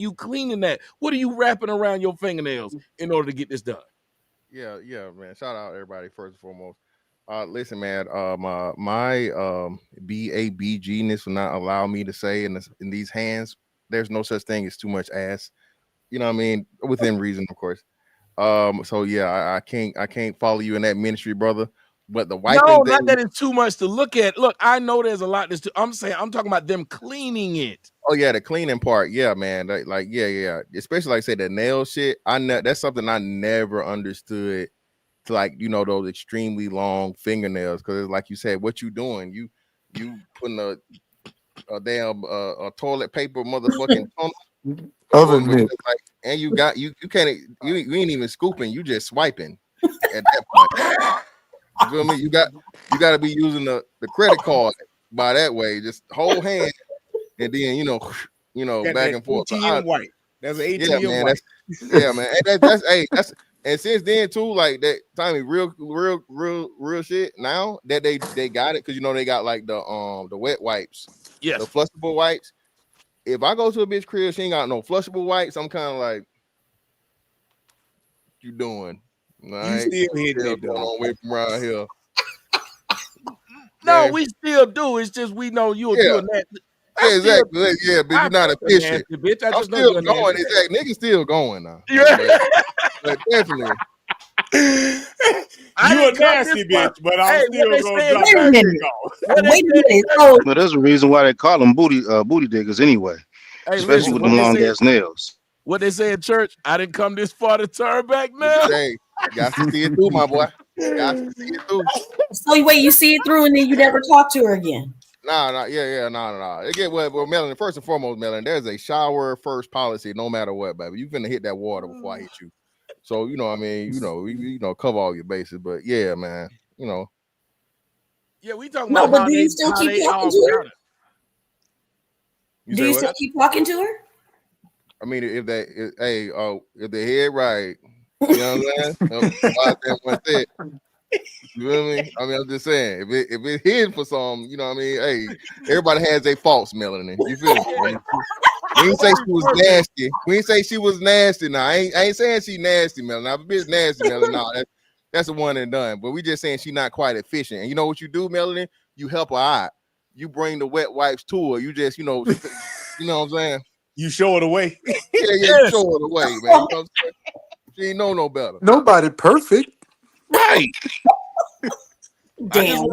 you cleaning that? What are you wrapping around your fingernails in order to get this done? Yeah, man. Shout out everybody first and foremost. Listen, man. My BABGness will not allow me to say in these hands. There's no such thing as too much ass. You know what I mean? Within reason, of course. So yeah, I can't follow you in that ministry, brother. But the wiping No, thing, not that it's too much to look at. Look, I know there's a lot. I'm talking about them cleaning it. oh yeah, the cleaning part, yeah, man. Like yeah. Especially like I said, the nail shit. That's something I never understood. To like those extremely long fingernails, because like you said, what you doing? You putting a damn a toilet paper motherfucking tunnel, Oven mitt. like, and you can't you ain't even scooping. You just swiping at that point. You feel me? You got to be using the credit card by that way, just whole hand, and then Got back that and forth. ATM white. That's an Yeah, ATM man. white. Yeah, man. And that's and since then too, like that Tommy, real shit. Now that they got it, because they got like the wet wipes, Yes. the flushable wipes. If I go to a bitch crib, she ain't got no flushable wipes, I'm kind of like, what you doing? You still hitting it going though. on away from around here. No, Yeah. we still do. It's just we know you're Yeah. doing that. Yeah, exactly. Yeah, but you're not efficient. Bitch. I I'm just know still you're going. nasty. Exactly. Niggas still going now. Yeah. But definitely. You a nasty bitch, but I'm still gonna drop Wait a that minute. trick off. Wait a minute. So, But there's a reason why they call them booty diggers anyway, Hey, especially listen, with what them they long say- ass nails. What they say in church, I didn't come this far to turn back now. Hey, got to see it through, my boy. Got to see it through. so wait, you see it through and then you never talk to her again. Nah. Again, well, Melanie, first and foremost, Melanie, there's a shower first policy no matter what, baby. You finna hit that water before I hit you. So, what I mean, cover all your bases. But yeah, man, Yeah, we talking No, about but how do they, you still how keep they talking all to her? got it. Do you still keep talking to her? I mean, if they head right, you know what I'm saying? You feel me? I mean, I'm just saying, if it hid for some, you know what I mean? Hey, everybody has their faults, Melanie. You feel me? We ain't say she was nasty. We ain't say she was nasty. Now I ain't saying she nasty, Melanie. Now, if a bitch nasty, Melanie, no, that's a one and done. But we just saying she not quite efficient. And you know what you do, Melanie? You help her out. You bring the wet wipes to her. You just, you know what I'm saying? You show it away. Yeah, you show her the way, man. You know what I'm saying? She ain't know no better. Nobody perfect. Right. Damn.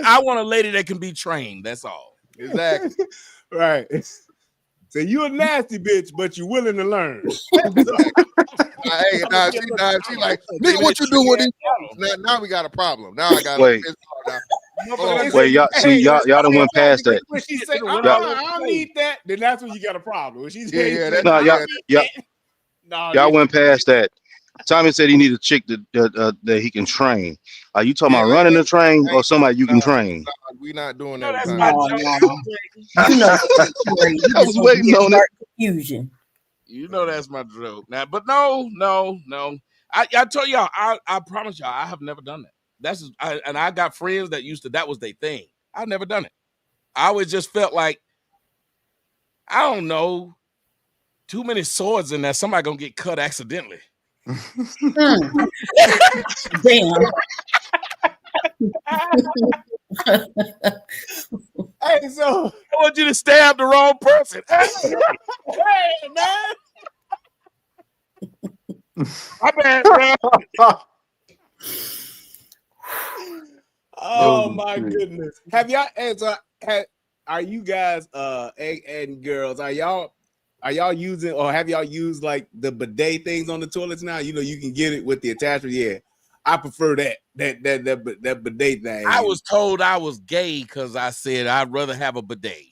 I want a lady that can be trained. That's all. Exactly. Right. So you a nasty bitch, but you willing to learn. Hey, she like, nigga, what you do with these? Now we got a problem. Now I got Wait. Wait, y'all see y'all done went past that. When she say, Y'all- I don't need that, then that's when you got a problem. When she say, No, y'all went past that. Tommy said he need a chick that he can train. Are you talking about running the train or somebody you can train? We not doing that. that's No, my no. joke. You know, you I was just waiting on it. confusion. You know that's my joke. Now, but no. I told y'all, I promise y'all, I have never done that. And I got friends that that was their thing. I've never done it. I always just felt like, I don't know, too many swords in there. Somebody gonna get cut accidentally. Damn. Hey, so I want you to stab the wrong person. Hey, man. My bad, bro. oh my goodness. Have y'all are you guys and girls, are y'all using or have y'all used like the bidet things on the toilets now? You know, you can get it with the attachment. Yeah. I prefer that bidet thing. I was told I was gay because I said I'd rather have a bidet.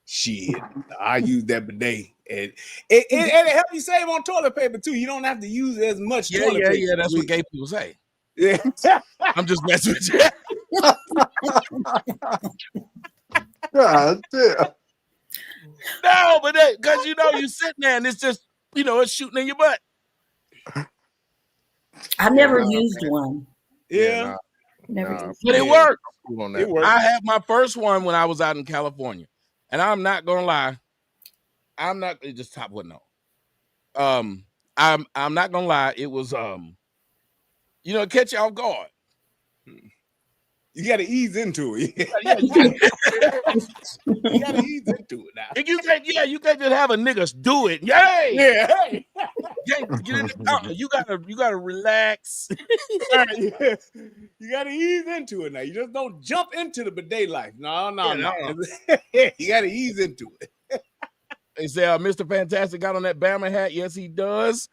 Shit, I use that bidet, and it helps you save on toilet paper too. You don't have to use as much toilet paper. Yeah. That's what gay people say. Yeah, I'm just messing with you. God damn. No, but because you sitting there and it's just it's shooting in your butt. I've never used one. Yeah. Never used But it worked. It worked. I had my first one when I was out in California, and I'm not gonna lie, just top one no. I'm not gonna lie, it was catch you off guard. You got to ease into it. Yeah, you got to ease into it now. you can't just have a nigga do it. Yay! Yeah, hey. You gotta relax. All right, yeah. You got to ease into it now. You just don't jump into the bidet life. No. You got to ease into it. They say Mr. Fantastic got on that Bama hat. Yes, he does.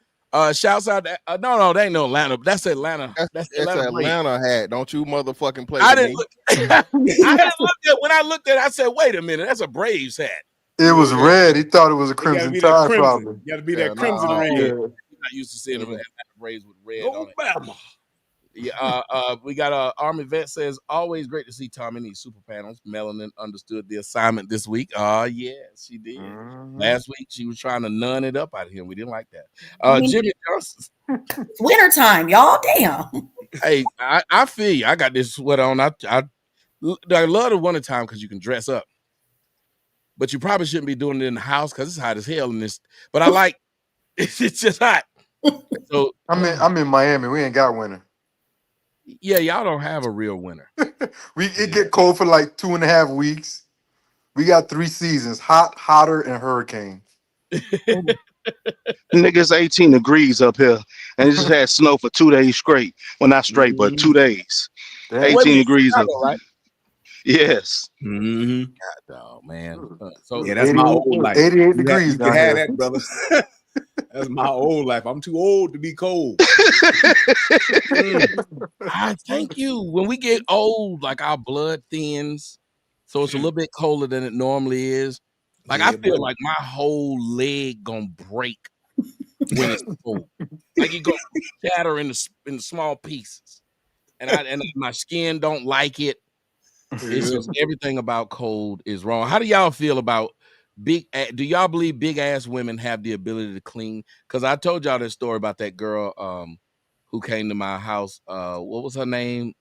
Shouts out. No, that ain't no Atlanta. That's Atlanta. That's Atlanta hat. Don't you motherfucking play I with didn't me. look. When I looked at it, I said, wait a minute, that's a Braves hat. It was red. He thought it was a Crimson Tide problem. You got to be that crimson red. Yeah. You're not used to seeing Atlanta Braves with red on it. Bama. Yeah, we got Army vet says always great to see Tom in these super panels. Melanin understood the assignment this week. Yes, she did. Last week she was trying to nun it up out of here. We didn't like that. Jimmy Johnson. It's wintertime, y'all. Damn. Hey, I feel you. I got this sweater on. I love the wintertime because you can dress up. But you probably shouldn't be doing it in the house because it's hot as hell in this. But I like it's just hot. So I'm in Miami. We ain't got winter. Yeah, y'all don't have a real winter. It get cold for like 2.5 weeks. We got 3 seasons: hot, hotter, and hurricane. Niggas 18 degrees up here, and it just had snow for 2 days straight. Well, not straight, but 2 days. Damn. 18 degrees up. Right? Yes. God, dog, man. So yeah, that's my old life. 88 degrees. You can have that, brother. That's my old life. I'm too old to be cold. I thank you. When we get old, like our blood thins, so it's a little bit colder than it normally is. Like I feel like my whole leg gonna break when it's cold. Like it gonna shatter in the small pieces, and my skin don't like it. It's just everything about cold is wrong. How do y'all feel about do y'all believe big ass women have the ability to clean? Because I told y'all this story about that girl who came to my house. What was her name?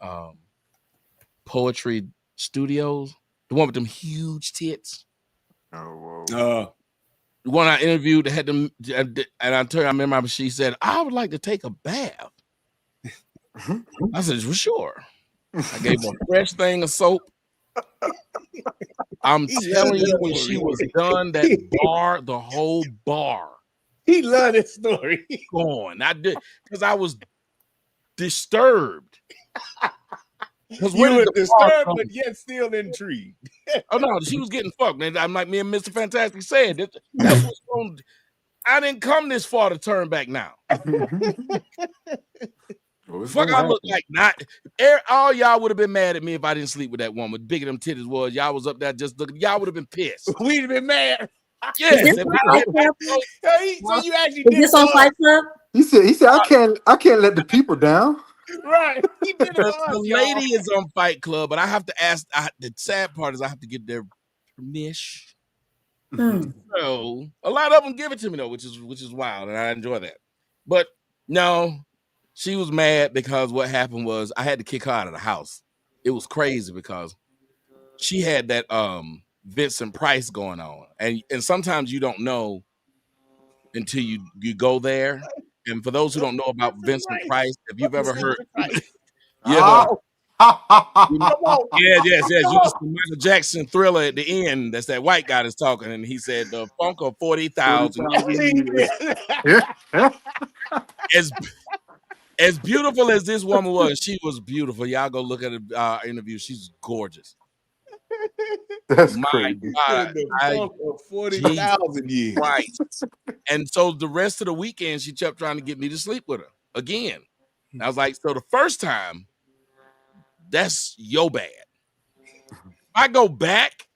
Poetry Studios, the one with them huge tits. Oh, the one I interviewed had them, and I remember she said, "I would like to take a bath." I said, "Well, sure." I gave her a fresh thing of soap. I'm telling you, when she was done, the whole bar. He loved this story. Gone. I did because I was disturbed. You were disturbed, but yet still intrigued. Oh no, she was getting fucked. Man, I'm like me and Mr. Fantastic said. That's what's going. I didn't come this far to turn back now. Fuck, I look like not. All y'all would have been mad at me if I didn't sleep with that woman. Bigger them titties was. Y'all was up there just looking. Y'all would have been pissed. We'd have been mad. Yes. So you actually is this on Fight Club? He said, I can't let the people down. Right. He did it for us, the lady is on Fight Club, but I have to ask. The sad part is I have to get their permission. So a lot of them give it to me though, which is wild, and I enjoy that. But no, she was mad because what happened was I had to kick her out of the house. It was crazy because she had that Vincent Price going on, and sometimes you don't know until you go there. And for those who don't know about Vincent Price, if you've ever heard, yes. You listen to Michael Jackson Thriller at the end. That's that white guy that's talking, and he said the funk of 40,000. As beautiful as this woman was, she was beautiful. Y'all go look at the interview. She's gorgeous. That's my crazy. God, the 40,000 years. Right. And so the rest of the weekend, she kept trying to get me to sleep with her again. And I was like, so the first time, that's your bad. If I go back,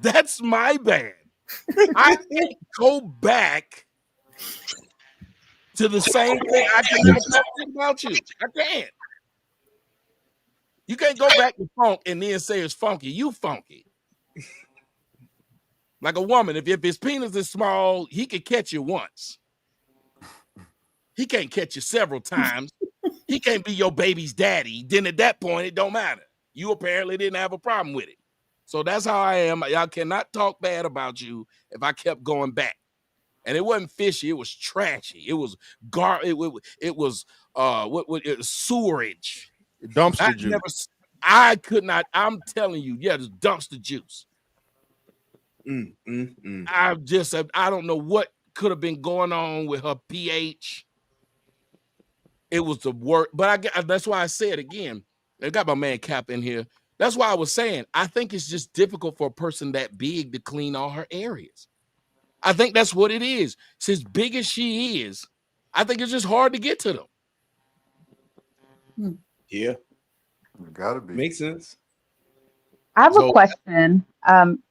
that's my bad. I can't go back to the same thing. I can never think about you. I can't. You can't go back to funk and then say it's funky. You funky. Like a woman, if his penis is small, he can catch you once. He can't catch you several times. He can't be your baby's daddy. Then at that point, it don't matter. You apparently didn't have a problem with it. So that's how I am. Y'all cannot talk bad about you if I kept going back. And it wasn't fishy, it was trashy. It was it was sewerage. Dumpster juice. I could not, I'm telling you, yeah, there's dumpster juice. I don't know what could have been going on with her pH. It was the work, but that's why I said again, I got my man Cap in here. That's why I was saying, I think it's just difficult for a person that big to clean all her areas. I think that's what it is. It's as big as she is, I think it's just hard to get to them. Yeah. Gotta be. Makes sense. I have a question.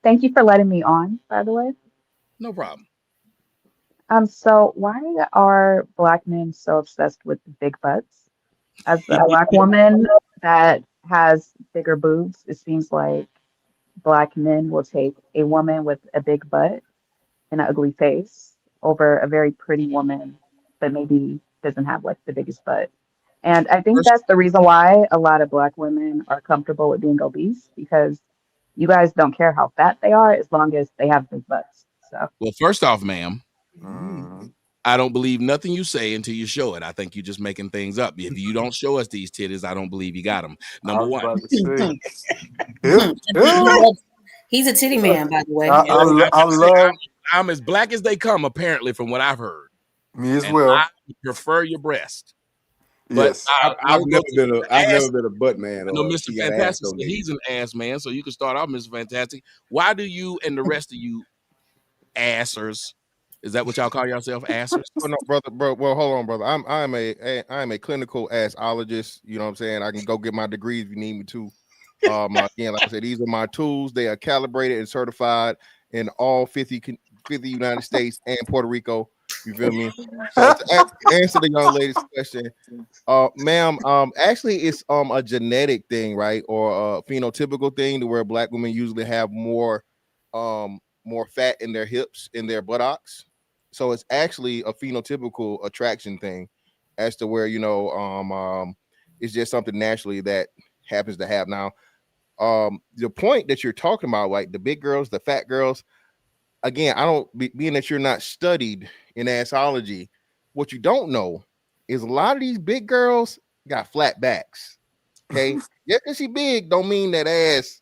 Thank you for letting me on, by the way. No problem. So why are Black men so obsessed with big butts? As a Black woman that has bigger boobs, it seems like Black men will take a woman with a big butt and an ugly face over a very pretty woman that maybe doesn't have like the biggest butt. And I think that's the reason why a lot of Black women are comfortable with being obese, because you guys don't care how fat they are as long as they have big butts. So, well, first off, ma'am, I don't believe nothing you say until you show it. I think you're just making things up. If you don't show us these titties, I don't believe you got them. Number one. He's a titty man, by the way. I'm as black as they come, apparently, from what I've heard. Me as well. I prefer your breast. Yes. But I've never been a butt man. No, Mr. Fantastic said he's an ass man, so you can start off, Mr. Fantastic. Why do you and the rest of you assers? Is that what y'all call yourself, assers? Oh, no, bro. Well, hold on, brother. I'm a clinical assologist. You know what I'm saying? I can go get my degrees if you need me to. Again, like I said, these are my tools. They are calibrated and certified in all 50 United States and Puerto Rico. You feel me? So to answer the young lady's question, ma'am, actually it's a genetic thing, right? Or a phenotypical thing to where Black women usually have more fat in their hips, in their buttocks. So it's actually a phenotypical attraction thing as to where, it's just something naturally that happens to have. Now, the point that you're talking about, like the big girls, the fat girls, again, being that you're not studied in assology, what you don't know is a lot of these big girls got flat backs. Okay. Just because she big don't mean that ass,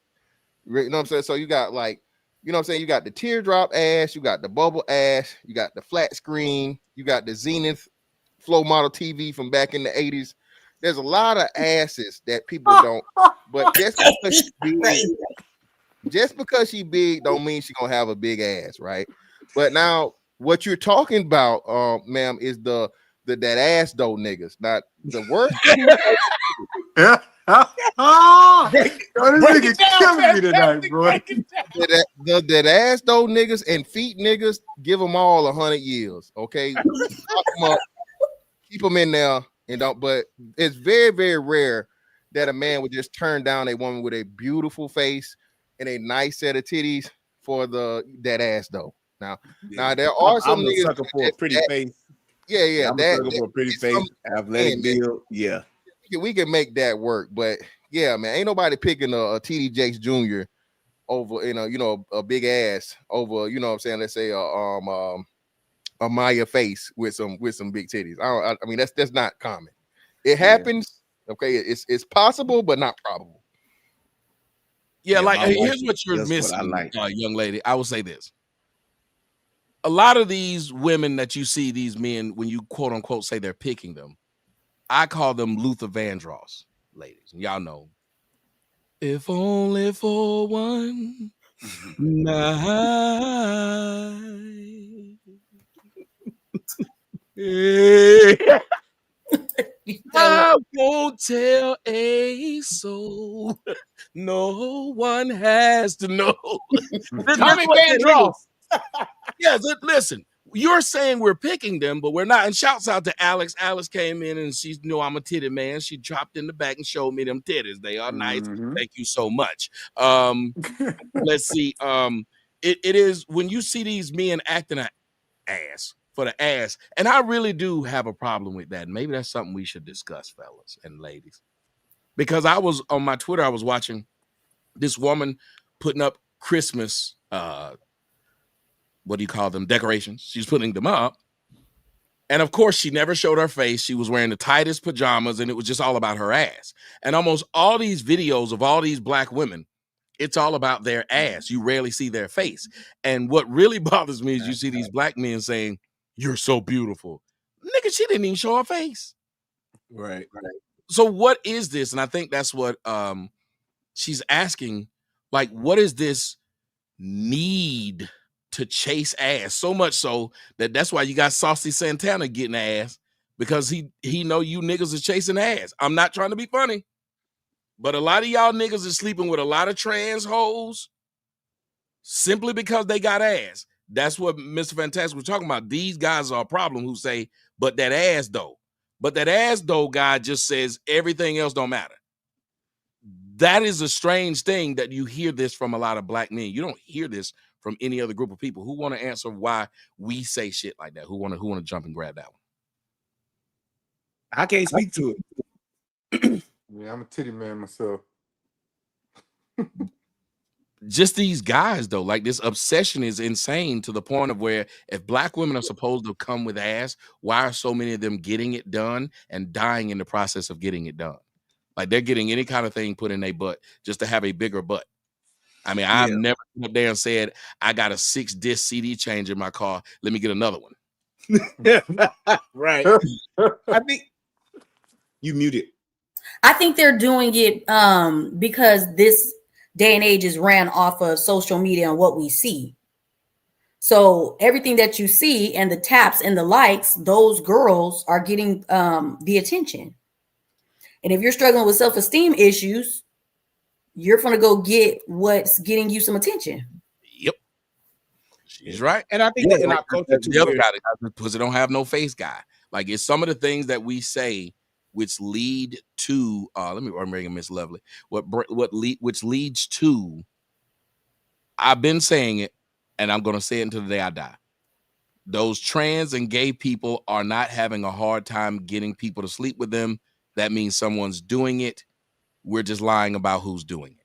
you know what I'm saying? So you got like, you know what I'm saying? You got the teardrop ass, you got the bubble ass, you got the flat screen, you got the Zenith Flow model TV from back in the 80s. There's a lot of asses that people don't, but just because she big don't mean she gonna have a big ass, right? But now what you're talking about, ma'am, is the that ass though niggas. Not the worst. That ass though niggas and feet niggas, give them all 100 years, okay? Keep them in there and don't. But it's very, very rare that a man would just turn down a woman with a beautiful face and a nice set of titties for that ass though. Now there are some niggas sucker for a pretty face. Yeah. I'm a sucker for a pretty face, athletic build. Yeah. We can make that work, but yeah, man, ain't nobody picking a TD Jakes Jr. over a big ass over, you know what I'm saying? Let's say a Maya face with some big titties. I mean that's not common. It happens. Okay, it's possible, but not probable. Yeah, like here's what you're missing, young lady. I will say this. A lot of these women that you see, these men, when you quote unquote say they're picking them, I call them Luther Vandross ladies. And y'all know. If only for one night. I won't tell a soul. No one has to know. Tommy Vandross. Yes, listen. You're saying we're picking them, but we're not. And shouts out to Alex. Alex came in and she knew I'm a titty man. She dropped in the back and showed me them titties. They are nice. Thank you so much. Let's see. It is when you see these men acting an ass for the ass, and I really do have a problem with that. Maybe that's something we should discuss, fellas and ladies. Because I was on my Twitter, I was watching this woman putting up Christmas, what do you call them, decorations. She's putting them up. And of course, she never showed her face. She was wearing the tightest pajamas, and it was just all about her ass. And almost all these videos of all these black women, it's all about their ass. You rarely see their face. And what really bothers me is you see these black men saying, "You're so beautiful." Nigga, she didn't even show her face. Right. So what is this? And I think that's what she's asking. Like, what is this need to chase ass? So much so that's why you got Saucy Santana getting ass, because he know you niggas is chasing ass. I'm not trying to be funny, but a lot of y'all niggas is sleeping with a lot of trans hoes simply because they got ass. That's what Mr. Fantastic was talking about. These guys are a problem who say, but that ass though. But that ass though guy just says everything else don't matter. That is a strange thing that you hear this from a lot of black men. You don't hear this from any other group of people. Who want to answer why we say shit like that? Who want to jump and grab that one? I can't speak to it. Yeah, I'm a titty man myself. Just these guys though, like this obsession is insane to the point of where if black women are supposed to come with ass, why are so many of them getting it done and dying in the process of getting it done? Like they're getting any kind of thing put in their butt just to have a bigger butt. I mean, I've never been up there and said, I got a 6-disc CD changer in my car. Let me get another one. Right. I think you muted. I think they're doing it because this day and age is ran off of social media and what we see. So everything that you see and the taps and the likes, those girls are getting the attention. And if you're struggling with self-esteem issues, you're going to go get what's getting you some attention. Yep. She's right. And I think that in our culture, the other guy because they don't have no face guy. Like it's some of the things that we say which lead to let me bring Miss Lovely. Which leads to, I've been saying it and I'm going to say it until the day I die. Those trans and gay people are not having a hard time getting people to sleep with them. That means someone's doing it. We're just lying about who's doing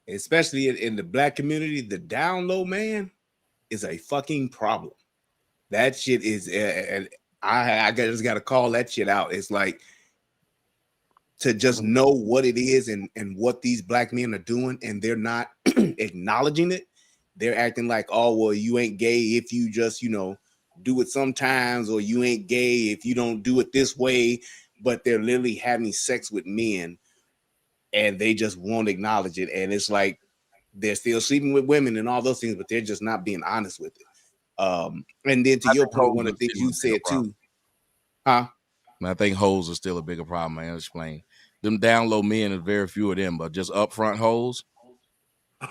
it. Especially in the black community, the down low man is a fucking problem. That shit is, and I just got to call that shit out. It's like to just know what it is and what these black men are doing, and they're not acknowledging it. They're acting like, oh, well, you ain't gay if you just, do it sometimes, or you ain't gay if you don't do it this way. But they're literally having sex with men and they just won't acknowledge it. And it's like they're still sleeping with women and all those things, but they're just not being honest with it. And then to your point, one of the things you said too, huh? And I think hoes are still a bigger problem. I explain. Them down low men, is very few of them, but just upfront hoes.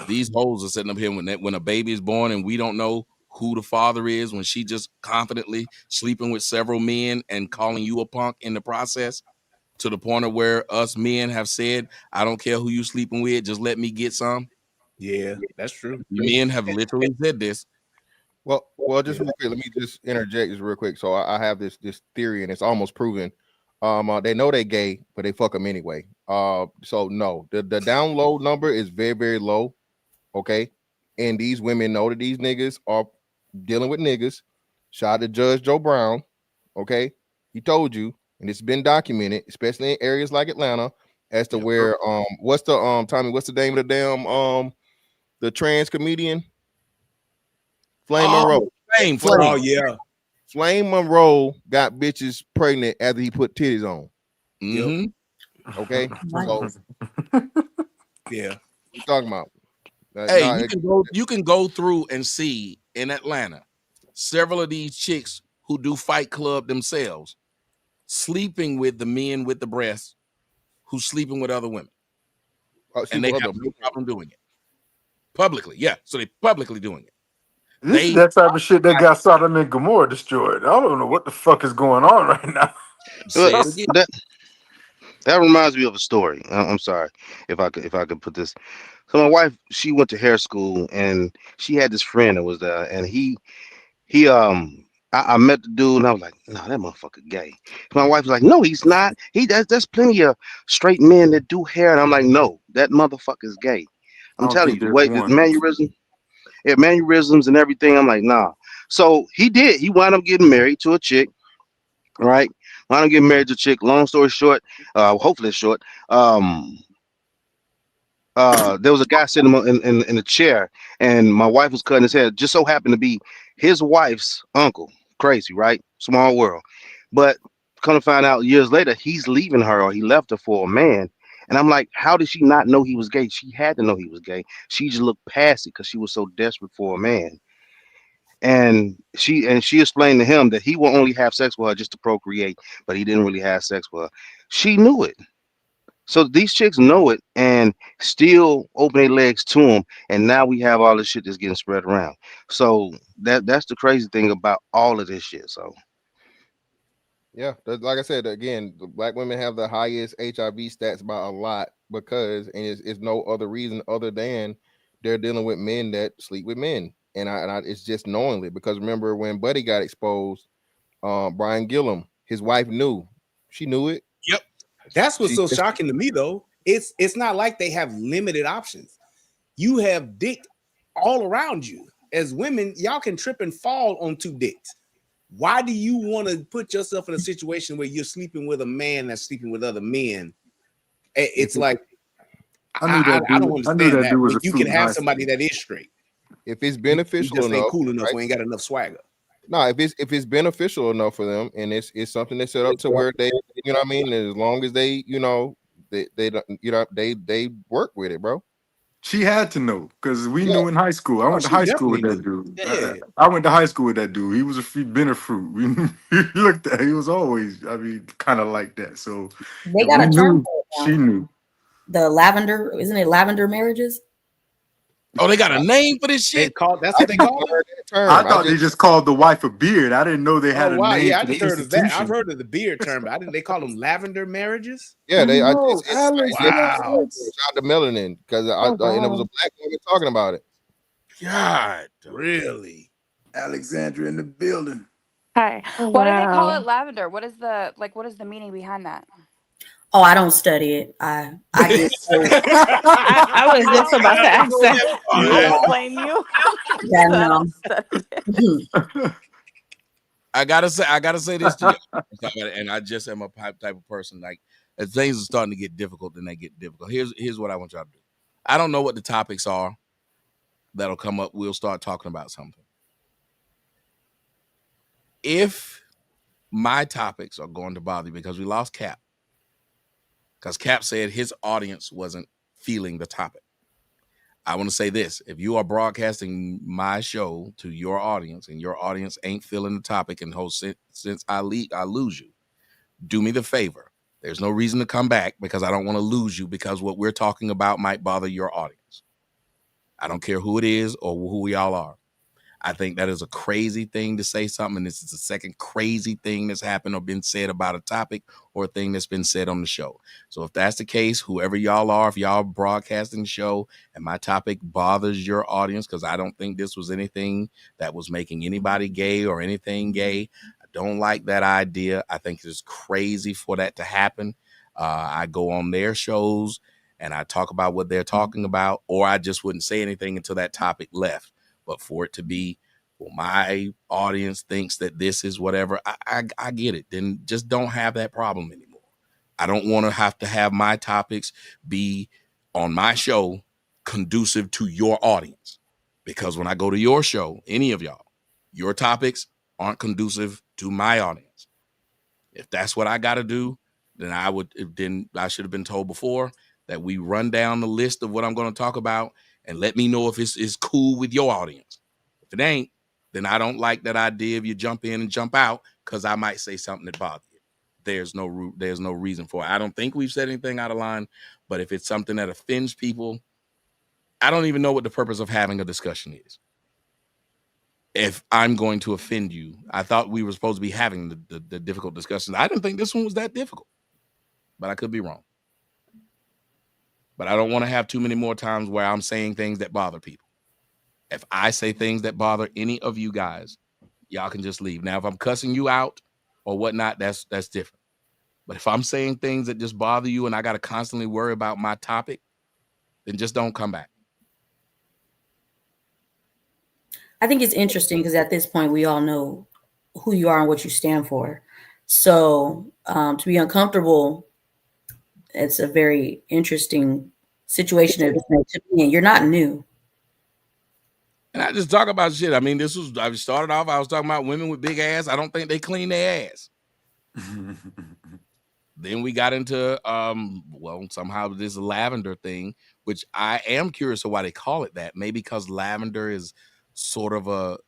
These hoes are sitting up here when a baby is born and we don't know who the father is, when she just confidently sleeping with several men and calling you a punk in the process, to the point of where us men have said, I don't care who you sleeping with, just let me get some. Yeah, that's true. Men have literally said this. Well, just real quick, let me just interject this real quick. So I have this theory, and it's almost proven. They know they gay, but they fuck them anyway. So no, the down low number is very, very low. Okay, and these women know that these niggas are dealing with niggas. Shout out to Judge Joe Brown. Okay, he told you, and it's been documented, especially in areas like Atlanta, as to where what's the Tommy? What's the name of the damn the trans comedian? Flame Monroe. Flame. Oh yeah. Flame Monroe got bitches pregnant after he put titties on. Mm-hmm. Okay. So yeah. What you talking about? Hey, you can go through and see in Atlanta several of these chicks who do Fight Club themselves sleeping with the men with the breasts who's sleeping with other women. And they have no problem doing it. Publicly, yeah. So they're publicly doing it. This is that type of shit that got Sodom and Gomorrah destroyed. I don't know what the fuck is going on right now. That reminds me of a story. I'm sorry if I could put this. So my wife, she went to hair school and she had this friend that was there, and I met the dude and I was like, no, that motherfucker gay. My wife was like, no, he's not. There's plenty of straight men that do hair, and I'm like, no, that motherfucker's gay. I I'm don't telling think you, there's wait, the one. mannerisms and everything. I'm like, nah. So he did. He wound up getting married to a chick, right? Wound up getting married to a chick. Long story short, hopefully it's short. Um, there was a guy sitting in a chair, and my wife was cutting his hair. Just so happened to be his wife's uncle. Crazy, right? Small world. But come to find out years later, he's leaving her, or he left her for a man. And I'm like, how did she not know he was gay? She had to know he was gay. She just looked past it because she was so desperate for a man. And she explained to him that he will only have sex with her just to procreate, but he didn't really have sex with her. She knew it. So these chicks know it and still open their legs to them. And now we have all this shit that's getting spread around. So that's the crazy thing about all of this shit. So Yeah, like I said again, the black women have the highest HIV stats by a lot because, and it's no other reason other than they're dealing with men that sleep with men, and it's just knowingly because remember when Buddy got exposed, Brian Gillum, his wife knew, she knew it. Yep, that's what's She so just, shocking to me though. It's not like they have limited options. You have dick all around you. As women, y'all can trip and fall on two dicks. Why do you want to put yourself in a situation where you're sleeping with a man that's sleeping with other men? It's like I knew that I don't dude. I knew understand that that dude was when a you fruit can in have high somebody school. that is straight. if it's He beneficial just ain't enough, cool enough right? or ain't got enough swagger. No, if it's beneficial enough for them and it's something that's set up to where they, you know what I mean, as long as they, they don't, they work with it, bro. She had to know because we Yeah, knew in high school. I Oh, went to she high school with definitely that knew. dude. Yeah. I went to high school with that dude. He was he'd been a fruit. We he looked at. He was always, I mean, kind of like that. So They if got we a term knew, for it she now. knew. The lavender, isn't it lavender marriages? Oh, they got a name for this shit. That's I've what they never call it. heard that I term. I thought they just just called the wife a beard. I didn't know they Oh had a wow, name yeah, I for the just heard of that. I've institution. heard of the beard term, but I didn't. They call them lavender marriages. yeah, No, it's Alex, yeah, you never Wow, heard. shout out to melanin because Oh and it was a wow, black woman talking about it. God. really? Alexandra in the building. Hi. Oh, Why do they call it wow. lavender? What is the meaning behind that? Oh, I don't study it. I get so I was I just don't about to blame ask you. that. I yeah, don't blame you. yeah, I no. don't study it. Mhm. I gotta say this to you, and I just am a type of person. Like, as things are starting to get difficult, then they get difficult. Here's what I want y'all to do. I don't know what the topics are that'll come up. We'll start talking about something. If my topics are going to bother you because we lost Cap, because Cap said his audience wasn't feeling the topic. I want to say this: if you are broadcasting my show to your audience and your audience ain't feeling the topic, and since I lose you, do me the favor. There's no reason to come back because I don't want to lose you because what we're talking about might bother your audience. I don't care who it is or who we all are. I think that is a crazy thing to say something, and this is the second crazy thing that's happened or been said about a topic or a thing that's been said on the show. So if that's the case, whoever y'all are, if y'all broadcasting the show and my topic bothers your audience, because I don't think this was anything that was making anybody gay or anything gay. I don't like that idea. I think it's crazy for that to happen. I go on their shows and I talk about what they're talking about, or I just wouldn't say anything until that topic left. But for it to be, well, my audience thinks that this is whatever, I get it. Then just don't have that problem anymore. I don't want to have my topics be on my show conducive to your audience. Because when I go to your show, any of y'all, your topics aren't conducive to my audience. If that's what I got to do, then I should have been told before that we run down the list of what I'm going to talk about and let me know if it's cool with your audience. If it ain't, then I don't like that idea of you jump in and jump out because I might say something that bothers you. There's no reason for it. I don't think we've said anything out of line, but if it's something that offends people, I don't even know what the purpose of having a discussion is. If I'm going to offend you, I thought we were supposed to be having the difficult discussions. I didn't think this one was that difficult, but I could be wrong. But I don't want to have too many more times where I'm saying things that bother people. If I say things that bother any of you guys, y'all can just leave. Now, if I'm cussing you out or whatnot, that's different. But if I'm saying things that just bother you and I got to constantly worry about my topic, then just don't come back. I think it's interesting because at this point we all know who you are and what you stand for. So to be uncomfortable, it's a very interesting situation to be in. You're not new. And I just talk about shit. I mean, I started off, I was talking about women with big ass. I don't think they clean their ass. Then we got into, somehow this lavender thing, which I am curious of why they call it that. Maybe because lavender is sort of a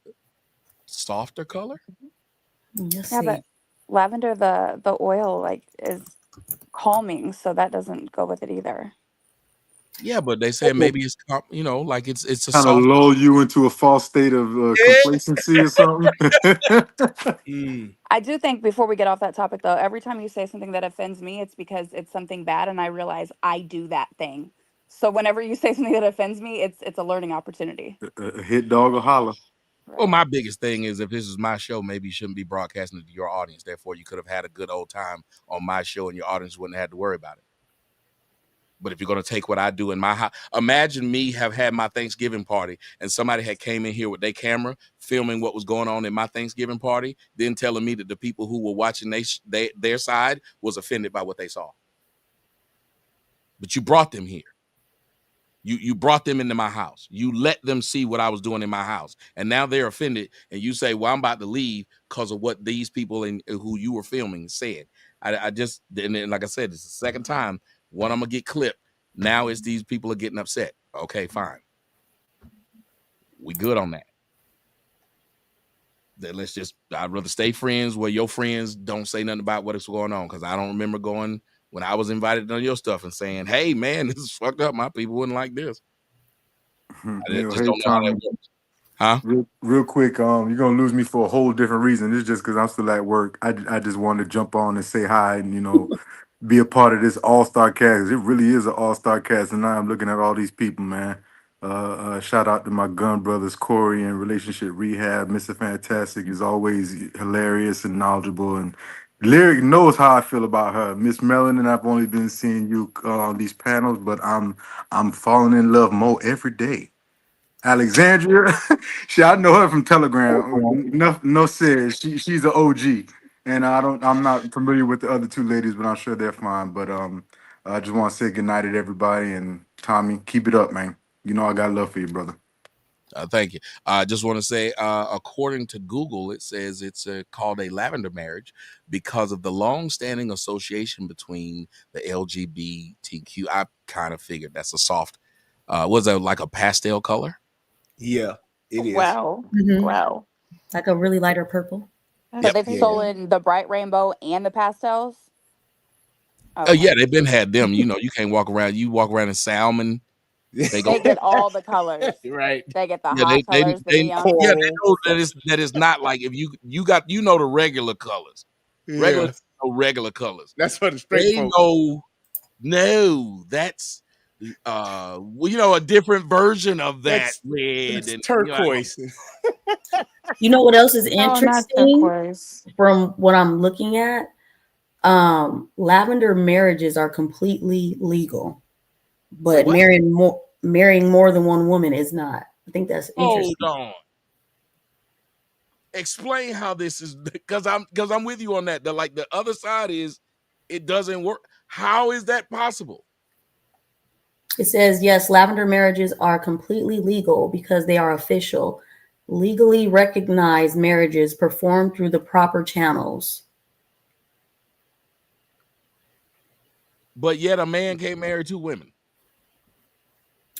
softer color. Let's Yeah, see. but lavender, the oil like is calming, so that doesn't go with it either. Yeah, but they say maybe it's like it's a Kind of soft. lull you into a false state of complacency or something. I do think before we get off that topic though, every time you say something that offends me, it's because it's something bad and I realize I do that thing. So whenever you say something that offends me, it's a learning opportunity. A hit dog or holler. Well, my biggest thing is if this is my show, maybe you shouldn't be broadcasting it to your audience. Therefore, you could have had a good old time on my show and your audience wouldn't have to worry about it. But if you're going to take what I do in my house, imagine me have had my Thanksgiving party and somebody had came in here with their camera filming what was going on in my Thanksgiving party, then telling me that the people who were watching their side was offended by what they saw. But you brought them here. You brought them into my house. You let them see what I was doing in my house. And now they're offended. And you say, well, I'm about to leave because of what these people who you were filming said. And then, like I said, it's the second time. One, I'm going to get clipped. Now it's these people are getting upset. Okay, fine. We good on that. Then I'd rather stay friends where your friends don't say nothing about what is going on. Because I don't remember going when I was invited on your stuff and saying, hey, man, this is fucked up. My people wouldn't like this. I just don't know how that works. Huh? Real quick, you're gonna lose me for a whole different reason. It's just because I'm still at work. I just wanted to jump on and say hi and be a part of this all-star cast. It really is an all-star cast, and now I'm looking at all these people, man. Shout out to my gun brothers, Corey and Relationship Rehab. Mr. Fantastic is always hilarious and knowledgeable, and Lyric knows how I feel about her. Miss Melanin, I've only been seeing you on these panels, but I'm falling in love more every day. Alexandria, I know her from Telegram. No says she's an OG, and I'm not familiar with the other two ladies, but I'm sure they're fine. But I just want to say good night to everybody, and Tommy, keep it up, man. You know I got love for you, brother. Thank you. I just want to say, according to Google, it says it's called a lavender marriage because of the long-standing association between the LGBTQ. I kind of figured that's a soft, was that like a pastel color? Yeah, it is. Wow. Mhm. Wow. Like a really lighter purple. But they've stolen the bright rainbow and the pastels. Oh yeah, they've been had them. You can't walk around. You walk around in salmon. They get all the colors. Right. They get the hot colors, the neon. Yeah, they know that is not like if you got the regular colors. Regular colors. That's for the straight they folks. No, that's a different version of that red and turquoise. You know what else is not interesting turquoise. from what I'm looking at? Lavender marriages are completely legal, but marrying more than one woman is not. I think that's interesting. Hold on. Explain how this is because I'm with you on that. The other side is it doesn't work. How is that possible? It says yes, lavender marriages are completely legal because they are official, legally recognized marriages performed through the proper channels. But yet a man can't marry two women.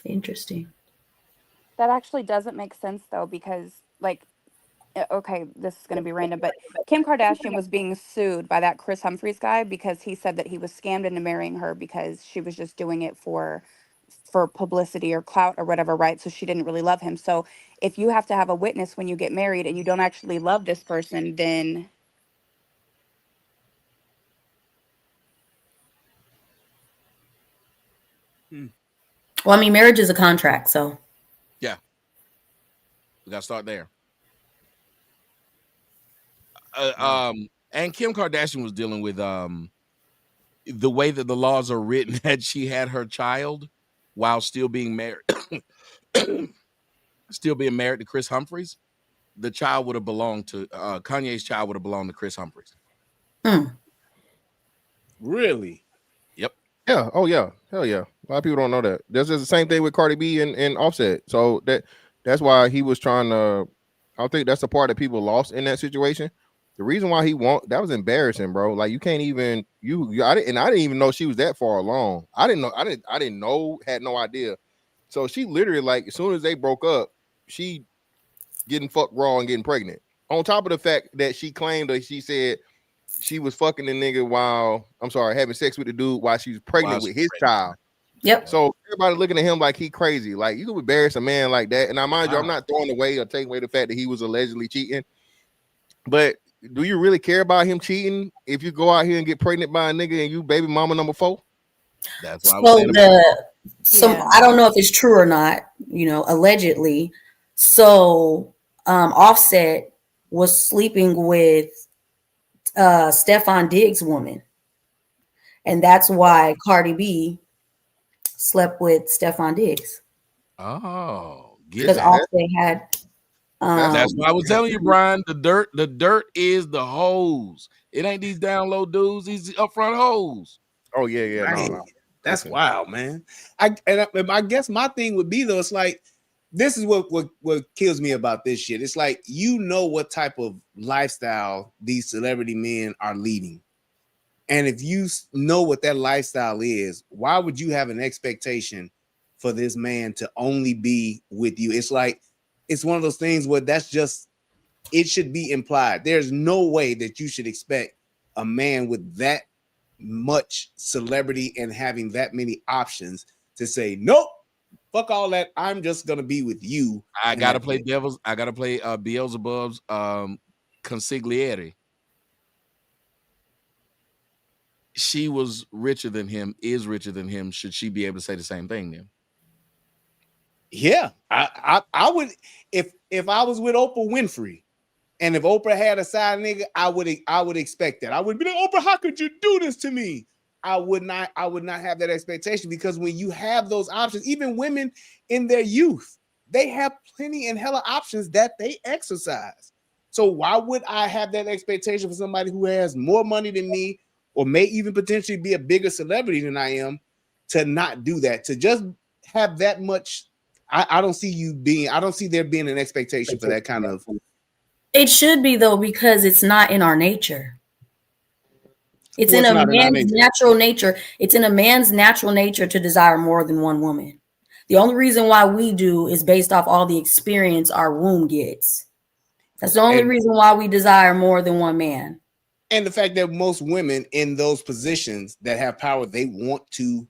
Interesting. That actually doesn't make sense though, because okay, this is going to be random, but Kim Kardashian was being sued by that Chris Humphries guy because he said that he was scammed into marrying her because she was just doing it for publicity or clout or whatever, right? So she didn't really love him. So if you have to have a witness when you get married and you don't actually love this person, then Well, I mean, marriage is a contract, so yeah, we got to start there. And Kim Kardashian was dealing with the way that the laws are written that she had her child while still being married. still being married to Chris Humphries, the child would have belonged to Kanye's child would have belonged to Chris Humphries. Really? Yep. Yeah. Oh yeah. Hell yeah. A lot of people don't know that. There's just the same thing with Cardi B and Offset. So that's why he was trying to. I don't think that's the part that people lost in that situation. The reason why he won't that was embarrassing, bro. Like you can't even I didn't even know she was that far along. I didn't know, had no idea. So she literally like as soon as they broke up, she getting fucked raw and getting pregnant. On top of the fact that she claimed that she said she was fucking the nigga while having sex with the dude while she was pregnant with his child. Yep. So everybody looking at him like he crazy. Like you could embarrass a man like that. And I mind you, I'm not throwing away or taking away the fact that he was allegedly cheating. But do you really care about him cheating if you go out here and get pregnant by a nigga and you baby mama number 4? That's why I was saying I don't know if it's true or not, allegedly. So Offset was sleeping with Stefan Diggs' woman. And that's why Cardi B slept with Stefan Diggs. Oh, because Offset had. That's why I was telling you, Brian. The dirt is the hoes. It ain't these down low dudes. These upfront hoes. Oh yeah, Right. no. That's wild, man. I guess my thing would be though, it's like this is what kills me about this shit. It's like what type of lifestyle these celebrity men are leading. And if you know what that lifestyle is, why would you have an expectation for this man to only be with you? It's like it's one of those things where it should be implied. There's no way that you should expect a man with that much celebrity and having that many options to say, nope, fuck all that. I'm just gonna be with you. I gotta play Beelzebub's consigliere. She was richer than him, is richer than him. Should she be able to say the same thing then? Yeah, I would if I was with Oprah Winfrey, and if Oprah had a side nigga, I would expect that. I would be like, Oprah, how could you do this to me? I would not have that expectation, because when you have those options, even women in their youth, they have plenty and hella options that they exercise. So why would I have that expectation for somebody who has more money than me, or may even potentially be a bigger celebrity than I am, to not do that, to just have that much? I don't see there being an expectation for that kind of. It should be though, because it's not in our nature. It's in a man's natural nature. It's in a man's natural nature to desire more than one woman. The only reason why we do is based off all the experience our womb gets. That's the only reason why we desire more than one man. And the fact that most women in those positions that have power, they want to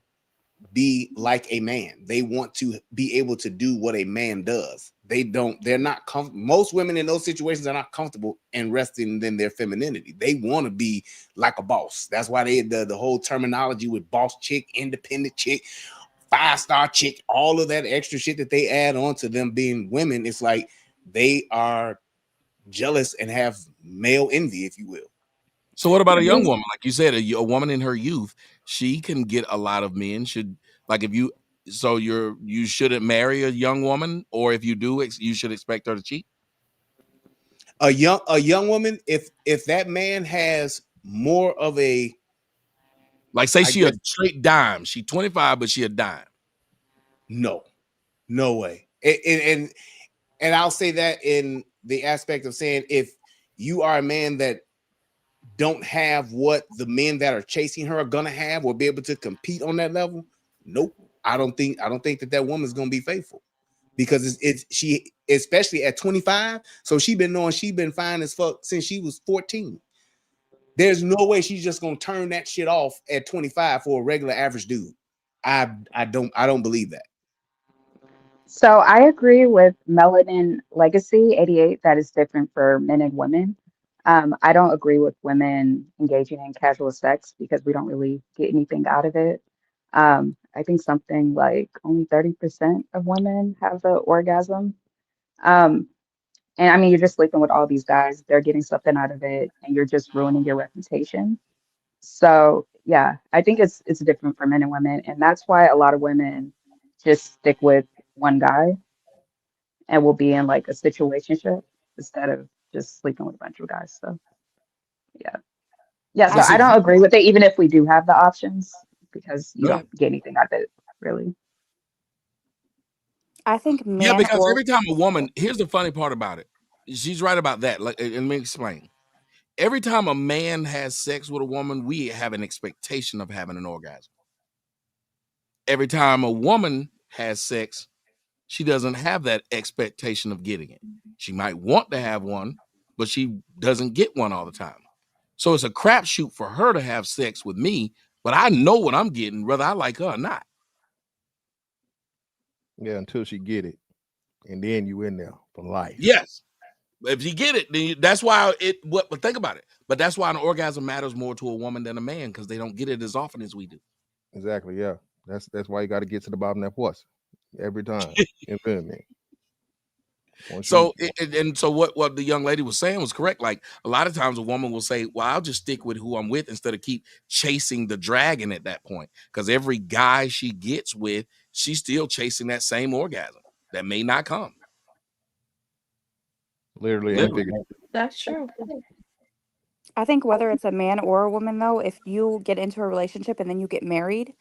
be like a man. They want to be able to do what a man does. They're not comfortable. Most women in those situations are not comfortable and resting in their femininity. They want to be like a boss. That's why the whole terminology with boss chick, independent chick, 5-star chick, all of that extra shit that they add on to them being women. It's like they are jealous and have male envy, if you will. So what about a young woman? Like you said, a woman in her youth, she can get a lot of men. You shouldn't marry a young woman, or if you do, you should expect her to cheat. A young woman, if that man has more of a, like, say she a straight dime, she 25, but she a dime. No way. And I'll say that in the aspect of saying, if you are a man that don't have what the men that are chasing her are gonna have, or be able to compete on that level, nope. I don't think that woman's gonna be faithful, because she, especially at 25. So she been fine as fuck since she was 14. There's no way she's just gonna turn that shit off at 25 for a regular average dude. I don't believe that. So I agree with Melanin Legacy 88 that is different for men and women. I don't agree with women engaging in casual sex because we don't really get anything out of it. I think something like only 30% of women have the orgasm. Um, and I mean, you're just sleeping with all these guys, they're getting something out of it, and you're just ruining your reputation. So yeah, I think it's different for men and women, and that's why a lot of women just stick with one guy. and will be in like a situationship instead of just sleeping with a bunch of guys. So yeah. Yeah, so But I see, don't agree with it, even if we do have the options, because you go ahead. don't get anything out of it, really. I think Yeah, man because or every time a woman, here's the funny part about it. She's right about that. Like, and let me explain. Every time a man has sex with a woman, we have an expectation of having an orgasm. Every time a woman has sex, she doesn't have that expectation of getting it. She might want to have one, but she doesn't get one all the time. So it's a crapshoot for her to have sex with me, but I know what I'm getting, whether I like her or not. Yeah, until she get it, and then you in there for life. Yes. If you get it, then that's why but think about it. But that's why an orgasm matters more to a woman than a man, because they don't get it as often as we do. Exactly. Yeah. That's why you got to get to the bottom of that pussy every time. You feel me? Once you, So and so what the young lady was saying was correct. Like a lot of times a woman will say, well, I'll just stick with who I'm with instead of keep chasing the dragon at that point. Because every guy she gets with, she's still chasing that same orgasm that may not come. literally and Literally. figuratively. That's true. I think whether it's a man or a woman though, if you get into a relationship and then you get married,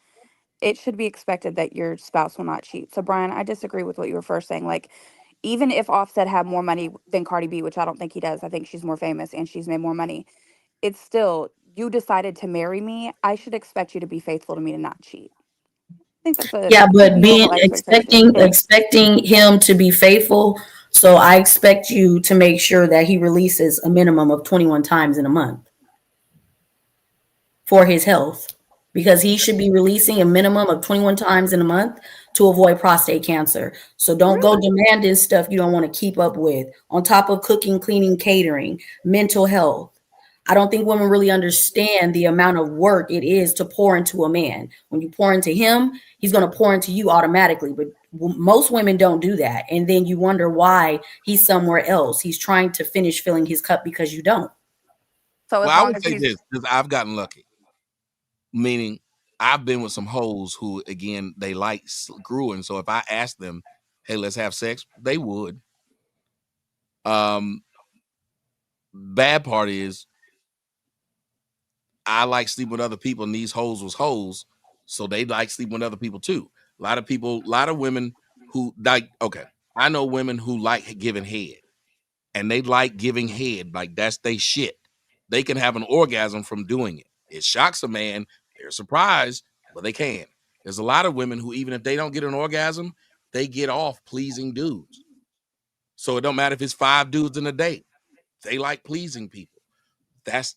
it should be expected that your spouse will not cheat. So Brian, I disagree with what you were first saying. Like, even if Offset had more money than Cardi B, which I don't think he does, I think she's more famous and she's made more money. It's still, you decided to marry me. I should expect you to be faithful to me and not cheat. I think that's a Yeah, but being normal expectation. expecting him to be faithful, so I expect you to make sure that he releases a minimum of 21 times in a month for his health. Because he should be releasing a minimum of 21 times in a month to avoid prostate cancer. So don't go Really? demanding stuff you don't want to keep up with, on top of cooking, cleaning, catering, mental health. I don't think women really understand the amount of work it is to pour into a man. When you pour into him, he's going to pour into you automatically. But most women don't do that. And then you wonder why he's somewhere else. He's trying to finish filling his cup because you don't. So as Well, I long would as say he's this because I've gotten lucky. Meaning, I've been with some hoes who, again, they like screwing. So if I ask them, "Hey, let's have sex," they would. Bad part is I like sleeping with other people, and these hoes was hoes, so they like sleeping with other people too. A lot of people, a lot of women who like. Okay, I know women who like giving head, and they like giving head like that's they shit. They can have an orgasm from doing it. It shocks a man. They're surprised, but they can. There's a lot of women who, even if they don't get an orgasm, they get off pleasing dudes. So it don't matter if it's 5 dudes in a date. They like pleasing people. That's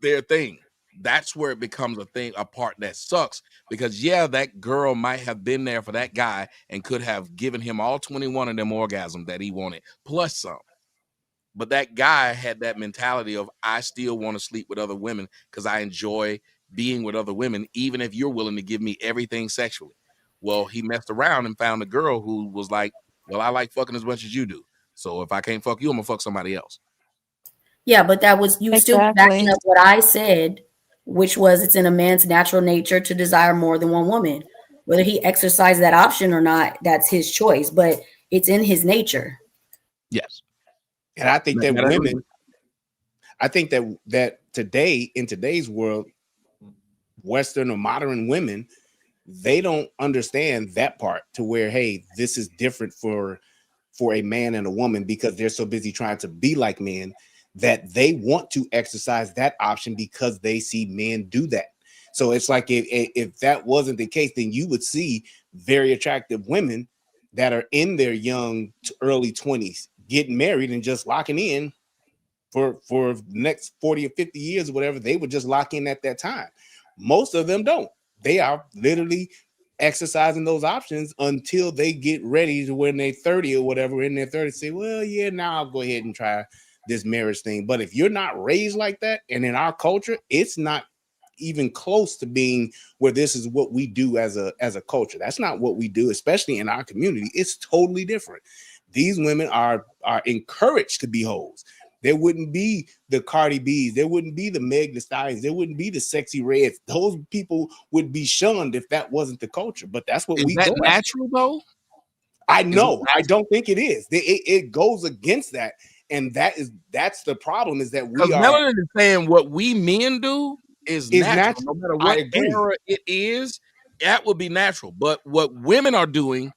their thing. That's where it becomes a thing, a part that sucks, because yeah, that girl might have been there for that guy and could have given him all 21 of them orgasms that he wanted, plus some. But that guy had that mentality of, I still want to sleep with other women because I enjoy being with other women, even if you're willing to give me everything sexually. Well, he messed around and found a girl who was like, well, I like fucking as much as you do. So if I can't fuck you, I'm gonna fuck somebody else. Yeah, but that was you still backing exactly. up what I said, which was it's in a man's natural nature to desire more than one woman. Whether he exercises that option or not, that's his choice, but it's in his nature. Yes. And I think that That I agree with. women, I think that today, in today's world, Western or modern women, they don't understand that part to where, hey, this is different for a man and a woman, because they're so busy trying to be like men that they want to exercise that option because they see men do that. So it's like if that wasn't the case, then you would see very attractive women that are in their young to early 20s getting married and just locking in for the next 40 or 50 years or whatever. They would just lock in at that time. Most of them don't. They are literally exercising those options until they get ready to, when they're 30 or whatever, in their 30s, say, well, yeah, now I'll go ahead and try this marriage thing. But if you're not raised like that, and in our culture, it's not even close to being where this is what we do as a culture. That's not what we do, especially in our community. It's totally different. These women are encouraged to be hoes. There wouldn't be the Cardi B's. There wouldn't be the Meg Thee Stallions. There wouldn't be the Sexy Reds. Those people would be shunned if that wasn't the culture. But that's what Is we that go after. natural though? I know. I don't think it is. It goes against that, and that's the problem. Is that Because we are melanin is saying what we men do is natural, no natural. matter I what agree. era it is. That would be natural. But what women are doing,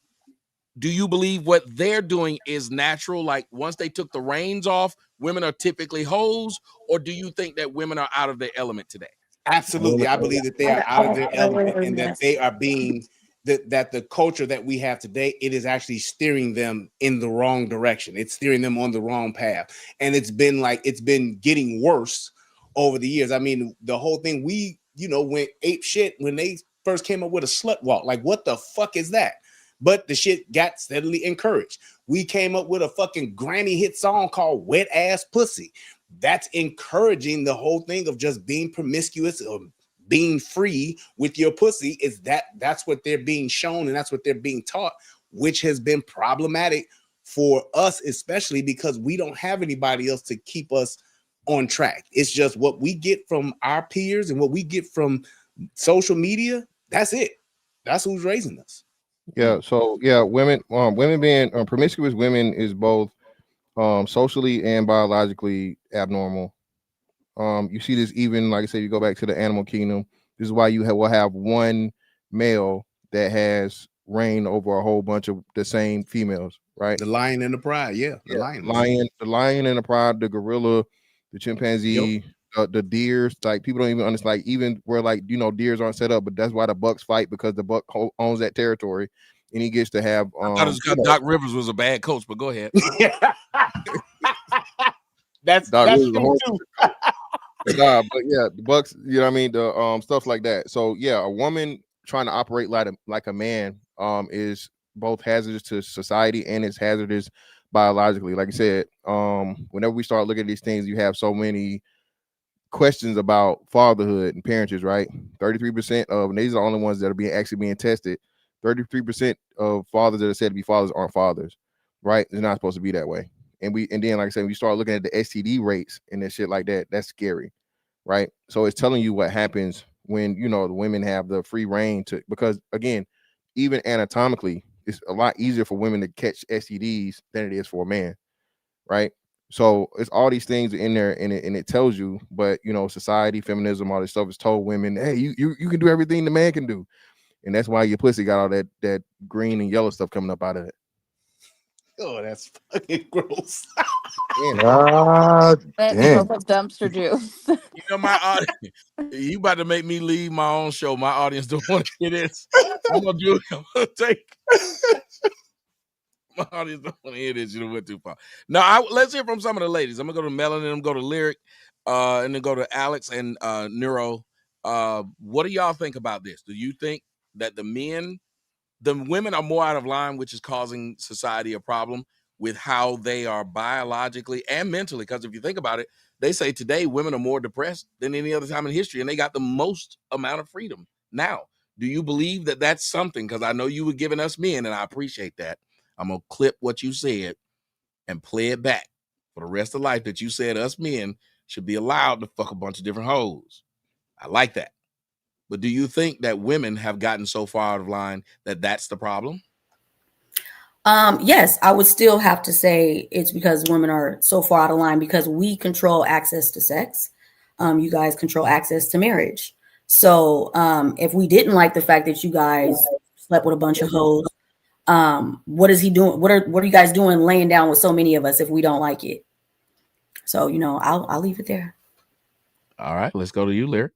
do you believe what they're doing is natural? Like once they took the reins off, women are typically hoes, or do you think that women are out of their element today? Absolutely. I believe that they are out of their element and that they are being that the culture that we have today, it is actually steering them in the wrong direction. It's steering them on the wrong path. And it's been getting worse over the years. I mean, the whole thing went ape shit when they first came up with a slut walk. Like, what the fuck is that? But the shit got steadily encouraged. We came up with a fucking Grammy hit song called Wet Ass Pussy. That's encouraging the whole thing of just being promiscuous or being free with your pussy. That's what they're being shown and that's what they're being taught, which has been problematic for us, especially because we don't have anybody else to keep us on track. It's just what we get from our peers and what we get from social media. That's it. That's who's raising us. Yeah. So yeah, women being promiscuous women is both socially and biologically abnormal. You see this even, like I said, you go back to the animal kingdom. This is why will have one male that has reign over a whole bunch of the same females, right? The lion and the pride, the the lion and the pride, the gorilla, the chimpanzee, the deers. Like people don't even understand. Like even where deers aren't set up, but that's why the bucks fight because the buck owns that territory, and he gets to have. I thought it was because Doc Rivers was a bad coach, but go ahead. that's Doc true Rivers too. Nah, but yeah, the bucks, you know what I mean, the stuff like that. So yeah, a woman trying to operate like a man is both hazardous to society and it's hazardous biologically. Like I said, whenever we start looking at these things, you have so many questions about fatherhood and parentage, right? 33% of, and these are the only ones that are actually being tested. 33% of fathers that are said to be fathers aren't fathers, right? It's not supposed to be that way. And then, like I said, we start looking at the STD rates and that shit like that. That's scary, right? So it's telling you what happens when the women have the free reign to, because again, even anatomically, it's a lot easier for women to catch STDs than it is for a man, right? So it's all these things in there, and it tells you. But society, feminism, all this stuff is told women, hey, you can do everything the man can do, and that's why your pussy got all that green and yellow stuff coming up out of it. Oh, that's fucking gross. God That damn. smells like dumpster juice. My audience, you about to make me leave my own show. My audience don't want to hear this. I'm gonna take. My audience don't want to hear this. You went too far. Now, let's hear from some of the ladies. I'm gonna go to Melanie, and I'm gonna go to Lyric, and then go to Alex and Neuro. What do y'all think about this? Do you think that the women are more out of line, which is causing society a problem with how they are biologically and mentally? Because if you think about it, they say today women are more depressed than any other time in history, and they got the most amount of freedom now. Do you believe that that's something? Because I know you were giving us men, and I appreciate that. I'm going to clip what you said and play it back for the rest of life that you said us men should be allowed to fuck a bunch of different hoes. I like that. But do you think that women have gotten so far out of line that that's the problem? Yes, I would still have to say it's because women are so far out of line because we control access to sex. You guys control access to marriage. So if we didn't like the fact that you guys slept with a bunch of hoes, what is he doing? What are you guys doing laying down with so many of us if we don't like it? So I'll leave it there. All right, let's go to you, Lyric.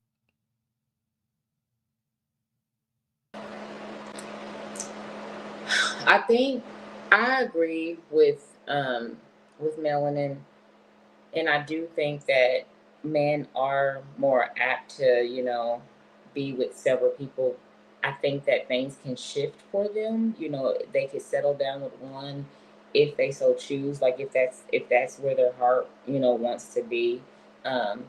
I think I agree with Melanin, and I do think that men are more apt to be with several people. I think that things can shift for them. They could settle down with one if they so choose. Like if that's where their heart wants to be. Um,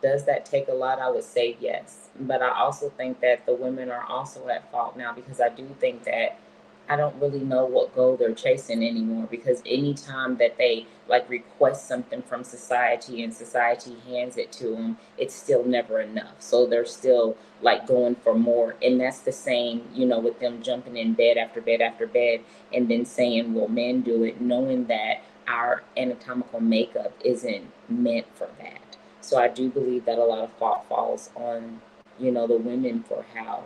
does that take a lot? I would say yes, but I also think that the women are also at fault now because I do think that I don't really know what goal they're chasing anymore, because anytime that they like request something from society and society hands it to them, it's still never enough. So they're still like going for more. And that's the same, with them jumping in bed after bed after bed and then saying, well, men do it, knowing that our anatomical makeup isn't meant for that. So I do believe that a lot of fault falls on, the women for how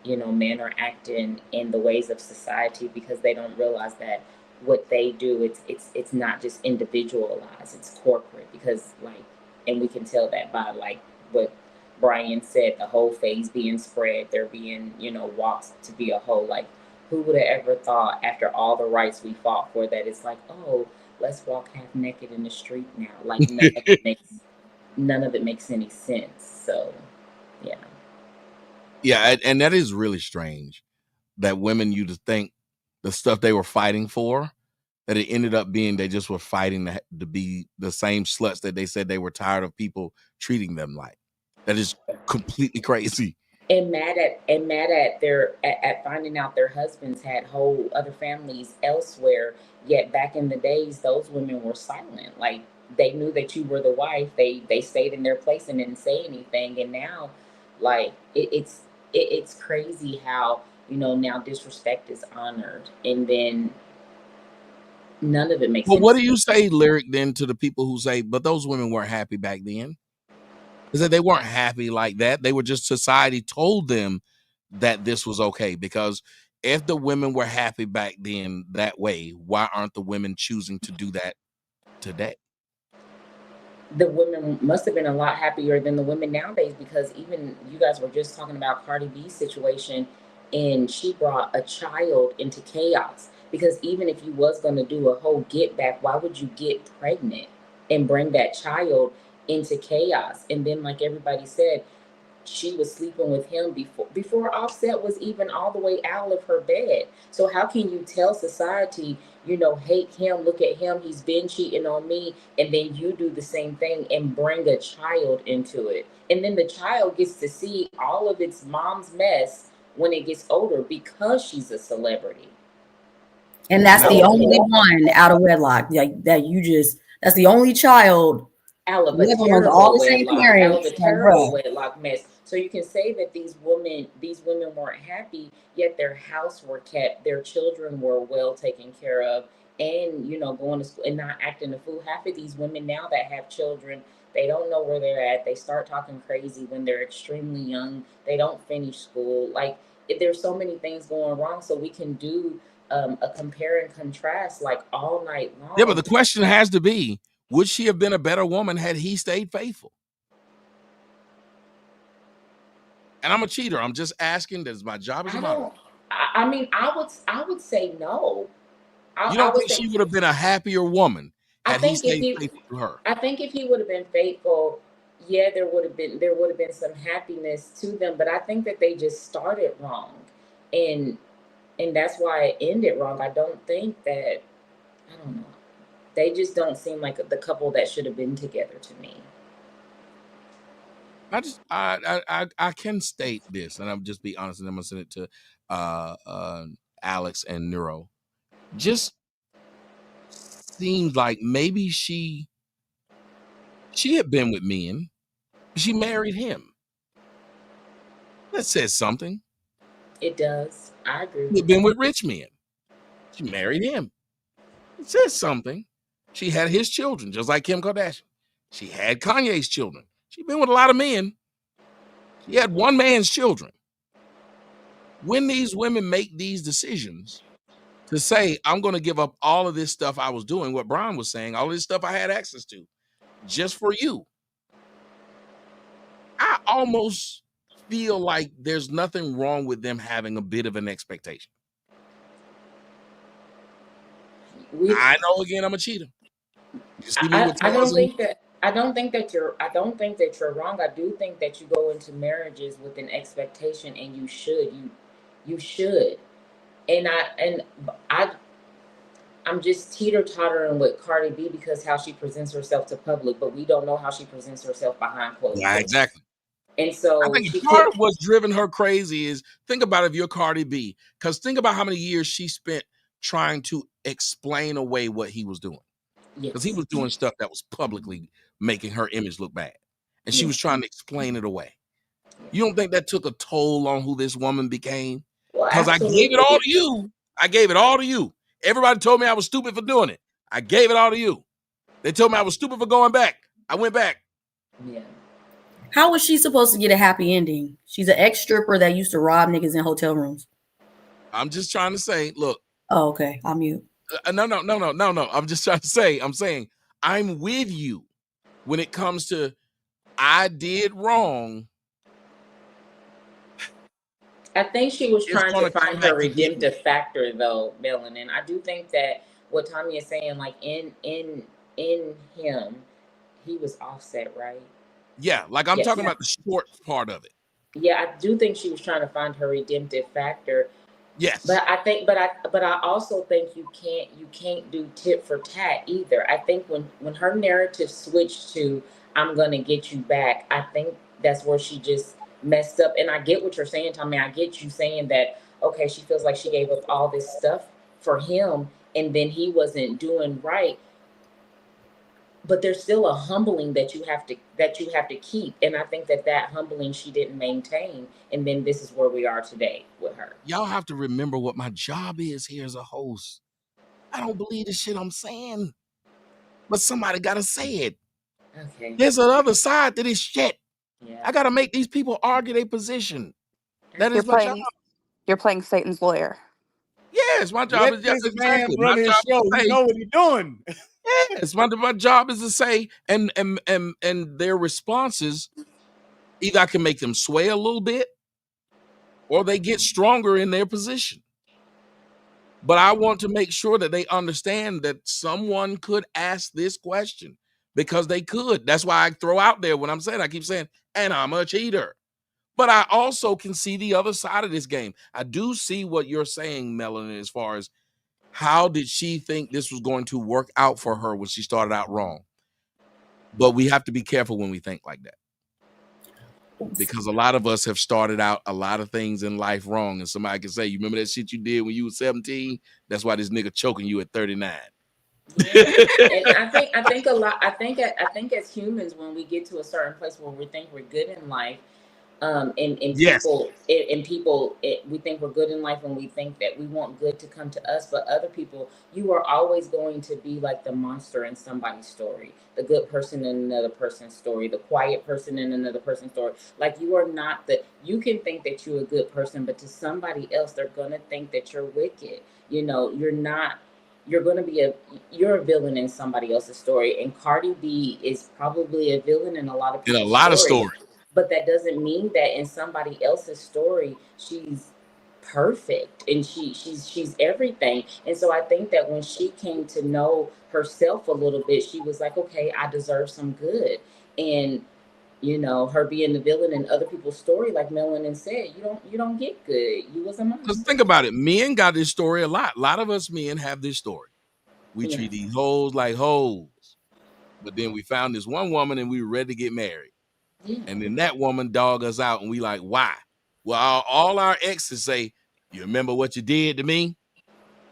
men are acting in the ways of society, because they don't realize that what they do, it's not just individualized, it's corporate. Because like, and we can tell that by like what Brian said, the whole face being spread, there being walks to be a whole, like, who would have ever thought, after all the rights we fought for, that it's like, oh, let's walk half naked in the street now. Like, none of it makes any sense. So yeah. Yeah, and that is really strange that women used to think the stuff they were fighting for, that it ended up being they just were fighting to be the same sluts that they said they were tired of people treating them like. That is completely crazy. And mad at their at finding out their husbands had whole other families elsewhere. Yet back in the days, those women were silent. Like, they knew that you were the wife. They stayed in their place and didn't say anything. And now, like, it's crazy how now disrespect is honored, and then none of it makes Well, any what do sense. you say, Lyric, then to the people who say, but those women weren't happy back then? Is that they weren't happy like that. They were just, society told them that this was okay. Because if the women were happy back then that way, why aren't the women choosing to do that today? The women must have been a lot happier than the women nowadays, because even you guys were just talking about Cardi B's situation, and she brought a child into chaos. Because even if you was going to do a whole get back, why would you get pregnant and bring that child into chaos? And then, like everybody said, she was sleeping with him before Offset was even all the way out of her bed. So how can you tell society, hate him, look at him, he's been cheating on me, and then you do the same thing and bring a child into it. And then the child gets to see all of its mom's mess when it gets older, because she's a celebrity. And that's Now, the only one out of wedlock. Like that that's the only child Out of a living with all terrible the same wedlock, out of parents. a Like, terrible bruh. wedlock mess. So you can say that these women weren't happy, yet their house were kept, their children were well taken care of, and going to school and not acting a fool. Half of these women now that have children, they don't know where they're at. They start talking crazy when they're extremely young. They don't finish school. Like, there's so many things going wrong. So we can do a compare and contrast like all night yeah, but long. the question has to be, would she have been a better woman had he stayed faithful? And I'm a cheater. I'm just asking. That's my job as a I moderator. don't. I mean, I would say no. I, You I don't would think say. she would have been a happier woman I had he think if stayed he, faithful to her? I think if he would have been faithful, yeah, there would have been some happiness to them. But I think that they just started wrong, and that's why it ended wrong. I don't think that. I don't know. They just don't seem like the couple that should have been together to me. I can state this, and I'll just be honest, and I'm gonna send it to Alex and Neuro. Just seems like maybe she had been with men. She married him. That says something. It does. I agree She had with been that. with rich men. She married him. It says something. She had his children, just like Kim Kardashian. She had Kanye's children. She'd been with a lot of men. She had one man's children. When these women make these decisions to say, I'm going to give up all of this stuff I was doing, what Brian was saying, all this stuff I had access to, just for you, I almost feel like there's nothing wrong with them having a bit of an expectation. We I know, again, I'm a cheater. You see me I, with I toys don't and think that you're wrong. I do think that you go into marriages with an expectation, and you should. And I I'm just teeter tottering with Cardi B because how she presents herself to public, but we don't know how she presents herself behind closed yeah, doors. exactly. And I so think she part could. of what's driven her crazy is think about if you're Cardi B, because think about how many years she spent trying to explain away what he was doing. Because he Yes. was doing stuff that was publicly making her image look bad. And she Yeah. was trying to explain it away. You don't think that took a toll on who this woman became? Well, Because I gave it all absolutely. to you. I gave it all to you. Everybody told me I was stupid for doing it. I gave it all to you. They told me I was stupid for going back. I went back. Yeah. How was she supposed to get a happy ending? She's an ex-stripper that used to rob niggas in hotel rooms. I'm just trying to say, look. Oh, okay. I'm mute. No. I'm just trying to say, I'm saying I'm with you when it comes to I did wrong. I think she was It's trying to gonna come find her back to get me. redemptive factor, though, Melanin. I do think that what Tommy is saying, like in him, he was offset, right? Yeah, like I'm Yes. talking about the short part of it. Yeah, I do think she was trying to find her redemptive factor. Yes. But I also think you can't do tit for tat either. I think when her narrative switched to I'm gonna get you back, I think that's where she just messed up. And I get what you're saying, Tommy. I get you saying that okay, she feels like she gave up all this stuff for him and then he wasn't doing right. But there's still a humbling that you have to keep. And I think that humbling she didn't maintain. And then this is where we are today with her. Y'all have to remember what my job is here as a host. I don't believe the shit I'm saying, but somebody gotta say it. Okay. There's another side to this shit. Yeah. I gotta make these people argue their position. That You're is my job. playing Satan's lawyer. Yes, my job Let is this man exactly. My run his job is show. to He say, know what he's doing. yes, my job is to say, and their responses, either I can make them sway a little bit or they get stronger in their position. But I want to make sure that they understand that someone could ask this question because they could. That's why I throw out there when I'm saying, I keep saying, and I'm a cheater. But I also can see the other side of this game. I do see what you're saying, Melanie, as far as how did she think this was going to work out for her when she started out wrong? But we have to be careful when we think like that. Because a lot of us have started out a lot of things in life wrong. And somebody can say, you remember that shit you did when you were 17? That's why this nigga choking you at 39. Yeah, and I think a lot. I think as humans, when we get to a certain place where we think we're good in life, and Yes. we think we're good in life and we think that we want good to come to us, but other people, you are always going to be like the monster in somebody's story, the good person in another person's story, the quiet person in another person's story. Like you are not you can think that you're a good person, but to somebody else they're gonna think that you're wicked. You're not. You're a villain in somebody else's story, and Cardi B is probably a villain in a lot of In a people's lot of stories. stories. But that doesn't mean that in somebody else's story she's perfect and she's everything. And so I think that when she came to know herself a little bit, she was like, okay, I deserve some good. And her being the villain in other people's story, like Melanin said, you don't get good. You was a Because monster. think about it. Men got this story a lot. A lot of us men have this story. We Yeah. treat these hoes like hoes. But then we found this one woman and we were ready to get married. Yeah. And then that woman dog us out and we like, why? Well, all our exes say, you remember what you did to me?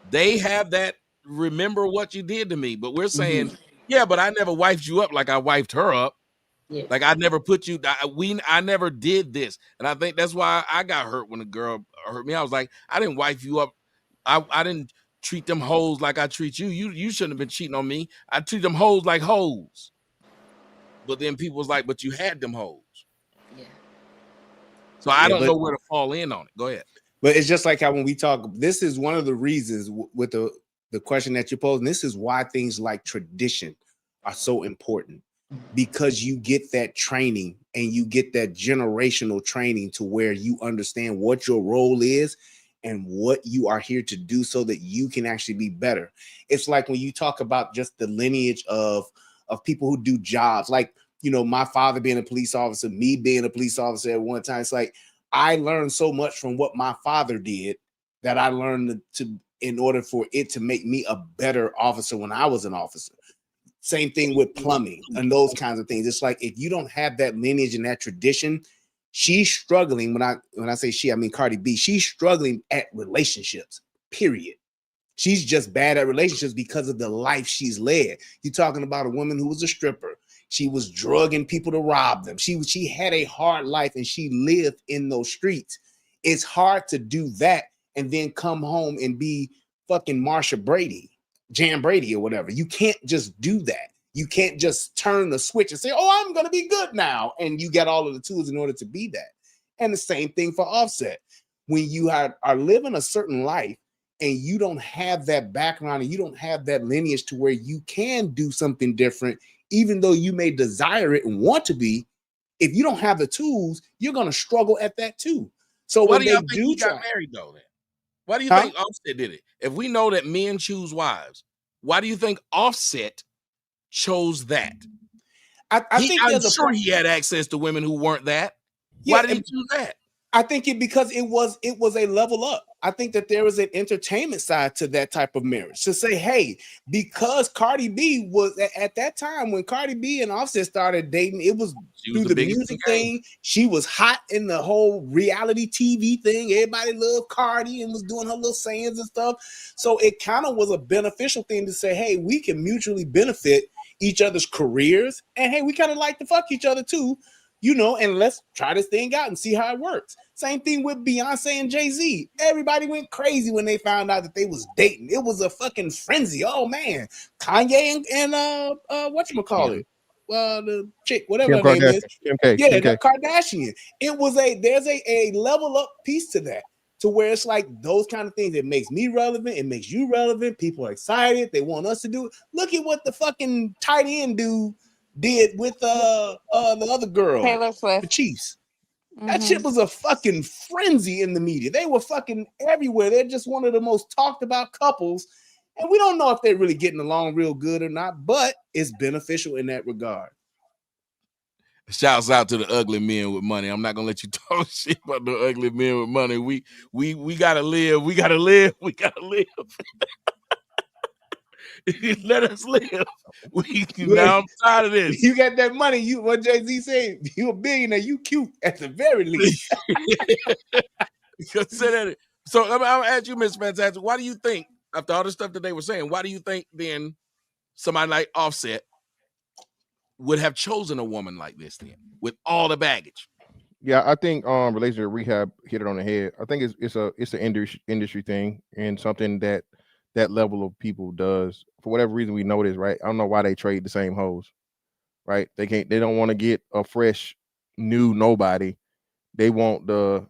They have that remember what you did to me. But we're saying, yeah, but I never wifed you up like I wifed her up. Yeah. Like I never put you, I never did this. And I think that's why I got hurt when a girl hurt me. I was like, I didn't wife you up. I didn't treat them hoes like I treat you. You shouldn't have been cheating on me. I treat them hoes like hoes. But then people was like, but you had them hoes. Yeah. So I Yeah, don't but know where to fall in on it. Go ahead. But it's just like how when we talk, this is one of the reasons with the question that you posed. And this is why things like tradition are so important, because you get that training and you get that generational training to where you understand what your role is and what you are here to do so that you can actually be better. It's like when you talk about just the lineage of people who do jobs, like, my father being a police officer, me being a police officer at one time. It's like, I learned so much from what my father did that I learned to in order for it to make me a better officer when I was an officer. Same thing with plumbing and those kinds of things. It's like if you don't have that lineage and that tradition, she's struggling. When I say she, I mean Cardi B. She's struggling at relationships. Period. She's just bad at relationships because of the life she's led. You're talking about a woman who was a stripper. She was drugging people to rob them. She had a hard life and she lived in those streets. It's hard to do that and then come home and be fucking Marsha Brady, Jan Brady or whatever. You can't just do that. You can't just turn the switch and say, oh, I'm going to be good now. And you got all of the tools in order to be that. And the same thing for Offset. When you are living a certain life, and you don't have that background and you don't have that lineage to where you can do something different, even though you may desire it and want to be, if you don't have the tools, you're going to struggle at that too. So Why when do they y'all think do he try, got married though? Then why do you think Offset did it? If we know that men choose wives, why do you think Offset chose that? I think I'm sure he had access to women who weren't that. Why did he choose that? I think because it was a level up. I think that there was an entertainment side to that type of marriage to say, hey, because Cardi B was at that time when Cardi B and Offset started dating, it was through the music thing. She was hot in the whole reality TV thing. Everybody loved Cardi and was doing her little sayings and stuff. So it kind of was a beneficial thing to say, hey, we can mutually benefit each other's careers. And hey, we kind of like to fuck each other too. And let's try this thing out and see how it works. Same thing with Beyonce and Jay-Z. Everybody went crazy when they found out that they was dating. It was a fucking frenzy. Oh man, Kanye and whatchamacallit? The chick, whatever Kim her name is. Kim K. Yeah, Kim K. the Kardashian. There's a level up piece to that, to where it's like those kind of things. It makes me relevant. It makes you relevant. People are excited. They want us to do it. Look at what the fucking tight end dude did with the other girl, Taylor Swift, the Chiefs. That shit was a fucking frenzy in the media. They were fucking everywhere. They're just one of the most talked about couples. And we don't know if they're really getting along real good or not, but it's beneficial in that regard. Shouts out to the ugly men with money. I'm not gonna let you talk shit about the ugly men with money. We gotta live. We gotta live. We gotta live. Let us live. Now I'm tired of this. You got that money. What Jay-Z said, you a billionaire, you cute at the very least. So I'm gonna ask you, Miss Fantastic, why do you think, after all the stuff that they were saying, why do you think then somebody like Offset would have chosen a woman like this then with all the baggage? Yeah, I think relationship rehab hit it on the head. I think it's an industry thing and something that level of people does. For whatever reason, we know this, right? I don't know why they trade the same hoes, right? They don't want to get a fresh new nobody. They want the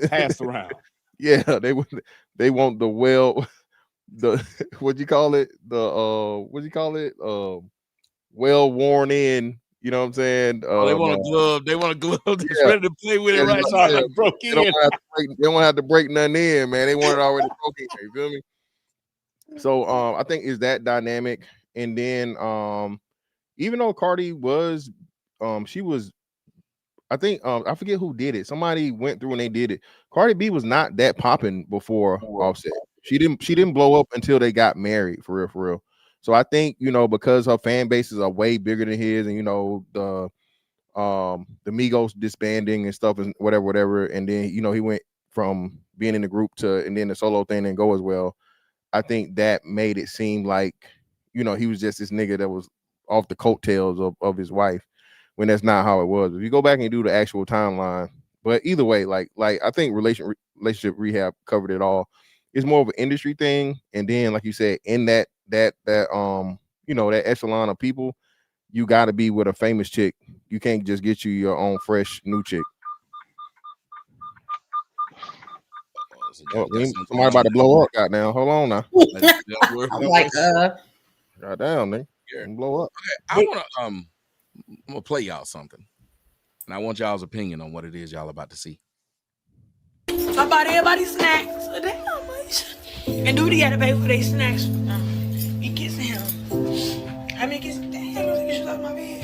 passed around. Yeah, they want the what you call it, well worn in. You know what I'm saying? They want a glove. They want a glove that's Yeah. ready to play with it right now. They don't have to break nothing in, man. They want it already broken. You feel me? So I think is that dynamic. And then even though Cardi was she was, I think I forget who did it. Somebody went through and they did it. Cardi B was not that popping before Offset. She didn't blow up until they got married, for real. So I think, because her fan bases are way bigger than his, and the Migos disbanding and stuff and whatever, and then he went from being in the group to, and then the solo thing didn't go as well. I think that made it seem like he was just this nigga that was off the coattails of his wife, when that's not how it was. If you go back and do the actual timeline, but either way, like I think relationship rehab covered it all. It's more of an industry thing, and then like you said, in that that echelon of people, you got to be with a famous chick. You can't just get you your own fresh new chick. Somebody about to blow up. Goddamn, hold on now. Goddamn, nigga, blow up. Okay, I'm gonna play y'all something, and I want y'all's opinion on what it is y'all about to see. I bought everybody snacks. So damn much. And dude, he had to pay for their snacks. You kissing him. How many kisses? Damn, I think you should love my bed.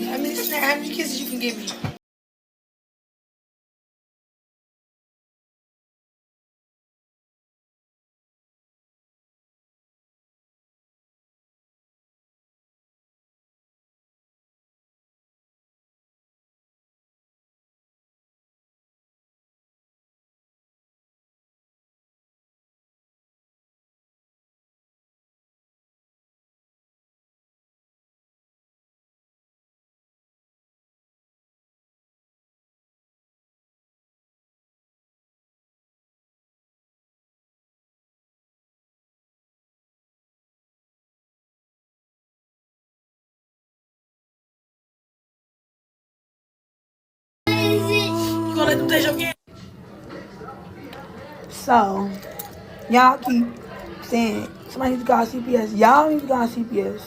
How many kisses you can give me? So, y'all keep saying somebody needs to call CPS. Y'all need to call CPS.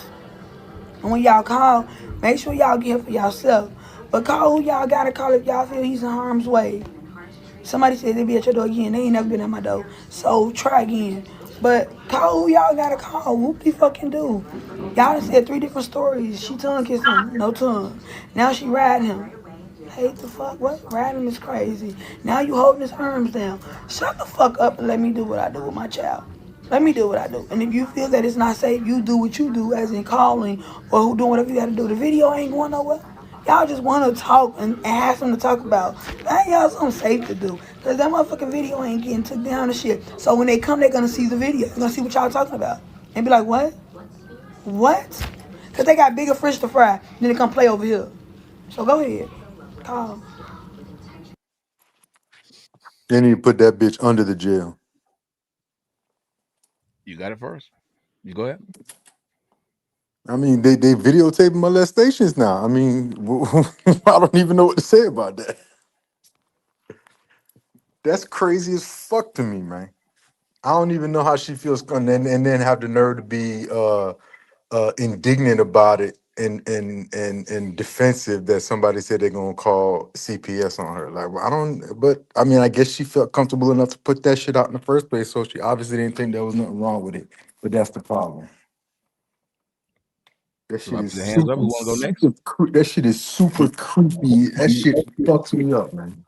And when y'all call, make sure y'all get help for yourself. But call who y'all gotta call if y'all feel he's in harm's way. Somebody said they'll be at your door again. They ain't never been at my door. So try again. But call who y'all gotta call. Whoop de fucking do. Y'all done said 3 different stories. She tongue kissed him. No tongue. Now she riding him. Hate the fuck? What? Riding him is crazy. Now you holding his arms down. Shut the fuck up and let me do what I do with my child. Let me do what I do. And if you feel that it's not safe, you do what you do, as in calling or who doing whatever you gotta do. The video ain't going nowhere. Y'all just want to talk and have something to talk about. That y'all something safe to do. Because that motherfucking video ain't getting took down and shit. So when they come, they're going to see the video. They're going to see what y'all talking about. And be like, what? What? Because they got bigger fish to fry. Then they come play over here. So go ahead. Call. They need to put that bitch under the jail. You got it first. You go ahead. I mean, they videotape molestations now. I mean, I don't even know what to say about that. That's crazy as fuck to me, man. I don't even know how she feels, and then have the nerve to be indignant about it and defensive that somebody said they're gonna call CPS on her. Like, well, I don't. But I mean, I guess she felt comfortable enough to put that shit out in the first place, so she obviously didn't think there was nothing wrong with it. But that's the problem. That shit Somebody is put their hands up. Who super, want to go next? super. That shit is super creepy. That shit fucks me up, man.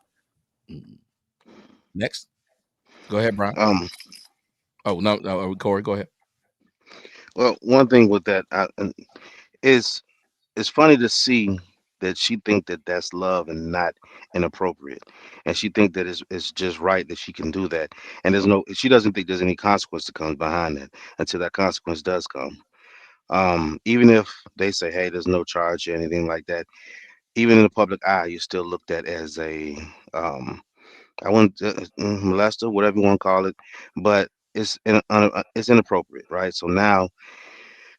Next. Go ahead, Brian. Um, Oh no, Corey, go ahead. well, one thing with that is it's funny to see that she think that that's love and not inappropriate, and she think that it's just right that she can do that, and she doesn't think there's any consequence that comes behind that until that consequence does come. Even if they say, hey, there's no charge or anything like that, even in the public eye, you're still looked at as a I want molester, whatever you want to call it, but it's inappropriate, right? So now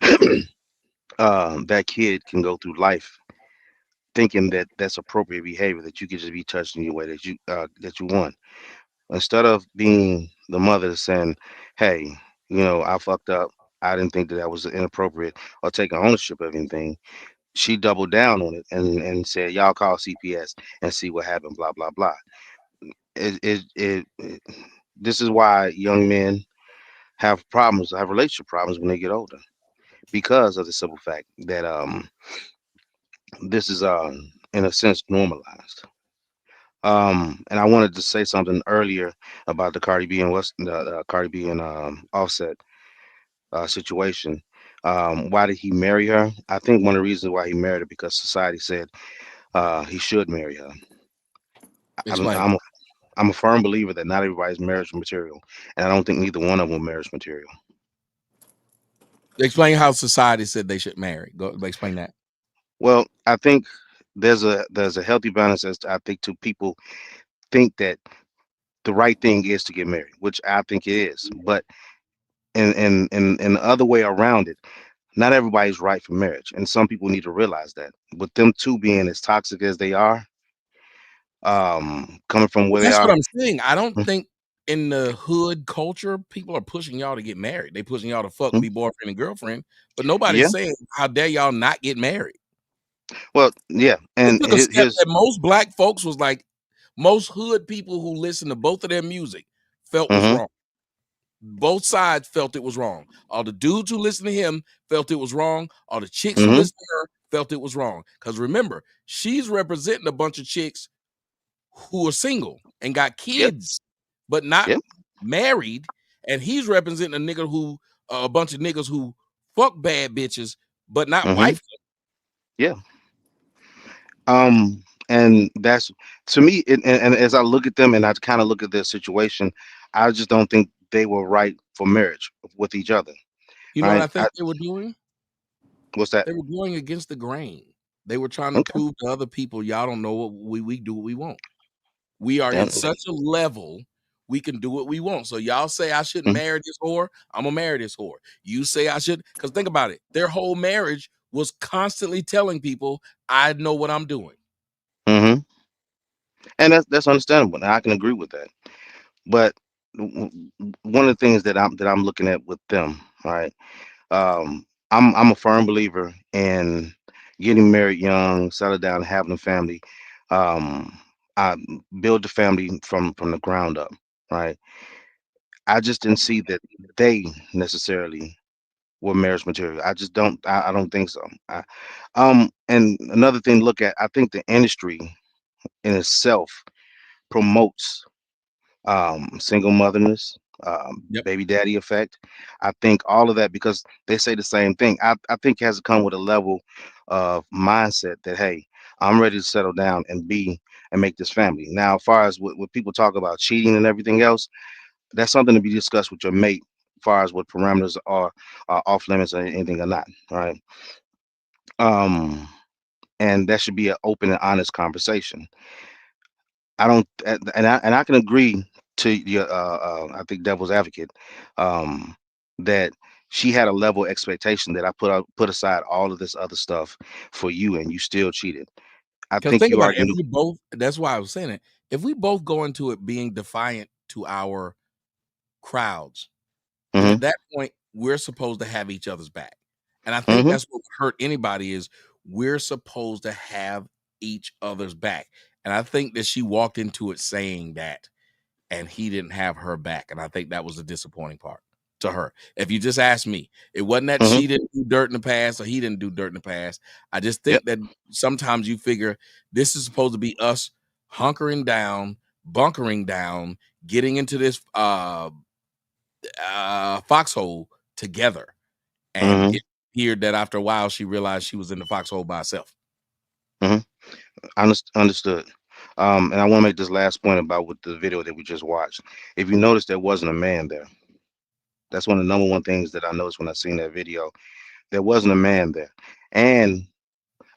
that kid can go through life thinking that that's appropriate behavior, that you could just be touched in your way that you want, instead of being the mother that's saying, hey, I fucked up, I didn't think that that was inappropriate, or taking ownership of anything. She doubled down on it and said, y'all call CPS and see what happened, blah blah blah. This is why young men have relationship problems when they get older, because of the simple fact that this is in a sense normalized. And I wanted to say something earlier about the Cardi B and the Cardi B and Offset situation. Why did he marry her? I think one of the reasons why he married her because society said he should marry her. I'm Explain. I'm a, I'm a firm believer that not everybody's marriage material, and I don't think neither one of them are marriage material. Explain how society said they should marry. Go explain that. Well, I think there's a healthy balance as I think to people think that the right thing is to get married, which I think it is. But in the other way around it, not everybody's right for marriage, and some people need to realize that. With them two being as toxic as they are, coming from Well, where they that's what are. I'm saying. I don't think in the hood culture people are pushing y'all to get married. They pushing y'all to fuck and Mhm. be boyfriend and girlfriend, but nobody's Yeah, saying how dare y'all not get married. well, yeah, It and took a step that most black folks was like, most hood people who listen to both of their music felt was hmm wrong. Both sides felt it was wrong. All the dudes who listened to him felt it was wrong. All the chicks who hmm listened to her felt it was wrong. Because remember, she's representing a bunch of chicks who are single and got yep, kids, but not yep, married. And he's representing a nigga who, a bunch of niggas who fuck bad bitches, but not hmm wife. yeah. And that's to me, and as I look at them and I kind of look at their situation, I just don't think they were right for marriage with each other. You know what Right? I think they were doing? What's that? They were going against the grain. They were trying to Okay. prove to other people, y'all don't know what we do what we want. We are Yeah. in such a level we can do what we want. So y'all say I shouldn't Mm-hmm. marry this whore, I'm gonna marry this whore. You say I should, because think about it. Their whole marriage was constantly telling people, I know what I'm doing. Mm-hmm. And that's understandable. And I can agree with that. But one of the things that I'm looking at with them, right? I'm a firm believer in getting married young, settle down, having a family. Um, I build the family from the ground up, right? I just didn't see that they necessarily were marriage material. I just don't. I don't think so. And another thing to look at, I think the industry in itself promotes single motherness, Yep. baby daddy effect. I think all of that because they say the same thing. I think it has to come with a level of mindset that hey, I'm ready to settle down and be and make this family. Now, as far as what people talk about cheating and everything else, that's something to be discussed with your mate. As far as what parameters are off limits or anything or not, right? Um, and that should be an open and honest conversation. I don't, and I can agree to your, I think devil's advocate, um, that she had a level expectation that I put aside all of this other stuff for you, and you still cheated. I Because think think you about it. already If knew. we both, that's why I was saying it. If we both go into it being defiant to our crowds, then Hmm. at that point we're supposed to have each other's back. And I think Hmm. that's what hurt anybody is we're supposed to have each other's back. And I think that she walked into it saying that and he didn't have her back. And I think that was the disappointing part to her. If you just ask me, it wasn't that Hmm. she didn't do dirt in the past or he didn't do dirt in the past. I just Yep. think that sometimes you figure this is supposed to be us hunkering down, bunkering down, getting into this foxhole together. And Hmm. it appeared that after a while she realized she was in the foxhole by herself. Hmm. Understood. And I want to make this last point about with the video that we just watched. If you notice, there wasn't a man there. That's one of the number one things that I noticed when I seen that video. There wasn't a man there, and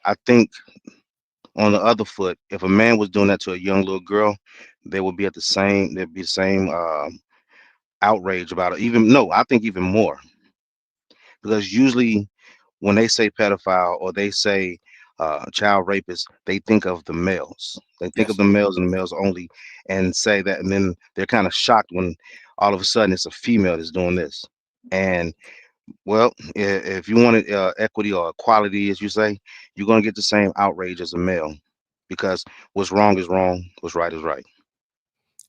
I think on the other foot, if a man was doing that to a young little girl, they would be at the same. There'd be the same outrage about it. Even no, I think even more because usually when they say pedophile or they say child rapist, they think of the males. They think of Yes. the males and the males only, and say that, and then they're kind of shocked when all of a sudden it's a female that's doing this. And well, if you wanted equity or equality, as you say, you're going to get the same outrage as a male because what's wrong is wrong, what's right is right.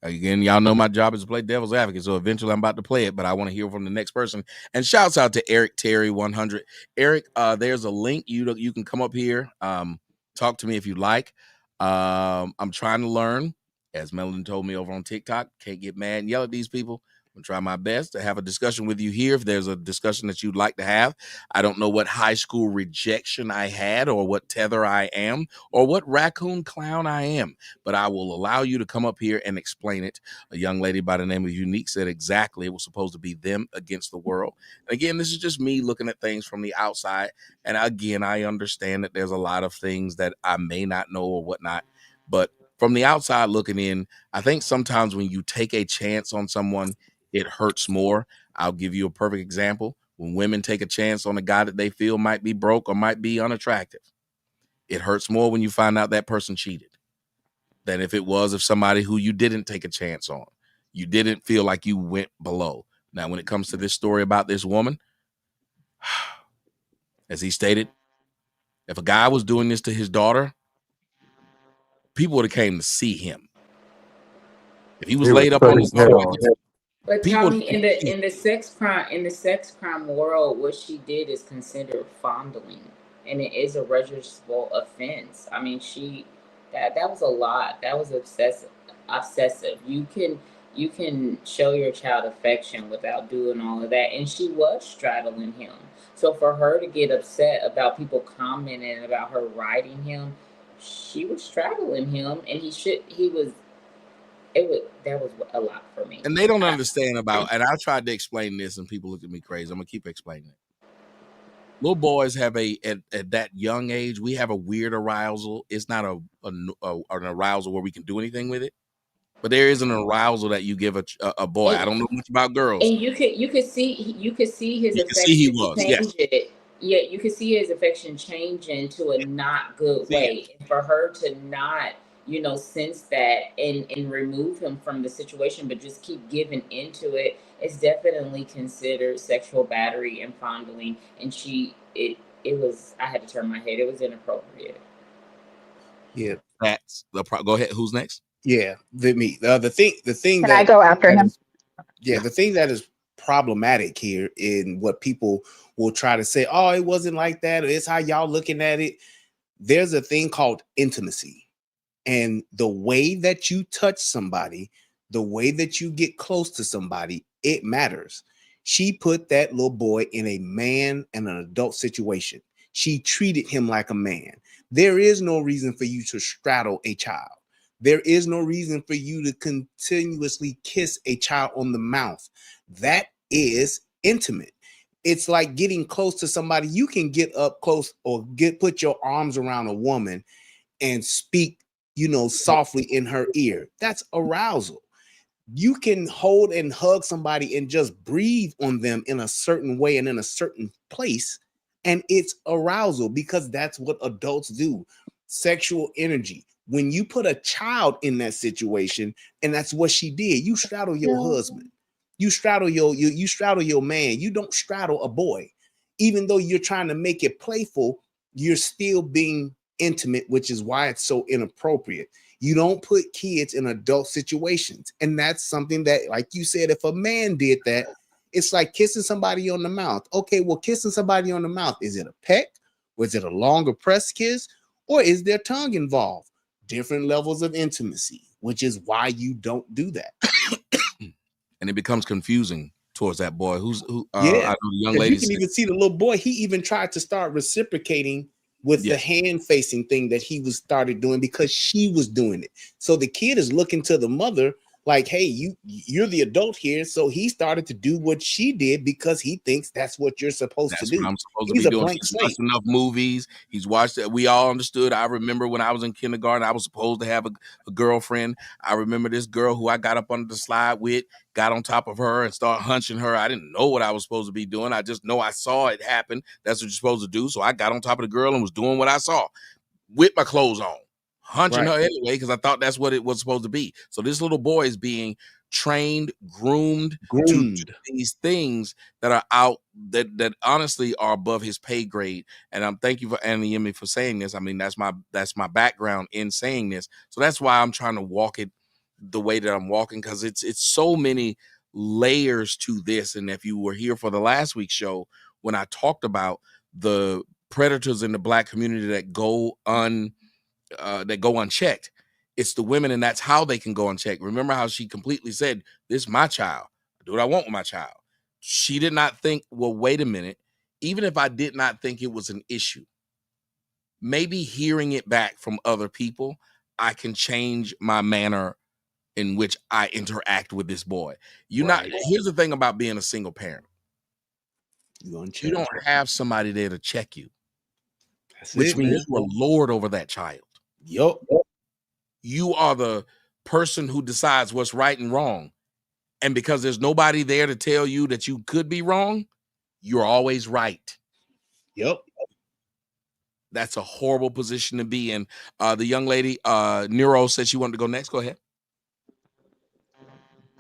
Again, y'all know my job is to play devil's advocate, so eventually I'm about to play it, but I want to hear from the next person. And shouts out to Eric Terry 100. Eric, there's a link you can come up here, talk to me if you like. I'm trying to learn, as Melanie told me over on TikTok. Can't get mad and yell at these people. I'm trying my best to have a discussion with you here. If there's a discussion that you'd like to have, I don't know what high school rejection I had, or what tether I am, or what raccoon clown I am, but I will allow you to come up here and explain it. A young lady by the name of Unique said exactly it was supposed to be them against the world. And again, this is just me looking at things from the outside. And again, I understand that there's a lot of things that I may not know or whatnot, but from the outside looking in, I think sometimes when you take a chance on someone, it hurts more. I'll give you a perfect example. When women take a chance on a guy that they feel might be broke or might be unattractive, it hurts more when you find out that person cheated than if it was of somebody who you didn't take a chance on. You didn't feel like you went below. Now, when it comes to this story about this woman, as he stated, if a guy was doing this to his daughter, people would have came to see him. If he was They would laid up cut on his his head off. charges, But people would Tommy, come to see him. in the sex crime world, what she did is considered fondling, and it is a registrable offense. I mean, that was a lot. That was obsessive. Obsessive. You can show your child affection without doing all of that, and she was straddling him. So for her to get upset about people commenting about her riding him, she was straddling him, and he was it was that was a lot for me. And they don't understand about, and I tried to explain this and people look at me crazy. I'm going to keep explaining it. Little boys have at that young age, we have a weird arousal. It's not an arousal where we can do anything with it, but there is an arousal that you give a boy. I And don't know much about girls. and you could see his You can see he affection was, change yes. it. Yeah, you could see his affection changing to a not good See it. way. And for her to not, sense that and remove him from the situation, but just keep giving into it, it's definitely considered sexual battery and fondling. And it was, I had to turn my head. It was inappropriate. Yeah. That's the go ahead. Who's next? Yeah. The thing Can I that go after him? is, yeah, the thing that is problematic here in what people will try to say, oh, it wasn't like that, or it's how y'all looking at it. There's a thing called intimacy. And the way that you touch somebody, the way that you get close to somebody, it matters. She put that little boy in a man and an adult situation. She treated him like a man. There is no reason for you to straddle a child. There is no reason for you to continuously kiss a child on the mouth. That is intimate. It's like getting close to somebody. You can get up close or put your arms around a woman and speak, softly in her ear. That's arousal. You can hold and hug somebody and just breathe on them in a certain way and in a certain place, and it's arousal because that's what adults do. Sexual energy. When you put a child in that situation, and that's what she did, you straddle your husband. You straddle you straddle your man. You don't straddle a boy. Even though you're trying to make it playful, you're still being intimate, which is why it's so inappropriate. You don't put kids in adult situations. And that's something that, like you said, if a man did that, it's like kissing somebody on the mouth. Okay, well, kissing somebody on the mouth, is it a peck? Was it a longer press kiss? Or is there tongue involved? Different levels of intimacy, which is why you don't do that. And it becomes confusing towards that boy. I know Yeah, the young because you lady can said, even see the little boy. He even tried to start reciprocating with the yes, hand facing thing that he was started doing because she was doing it. So the kid is looking to the mother like, hey, you're the adult here. So he started to do what she did because he thinks that's what you're supposed to that's what do. I'm supposed to He's be a doing. blank He's watched slate. enough movies. He's watched that. We all understood. I remember when I was in kindergarten, I was supposed to have a girlfriend. I remember this girl who I got up under the slide with, got on top of her and started hunching her. I didn't know what I was supposed to be doing. I just know I saw it happen. That's what you're supposed to do. So I got on top of the girl and was doing what I saw with my clothes on, hunching Right. her anyway, because I thought that's what it was supposed to be. So this little boy is being trained, groomed to do these things that are out that honestly are above his pay grade. And I'm thank you for Annie Yemi for saying this. I mean, that's my background in saying this. So that's why I'm trying to walk it the way that I'm walking, because it's so many layers to this. And if you were here for the last week's show when I talked about the predators in the Black community that go unchecked, it's the women, and that's how they can go unchecked. Remember how she completely said, "This is my child. I do what I want with my child." She did not think, well, wait a minute. Even if I did not think it was an issue, maybe hearing it back from other people, I can change my manner in which I interact with this boy. Here's the thing about being a single parent. You don't have somebody there to check you. That's Which it, man. means you are Lord over that child. Yup. You are the person who decides what's right and wrong. And because there's nobody there to tell you that you could be wrong, you're always right. Yup. That's a horrible position to be in. The young lady, Nero, said she wanted to go next. Go ahead.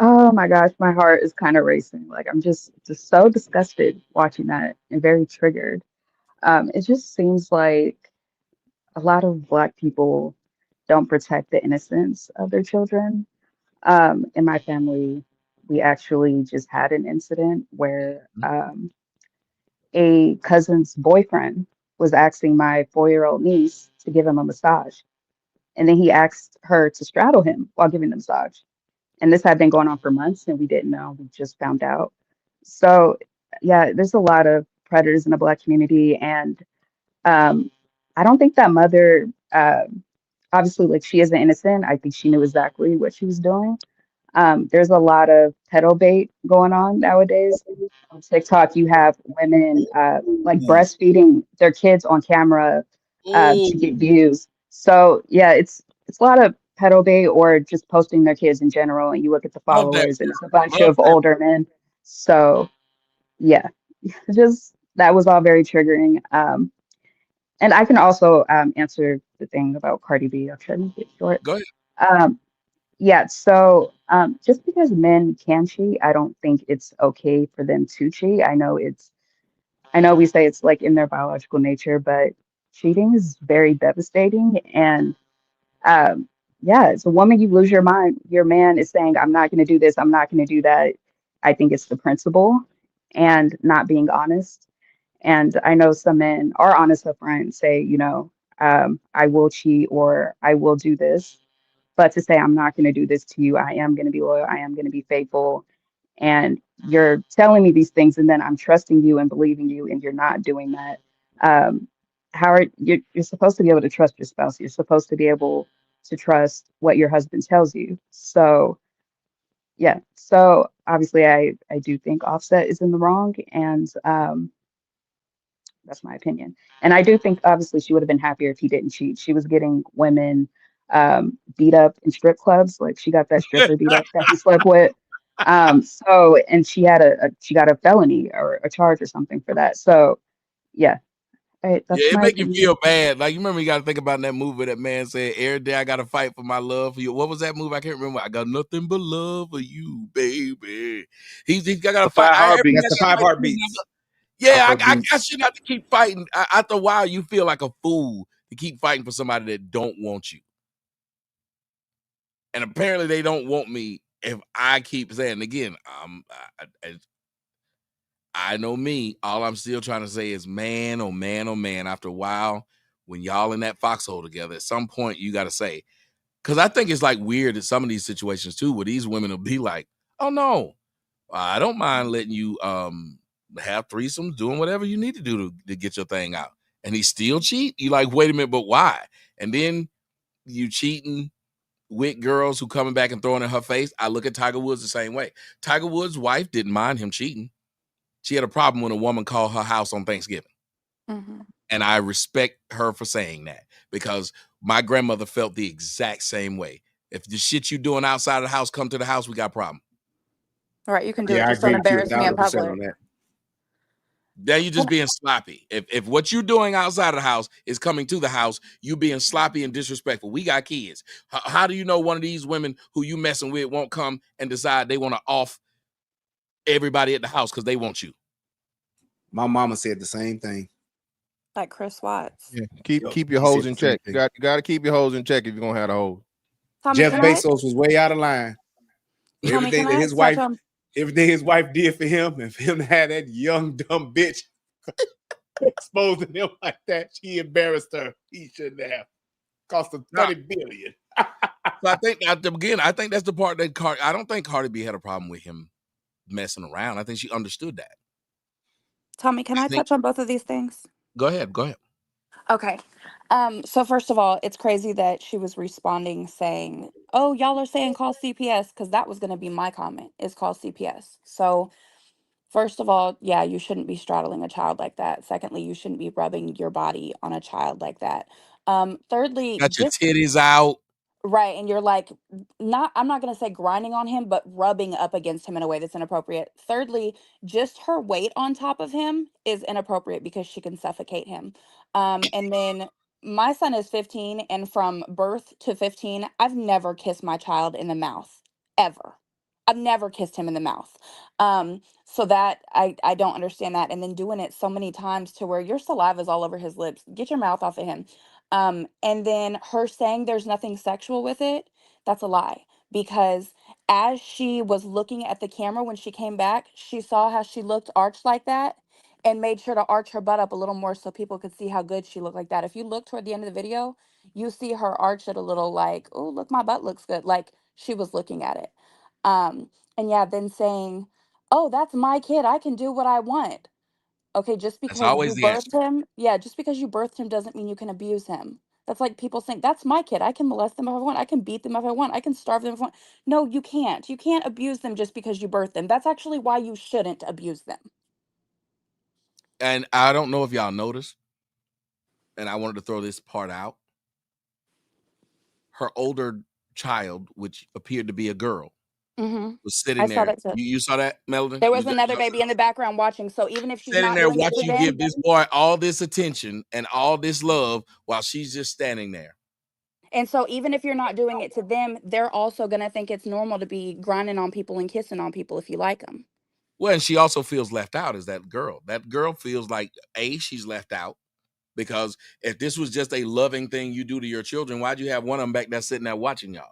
Oh my gosh, my heart is kind of racing. Like I'm just so disgusted watching that and very triggered. It just seems like a lot of Black people don't protect the innocence of their children. In my family, we actually just had an incident where a cousin's boyfriend was asking my 4-year-old niece to give him a massage. And then he asked her to straddle him while giving the massage. And this had been going on for months and we didn't know. We just found out. So, yeah, there's a lot of predators in the Black community. And um, I don't think that mother, obviously, like she isn't innocent. I think she knew exactly what she was doing. There's a lot of pedo bait going on nowadays. On TikTok, you have women like breastfeeding their kids on camera to get views. So yeah, it's a lot of pedo bait or just posting their kids in general. And you look at the Love that. followers, and it's a bunch Love of that. older men. So yeah, just that was all very triggering. And I can also answer the thing about Cardi B. I'll try to make it short. Go ahead. Um, yeah, so just because men can cheat, I don't think it's okay for them to cheat. I know we say it's like in their biological nature, but cheating is very devastating. And um, yeah, as a woman, you lose your mind. Your man is saying, I'm not going to do this, I'm not going to do that. I think it's the principle and not being honest. And I know some men are honest up front and say, I will cheat or I will do this. But to say, I'm not going to do this to you, I am going to be loyal, I am going to be faithful. And you're telling me these things, and then I'm trusting you and believing you, and you're not doing that. Um, Howard, you're supposed to be able to trust your spouse. You're supposed to be able to trust what your husband tells you. So, yeah. So obviously, I do think Offset is in the wrong, and that's my opinion. And I do think obviously she would have been happier if he didn't cheat. She was getting women beat up in strip clubs. Like she got that stripper beat up that he slept with. So and she had she got a felony or a charge or something for that. So yeah, Yeah, that's it my make you opinion. feel bad. Like you remember, you got to think about that movie. That man said, "Every day I got to fight for my love for you." What was that movie? I can't remember. I got nothing but love for you, baby. He's got to The fight. five Every day That's I the heartbeats. got to five fight for you. heartbeats. Yeah, I Heartbeats. shouldn't have to keep fighting. After a while, you feel like a fool to keep fighting for somebody that don't want you. And apparently, they don't want me if I keep saying again. I know me. All I'm still trying to say is, man, oh man, oh man. After a while, when y'all in that foxhole together, at some point you got to say, because I think it's like weird in some of these situations too, where these women will be like, "Oh no, I don't mind letting you have threesomes, doing whatever you need to do to get your thing out," and he still cheat. You like, wait a minute, but why? And then you cheating with girls who coming back and throwing in her face. I look at Tiger Woods the same way. Tiger Woods' wife didn't mind him cheating. She had a problem when a woman called her house on Thanksgiving. Mm-hmm. And I respect her for saying that because my grandmother felt the exact same way. If the shit you doing outside of the house come to the house, we got a problem. All right, you can do it. Yeah, I Just don't agree with you embarrass me in 1,000% on public. that. Then you just being sloppy. If what you doing outside of the house is coming to the house, you being sloppy and disrespectful. We got kids. How do you know one of these women who you messing with won't come and decide they want to off everybody at the house because they want you? My mama said the same thing. Like Chris Watts. Yeah, Yo, keep your she hoes said in the same check. You thing. got to keep your hoes in check if you're gonna have the hoes. Tommy, Jeff can I? Bezos was way out of line for Tommy, can I touch on? everything his wife did for him, and for him to have that young dumb bitch exposing him like that. She embarrassed her. He shouldn't have. Cost him No. $30 billion. So I think again, I think that's the part that I don't think Cardi B had a problem with him messing around. I think she understood that. Tommy, can I touch on both of these things? Go ahead. Okay. So first of all, it's crazy that she was responding saying, "Oh, y'all are saying call CPS," because that was going to be my comment, is call CPS. So first of all, yeah, you shouldn't be straddling a child like that. Secondly, you shouldn't be rubbing your body on a child like that. Thirdly, Got your just titties out. right, and you're like not I'm not going to say grinding on him, but rubbing up against him in a way that's inappropriate. Thirdly, just her weight on top of him is inappropriate because she can suffocate him. And then my son is 15, and from birth to 15, I've never kissed my child in the mouth ever. I've never kissed him in the mouth. So that I don't understand that. And then doing it so many times to where your saliva is all over his lips. Get your mouth off of him. And then her saying there's nothing sexual with it, that's a lie. Because as she was looking at the camera when she came back, she saw how she looked arched like that and made sure to arch her butt up a little more so people could see how good she looked like that. If you look toward the end of the video, you see her arch it a little like, oh, look, my butt looks good. Like she was looking at it. And yeah, then saying, oh, that's my kid. I can do what I want. Okay, just That's because always you the answer. birthed him, yeah, just because you birthed him doesn't mean you can abuse him. That's like people saying, that's my kid. I can molest them if I want. I can beat them if I want. I can starve them if I want. No, you can't. You can't abuse them just because you birthed them. That's actually why you shouldn't abuse them. And I don't know if y'all noticed, and I wanted to throw this part out. Her older child, which appeared to be a girl, was I sitting saw there. that too. You saw that, Melody? There was another baby in the background watching. So even if she's sitting not there doing it to watching you them, give this boy all this attention and all this love while she's just standing there. and so even if you're not doing it to them, they're also gonna think it's normal to be grinding on people and kissing on people if you like them. Well, and she also feels left out as that girl. That girl feels like she's left out. Because if this was just a loving thing you do to your children, why'd you have one of them back there sitting there watching y'all?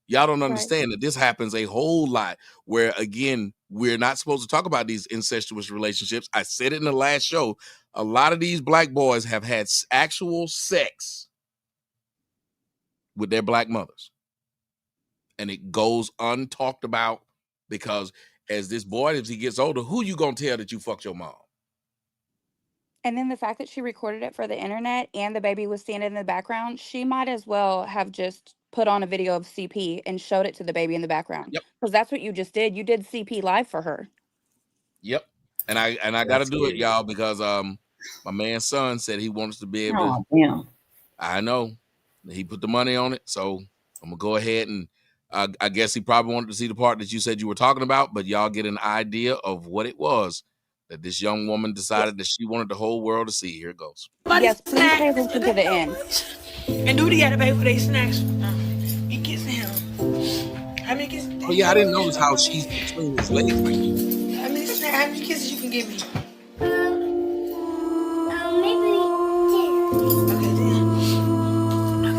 Y'all don't understand that this happens a whole lot where, again, we're not supposed to talk about these incestuous relationships. I said it in the last show. A lot of these black boys have had actual sex with their black mothers. And it goes untalked about because as this boy, as he gets older, who you gonna tell that you fucked your mom? And then the fact that she recorded it for the internet and the baby was seeing it in the background, she might as well have just put on a video of CP and showed it to the baby in the background. Yep. Because that's what you just did. You did CP live for her. Yep. And I gotta do it, y'all, because my man's son said he wants to be able to. Oh, damn. I know. He put the money on it, so I'm gonna go ahead and I guess he probably wanted to see the part that you said you were talking about, but y'all get an idea of what it was that this young woman decided that she wanted the whole world to see. Here it goes. Yes, please pay attention to the end. And do the other baby for their snacks. You kissing him. How many kisses? Oh yeah, I didn't notice how she's between his legs. How many kisses you can give me? Maybe 10. Okay, then.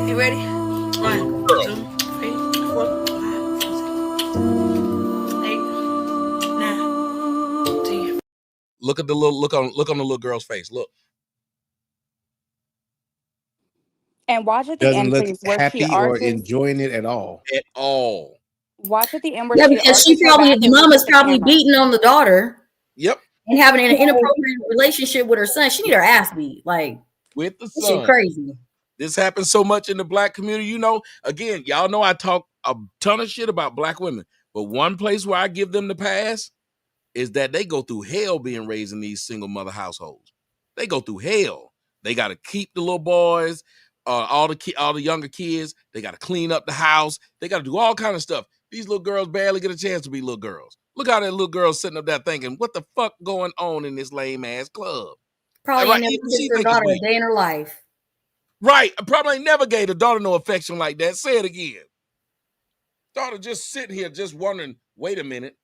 Okay, ready? 1, 2, 3, 4, 5, 6, 8, 9, 10. Look at the look on the little girl's face. Look. And watch at the Doesn't end, look please, where she happy or arches. enjoying it at all. At all. Watch at the end where Yeah, she because she arches her probably, back the and looks mama's at the probably camera. beating on the daughter. Yep. And having an inappropriate relationship with her son. She need her ass beat. Like, with the this son. shit crazy. This happens so much in the black community. You know, again, y'all know I talk a ton of shit about black women, but one place where I give them the pass is that they go through hell being raised in these single mother households. They go through hell. They got to keep the little boys, all the younger kids. They got to clean up the house. They got to do all kind of stuff. These little girls barely get a chance to be little girls. Look how that little girl sitting up there thinking, what the fuck going on in this lame ass club? Probably Right, ain't never even kissed she her think it's daughter a weak. day in her life. Right. I probably never gave the daughter no affection like that. Say it again. Daughter just sitting here just wondering, wait a minute.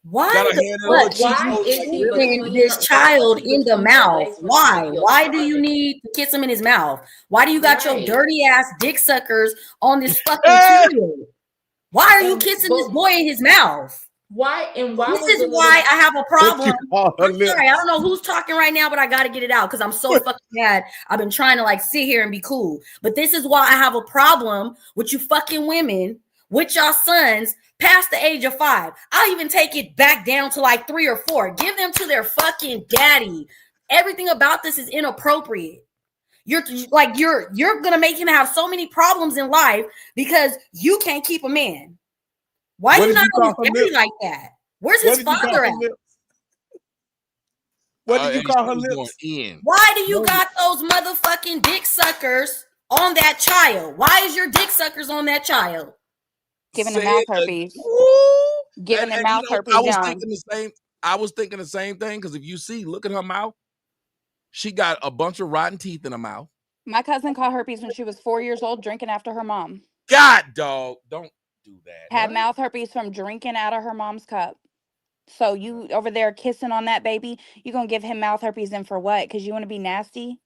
Why Got her the hand in fuck her is cheek. Why is he kissing between this her? child Why is he in the between her mouth? legs when Why? the video Why do you started? need to kiss him in his mouth? Why do you got your Right. dirty ass dick suckers on this fucking child? Why are you And kissing this boy in his mouth? why? And why This was is the why little? I have a problem. call her I'm sorry, I don't know who's talking right now, but I gotta get it out because I'm so fucking mad. I've been trying to like sit here and be cool. But this is why I have a problem with you fucking women, with y'all sons past the age of 5. I'll even take it back down to like 3 or 4. Give them to their fucking daddy. Everything about this is inappropriate. You're gonna make him have so many problems in life because you can't keep a man. Why What you did not you on call his her daddy lips? like that? Where's What his did you call father her at? lips? What did you And call she her was going lips? in. Why do you No. got those motherfucking dick suckers on that child? Why is your dick suckers on that child? Giving Say him mouth it herpes. woo. Giving him And mouth herpes I was young. thinking the same. I was thinking the same thing because if you see, look at her mouth. She got a bunch of rotten teeth in her mouth. My cousin caught herpes when she was 4 years old, drinking after her mom. God, dog, don't do that. Had mouth herpes from drinking out of her mom's cup. So you over there kissing on that baby, you gonna give him mouth herpes and for what? Because you want to be nasty?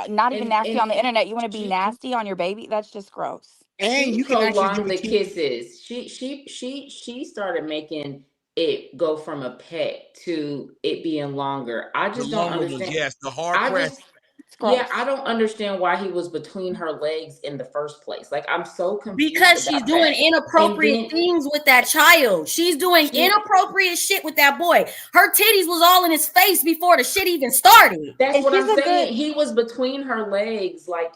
Not even nasty on the internet. You want to be nasty on your baby? That's just gross. And She you can actually give prolonged the the kid. kisses. She started making it go from a peck to it being longer. I The just don't longer was understand. the hard I press. just It's gross. Yeah, I don't understand why he was between her legs in the first place. Like I'm so confused Because she's about doing that. inappropriate And then things with that child. She's doing she inappropriate shit with that boy. Her titties was all in his face before the shit even started. that's And what she's I'm a saying. good He was between her legs, like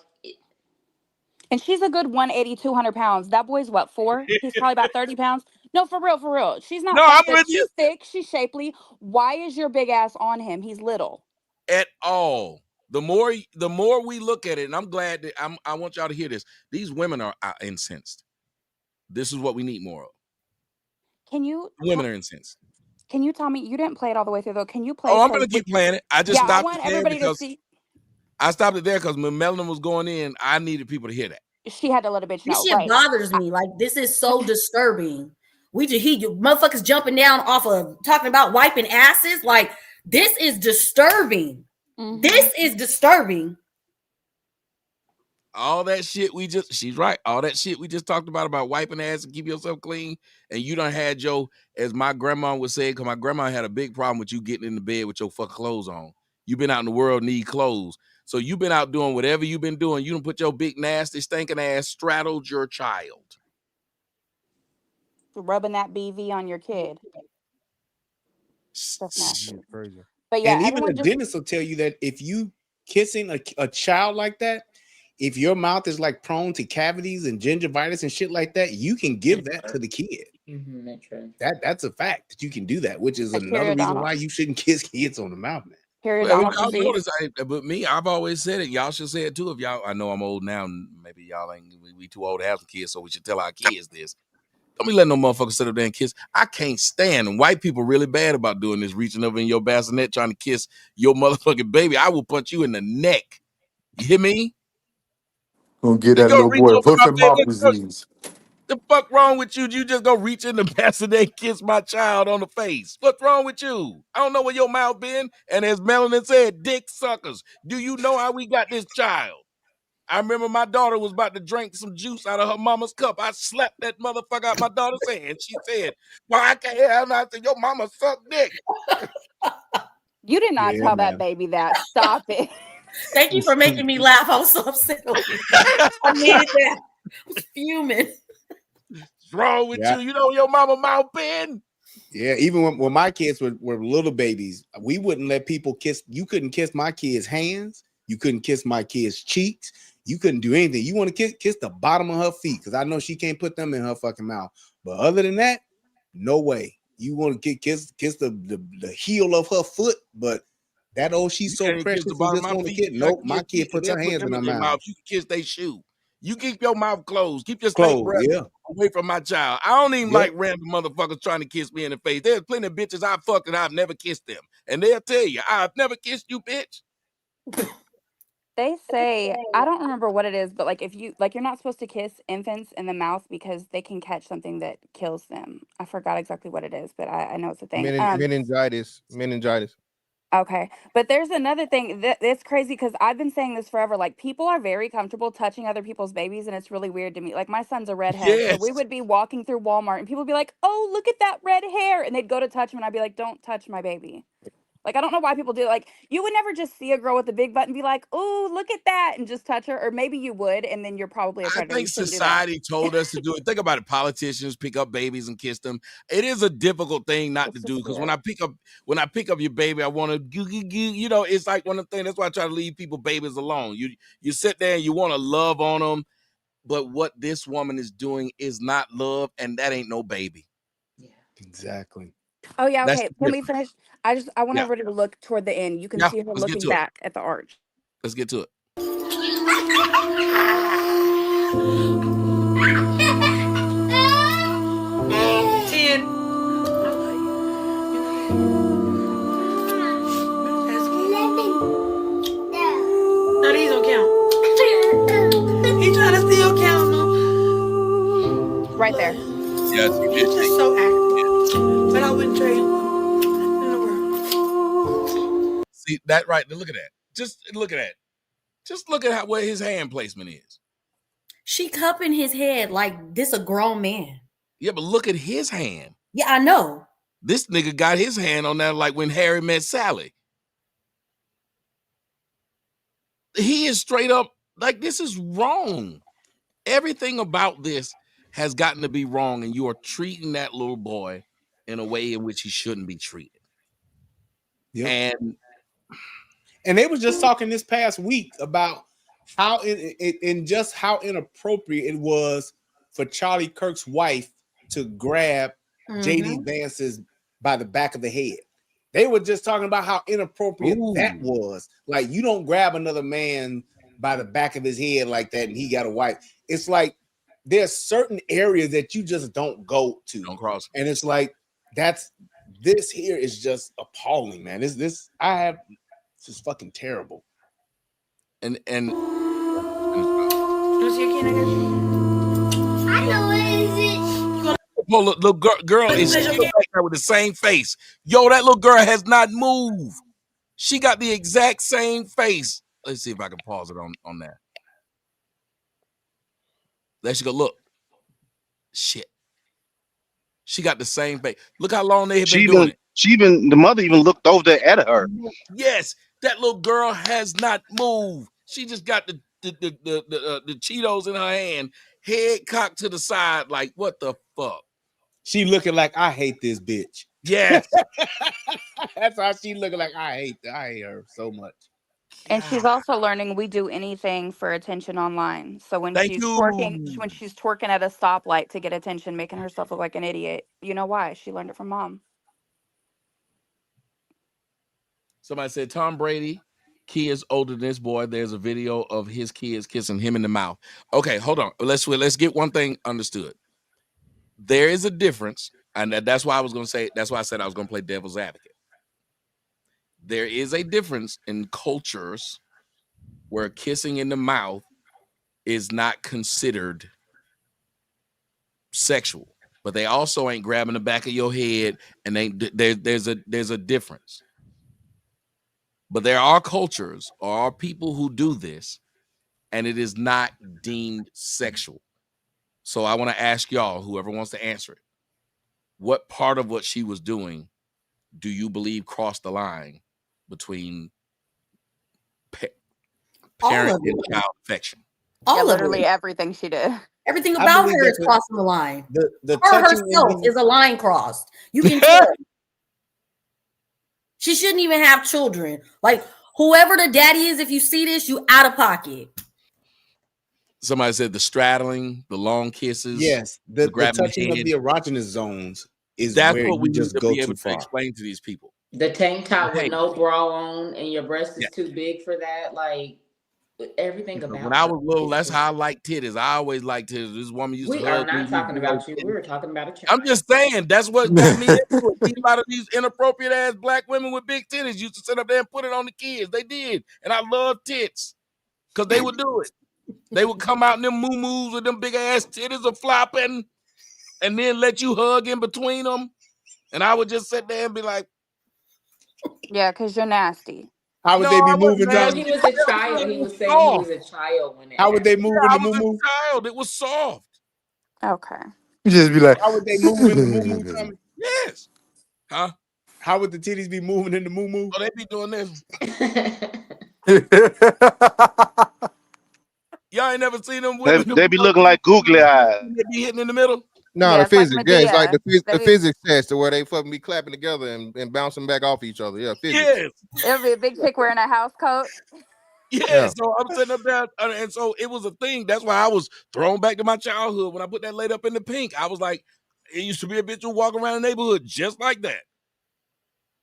and she's a good 180, 200 pounds. That boy's what, 4? He's probably about 30 pounds. No, for real, for real. She's No, not I'm fat thick. with you She's thick. She's shapely. Why is your big ass on him? He's little. at all. The more we look at it, and I'm glad that I want y'all to hear this. These women are incensed. This is what we need more of. Can you Women are incensed. can you tell me you didn't play it all the way through though? Can you play? Oh, I'm 'Cause gonna keep playing it. I just yeah, I stopped it want there everybody to because see. I stopped it there because when Melanin was going in, I needed people to hear that. She had to let a bitch This know, shit right? bothers me. Like, this is so disturbing. Motherfuckers jumping down off of talking about wiping asses. Like, this is disturbing. Mhm. This is disturbing. All that shit she's right. All that shit we just talked about wiping ass and keep yourself clean. And you done had as my grandma would say, because my grandma had a big problem with you getting in the bed with your fucking clothes on. You've been out in the world, need clothes. So you've been out doing whatever you've been doing. You done put your big, nasty, stinking ass straddled your child. Rubbing that BV on your kid. That's nasty. Crazy. But yeah, And even everyone a just dentist will tell you that if you kissing a child like that, if your mouth is like prone to cavities and gingivitis and shit like that, you can give that to the kid. That's true. That's a fact that you can do that, which is like another reason periodontal. why you shouldn't kiss kids on the mouth, man. Well, Periodontal y'all disease. notice, but me, I've always said it. Y'all should say it too. If y'all, I know I'm old now, and maybe y'all ain't. We too old to have some kids, so we should tell our kids this. Don't be letting no motherfucker sit up there and kiss. I can't stand, and white people really bad about doing this, reaching over in your bassinet trying to kiss your motherfucking baby. I will punch you in the neck. You hear me? Gonna get You that go little reach boy over hoof my and mouth baby. disease. The fuck wrong with you? You just go reach in the bassinet and kiss my child on the face. What's wrong with you? I don't know where your mouth been. And as Melanin said, dick suckers. Do you know how we got this child? I remember my daughter was about to drink some juice out of her mama's cup. I slapped that motherfucker out my daughter's hand. She said, "Well, I can't have." And I said, "Your mama suck dick." You did not Yeah, tell that man. baby that. Stop it. Thank you for making me laugh. I was so upset over here. I needed that. I was fuming. What's wrong with Yeah. you? You know where your mama mouth been? Yeah, even when my kids were little babies, we wouldn't let people kiss. You couldn't kiss my kids' hands. You couldn't kiss my kids' cheeks. You couldn't do anything. You want to kiss the bottom of her feet because I know she can't put them in her fucking mouth. But other than that, no way. You want to kiss the heel of her foot, but that she's You so can't even kiss the precious and bottom of just my want to feet. kiss. You I Nope, can my kiss kid feet and puts her then put hands in them her in their mouth. mouth. You can kiss their shoe. You keep your mouth closed. Keep your stink Close, breath yeah. away from my child. I don't even Yep. like random motherfuckers trying to kiss me in the face. There's plenty of bitches I fucked and I've never kissed them. And they'll tell you, I've never kissed you, bitch. They say, I don't remember what it is, but like if you like you're not supposed to kiss infants in the mouth because they can catch something that kills them. I forgot exactly what it is, but I know it's a thing. Meningitis. Okay. But there's another thing that it's crazy because I've been saying this forever. Like people are very comfortable touching other people's babies, and it's really weird to me. Like my son's a redhead, so Yes. we would be walking through Walmart and people would be like, "Oh, look at that red hair," and they'd go to touch him, and I'd be like, "Don't touch my baby." Like I don't know why people do it. Like you would never just see a girl with a big butt and be like, "Oh, look at that," and just touch her, or maybe you would, and then you're probably a I predator. think You shouldn't do that. society told us to do it. Think about it. Politicians pick up babies and kiss them. It is a difficult thing not to It's do just because weird. when I pick up your baby, I want to, you know, it's like one of the things. That's why I try to leave people babies alone. You sit there and you want to love on them, but what this woman is doing is not love, and that ain't no baby. Yeah. Exactly. Oh yeah, That's okay. the Can we difference. finish? I want Yeah, everybody to look toward the end. You can yeah. see her Let's get looking to it. back at the arch. Let's get to it. 10. No, these don't count. He trying to still count them. Right there. Yes, you did. He's just so active. But I wouldn't trade him in the world. See that right there? Look at that. Just look at that. Just look at where his hand placement is. She cupping his head like this a grown man. Yeah, but look at his hand. Yeah, I know. This nigga got his hand on that like when Harry met Sally. He is straight up like this is wrong. Everything about this has gotten to be wrong, and you are treating that little boy in a way in which he shouldn't be treated. Yep. And they was just talking this past week about how and just how inappropriate it was for Charlie Kirk's wife to grab JD Vance's by the back of the head. They were just talking about how inappropriate that was. Like you don't grab another man by the back of his head like that and he got a wife. It's like there's certain areas that you just don't go to. Don't cross. And it's like this here is just appalling, man. This is fucking terrible. And I know what is it. oh, look, little girl is still back there with the same face. Yo, that little girl has not moved. She got the exact same face. Let's see if I can pause it on that. There she go. Look. Shit. She got the same face. Look how long they have been doing it. The mother even looked over there at her. Yes, that little girl has not moved. She just got the Cheetos in her hand, head cocked to the side, like what the fuck. She looking like I hate this bitch. Yes. That's how she looking like I hate her so much. And she's also learning we do anything for attention online. So when she's twerking at a stoplight to get attention, making herself look like an idiot, you know why? She learned it from mom. Somebody said Tom Brady, kids older than this boy. There's a video of his kids kissing him in the mouth. Okay, hold on. Let's get one thing understood. There is a difference, and that's why I was going to say. That's why I said I was going to play devil's advocate. There is a difference in cultures where kissing in the mouth is not considered sexual, but they also ain't grabbing the back of your head, and there's a difference. But there are cultures or are people who do this, and it is not deemed sexual. So I want to ask y'all, whoever wants to answer it, what part of what she was doing do you believe crossed the line between parent and child affection? Literally everything she did. Everything about her is crossing the line. Her herself is a line crossed. You can tell. She shouldn't even have children. Like, whoever the daddy is, if you see this, you out of pocket. Somebody said the straddling, the long kisses. Yes, the touching of the erogenous zones is that's where what we you just need to go be able too to far. explain to these people. The tank top with no bra on and your breast is too big for that. Like, everything about when I was little, that's how I liked titties. I always liked titties. This woman used to hug me. We are not talking about you. We were talking about a child. I'm just saying that's what got me into it. A lot of these inappropriate ass black women with big titties used to sit up there and put it on the kids. They did, and I love tits because they would do it. They would come out in them moo-moos with them big ass titties are flopping, and then let you hug in between them. And I would just sit there and be like, "Yeah, because you're nasty." How would they be moving down? He was a child. He was saying he was a child when it How would they move in the moo-moo? Child, it was soft. Okay. You just be like, how would they move in the moo-moo? Yes. Huh? How would the titties be moving in the moo-moo? Oh, they be doing this. Y'all ain't never seen them women. They be looking like googly eyes. They be hitting in the middle. No, the physics. Yeah, it's like the physics test to where they fucking be clapping together and bouncing back off each other. Yeah, physics. Yes. It'll be a big chick wearing a house coat. Yeah, so I'm sitting up there, and so it was a thing. That's why I was thrown back to my childhood when I put that laid up in the pink. I was like, it used to be a bitch who walk around the neighborhood just like that.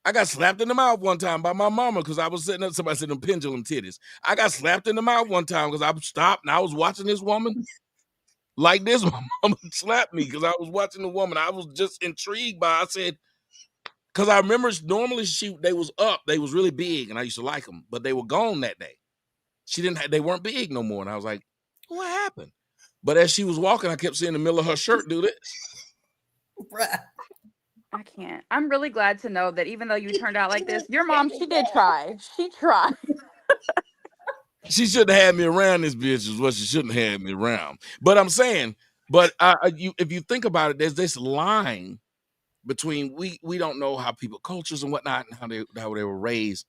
I got slapped in the mouth one time by my mama because I was sitting up. Somebody said them pendulum titties. I got slapped in the mouth one time because I stopped and I was watching this woman like this. My mama slapped me because I was watching the woman. I was just intrigued by. I said, because I remember normally they was up, they was really big, and I used to like them, but they were gone that day. They weren't big no more, and I was like, what happened? But as she was walking, I kept seeing the middle of her shirt do this. I can't. I'm really glad to know that even though you turned out like this, your mom, she did try. She tried. She shouldn't have had me around this bitch is what she shouldn't have had me around. But I'm saying, if you think about it, there's this line between we don't know how people cultures and whatnot and how they were raised,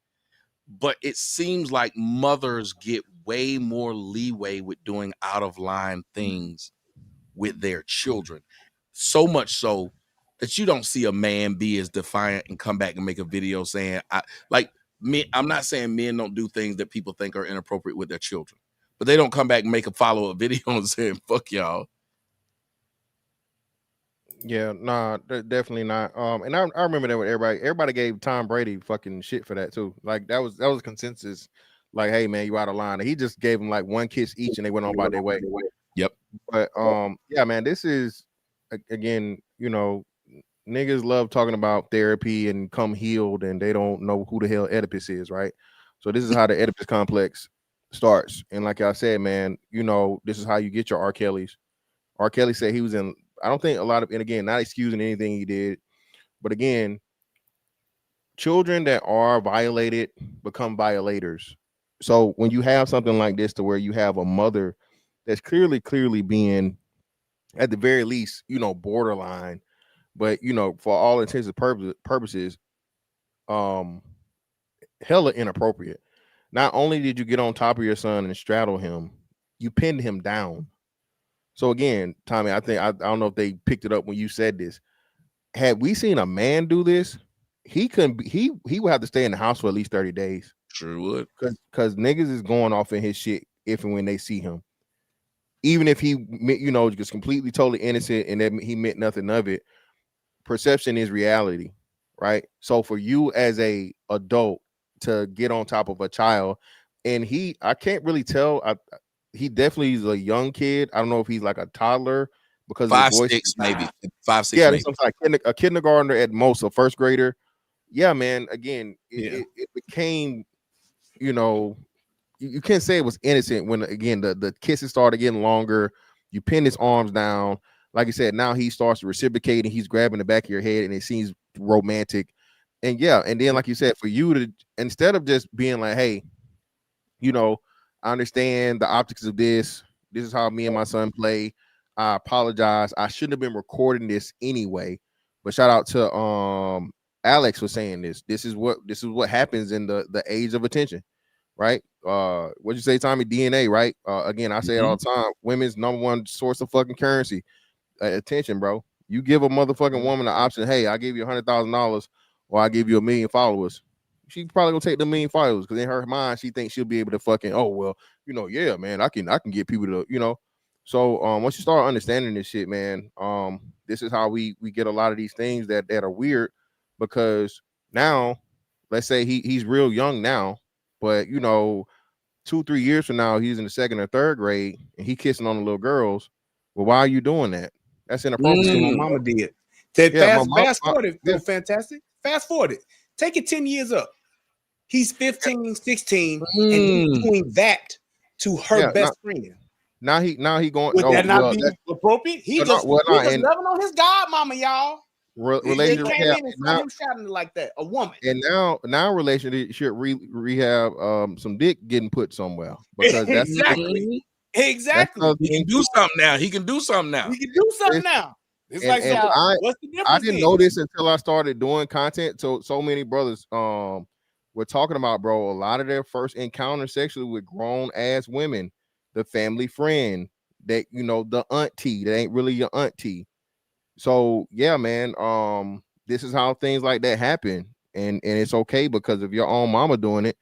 but it seems like mothers get way more leeway with doing out of line things with their children. So much so that you don't see a man be as defiant and come back and make a video saying, I'm not saying men don't do things that people think are inappropriate with their children, but they don't come back and make a follow-up video and saying, fuck y'all. Yeah, nah, definitely not. And I remember that with everybody gave Tom Brady fucking shit for that too. Like that was consensus. Like, hey man, you out of line. And he just gave them like one kiss each, and they went on by their way. Yep. But yeah, man, this is again, niggas love talking about therapy and come healed, and they don't know who the hell Oedipus is, right? So this is how the Oedipus complex starts. And like I said, man, this is how you get your R. Kelly's. R. Kelly said he was in. I don't think a lot of, and again, not excusing anything he did, but again, children that are violated become violators. So when you have something like this, to where you have a mother that's clearly being, at the very least, borderline, but for all intents and purposes, um, hella inappropriate. Not only did you get on top of your son and straddle him, you pinned him down. So again, Tommy, I think I don't know if they picked it up when you said this. Had we seen a man do this, he couldn't be, he would have to stay in the house for at least 30 days. Sure would. Because niggas is going off in his shit if and when they see him. Even if he, just completely totally innocent and that he meant nothing of it, perception is reality, right? So for you as a adult to get on top of a child, and I can't really tell. He definitely is a young kid. I don't know if he's like a toddler because of his Five, voice. 6, maybe 5, 6. Yeah, maybe. like a kindergartner at most, a first grader. Yeah, man. Again, it became, you can't say it was innocent when again the kisses started getting longer. You pin his arms down. Like I said, now he starts to reciprocate and he's grabbing the back of your head and it seems romantic. And yeah, and then like you said, for you to, instead of just being like, hey, I understand the optics of this. This is how me and my son play. I apologize. I shouldn't have been recording this anyway. But shout out to Alex for saying this. This is what happens in the age of attention, right? What'd you say, Tommy? DNA, right? Again, I say it all the time. Women's number one source of fucking currency. Attention, bro. You give a motherfucking woman the option, hey, I give you $100,000 or I give you 1 million followers. She probably gonna take the 1 million followers because in her mind she thinks she'll be able to fucking, oh well, yeah, man, I can get people to, So once you start understanding this shit, man, this is how we get a lot of these things that are weird, because now, let's say he's real young now, but 2-3 years from now he's in the 2nd or 3rd grade and he kissing on the little girls. Well, why are you doing that? That's inappropriate. My mama did. Fast forward it, fantastic. Fast forward it. Take it 10 years up. He's 15, 16, and he's doing that to her best friend. Now he going. Would that not be appropriate? He just loving on his godmama, y'all. Relationship rehab, and saw him shouting like that, a woman. And now relationship rehab, some dick getting put somewhere, because that's exactly. He can do something now. He can do something now. It's like, what's the difference? I didn't know this until I started doing content. So many brothers were talking about, bro, a lot of their first encounter sexually with grown ass women, the family friend, that the auntie that ain't really your auntie. So yeah, man, this is how things like that happen, and it's okay because of your own mama doing it.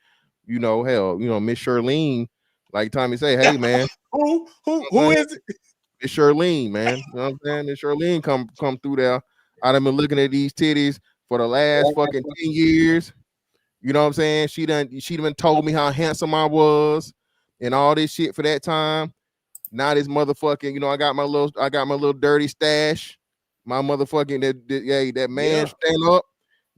Hell, Miss Charlene, like Tommy say, hey man, who is it? Miss Charlene, man. You know what I'm saying? Miss Charlene come through there. I've been looking at these titties for the last fucking 10 years. You know what I'm saying? She done told me how handsome I was and all this shit for that time. Now this motherfucking, I got my little dirty stash. My motherfucking that man stand up.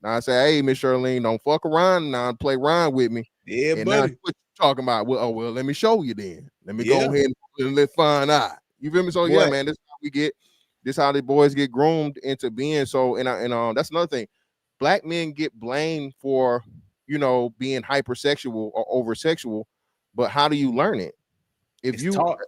Now I say, hey, Miss Charlene, don't fuck around now and play around with me. Yeah, and buddy. Now what you talking about? Well, let me show you then. Let me go ahead and let's find out. You feel me? So yeah, man, this is how we get. This is how the boys get groomed into being so. And that's another thing. Black men get blamed for being hypersexual or oversexual, but how do you learn it? If it's you taught.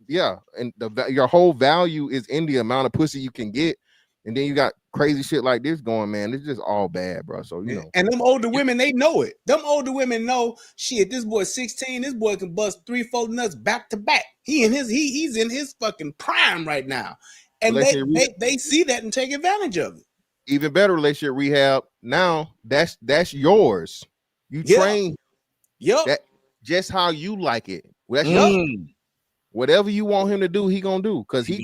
Your whole value is in the amount of pussy you can get, and then you got crazy shit like this going, man. It's just all bad, bro. So and them older women, they know it. Them older women know, shit, this boy 16, this boy can bust 3-4 nuts back to back. He's in his fucking prime right now, and they see that and take advantage of it. Even better, relationship rehab. Now that's yours. You train. That just how you like it. Well, that's whatever you want him to do, he gonna do, because he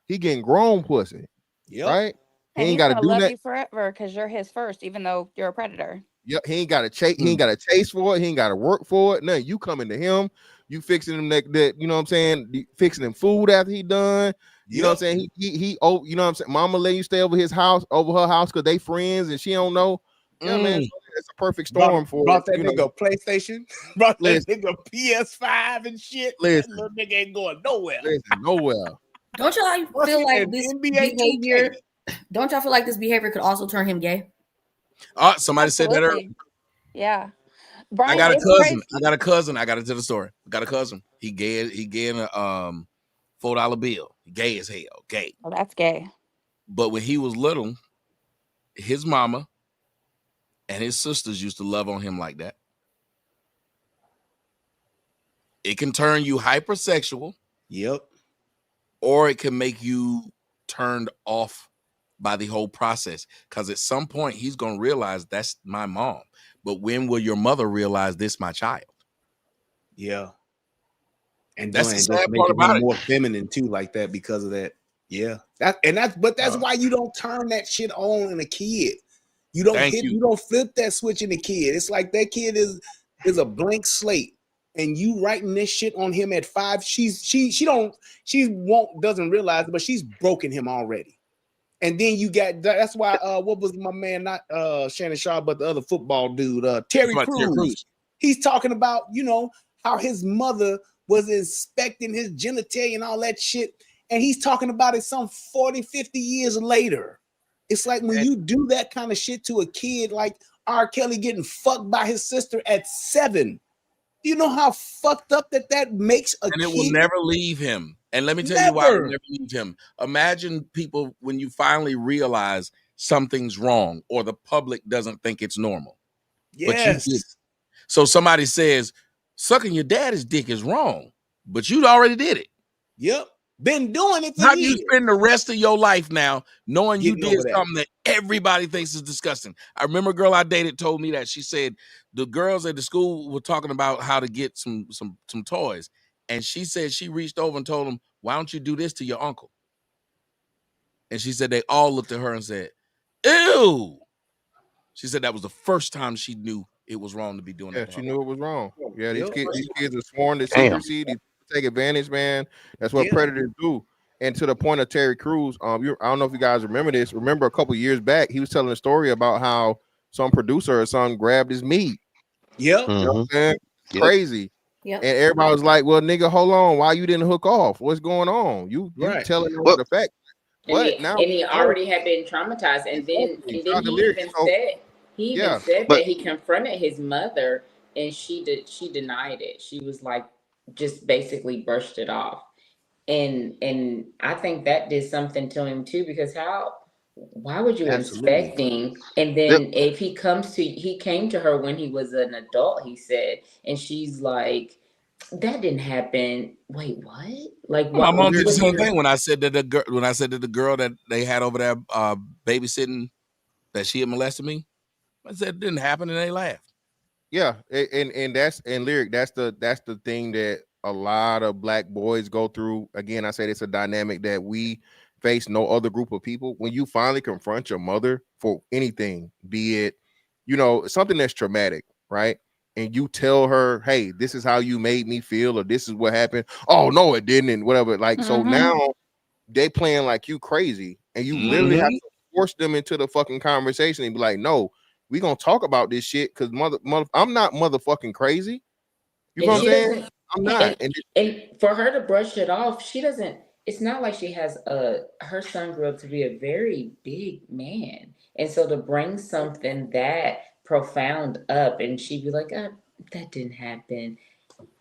getting grown pussy. Right? He ain't got to do that. You forever because you're his first, even though you're a predator. Yep, he ain't got to chase. He ain't got to chase for it. He ain't got to work for it. No, you coming to him You fixing him that you know what I'm saying? Fixing him food after he done. You know what I'm saying? He oh, you know what I'm saying? Mama let you stay over her house because they friends and she don't know. Yeah, man. So it's a perfect storm brought that you nigga know. PlayStation, brought that Listen, nigga PS5 and shit. That little nigga ain't going nowhere. Nowhere. Don't y'all feel like this NBA behavior? Don't y'all feel like this behavior could also turn him gay? Oh, somebody said that earlier. Yeah. Brian, I got a it's cousin. crazy. I got to tell the story. I got a cousin. He gay in a $4 bill. Gay as hell. Gay. Oh, that's gay. But when he was little, his mama and his sisters used to love on him like that. It can turn you hypersexual. Yep. Or it can make you turned off by the whole process. Because at some point he's gonna realize that's my mom. But when will your mother realize this my child? Yeah. And that's doing the just sad part making about him it. more feminine too, like that because of that. Yeah. That's why you don't turn that shit on in a kid. You don't flip that switch in the kid. It's like that kid is a blank slate. And you writing this shit on him at 5, doesn't realize it, but she's broken him already. And then you got that's why what was my man, not Shannon Sharp, but the other football dude, Terry Crews. He's talking about, how his mother was inspecting his genitalia and all that shit. And he's talking about it some 40, 50 years later. It's like when you do that kind of shit to a kid, like R. Kelly getting fucked by his sister at 7. Do you know how fucked up that makes a kid? And it will never leave him. And let me tell you why it will never leave him. Imagine people when you finally realize something's wrong or the public doesn't think it's normal. Yes. But you did. So somebody says, sucking your daddy's dick is wrong, but you already did it. Yep. Been doing it for How years. you spend the rest of your life now knowing you did that. something that everybody thinks is disgusting? I remember a girl I dated told me that. She said the girls at the school were talking about how to get some toys. And she said she reached over and told them, why don't you do this to your uncle? And she said they all looked at her and said, ew. She said that was the first time she knew it was wrong to be doing that. Yeah, she knew it was wrong. Yeah, these kids are sworn to secrecy. These take advantage, man. That's what predators do. And to the point of Terry Crews, I don't know if you guys remember this. Remember a couple years back, he was telling a story about how some producer or something grabbed his meat. Yep. You know what I'm saying? Crazy. Yep. And everybody was like, well, nigga, hold on. Why you didn't hook off? What's going on? You telling us the fact. But now he already had been traumatized. And then he even said that he confronted his mother and she denied it. She was like, just basically brushed it off. And I think that did something to him too, because why would you inspecting? And then if he came to her when he was an adult, he said, and she's like, that didn't happen. Wait, what? Like, my mom did the same thing when I said that the girl that they had over there babysitting, that she had molested me. I said it didn't happen, and they laughed. Yeah, and that's Lyric. That's the thing that a lot of black boys go through. Again, I said it's a dynamic that we face no other group of people. When you finally confront your mother for anything, be it, something that's traumatic, right? And you tell her, hey, this is how you made me feel, or this is what happened. Oh, no, it didn't, and whatever. Like, so now they playing like you crazy, and you literally have to force them into the fucking conversation and be like, no, we gonna talk about this shit because mother, I'm not motherfucking crazy. You know what I'm saying? I'm not. And for her to brush it off, she doesn't. It's not like she has her son grew up to be a very big man, and so to bring something that profound up, and she'd be like, that didn't happen,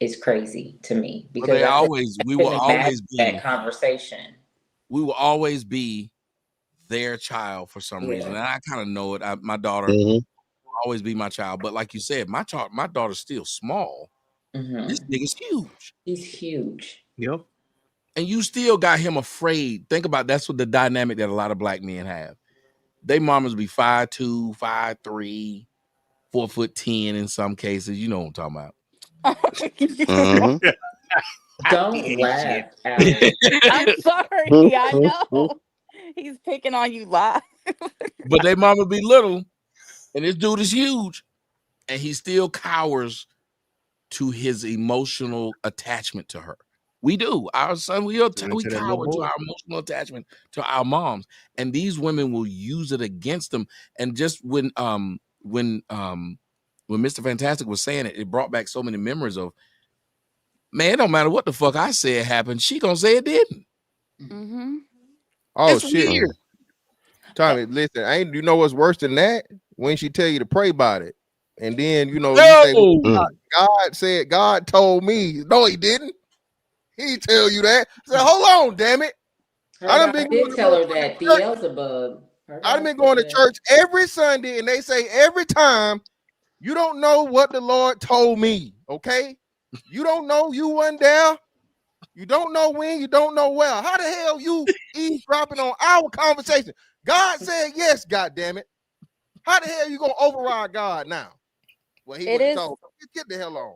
is crazy to me, because we will always be that conversation. We will always be their child for some reason, and I kind of know it. My daughter will always be my child, but like you said, my daughter's still small. This nigga's huge. He's huge. Yep. And you still got him afraid. Think about that's what the dynamic that a lot of black men have. They mamas be 5'2", 5'3", 4'10" in some cases. You know what I'm talking about. Don't laugh. I'm sorry. I know. He's picking on you live. But they mama be little, and this dude is huge, and he still cowers to his emotional attachment to her. We do. Our son, we Turn into that little cower to boy. our emotional attachment to our moms, and these women will use it against them. And just when Mr. Fantastic was saying it, it brought back so many memories of, man, it don't matter what the fuck I said happened, she gonna say it didn't. Mm-hmm. Oh It's shit, weird. Tommy, listen, you know what's worse than that? When she tell you to pray about it, and then you say, well, No. God said, God told me. No, he didn't. He tell you that. I said, hold on, damn it. Her I done God been going did to tell her motherfucking that church. Beelzebub. Her I done God been said going to that. church every Sunday, and they say every time, you don't know what the Lord told me. Okay, you don't know, you wasn't there. You don't know when, you don't know where. How the hell you eavesdropping on our conversation? God said yes, God damn it. How the hell you gonna override God now? Well, he It would have is. told. Get the hell on.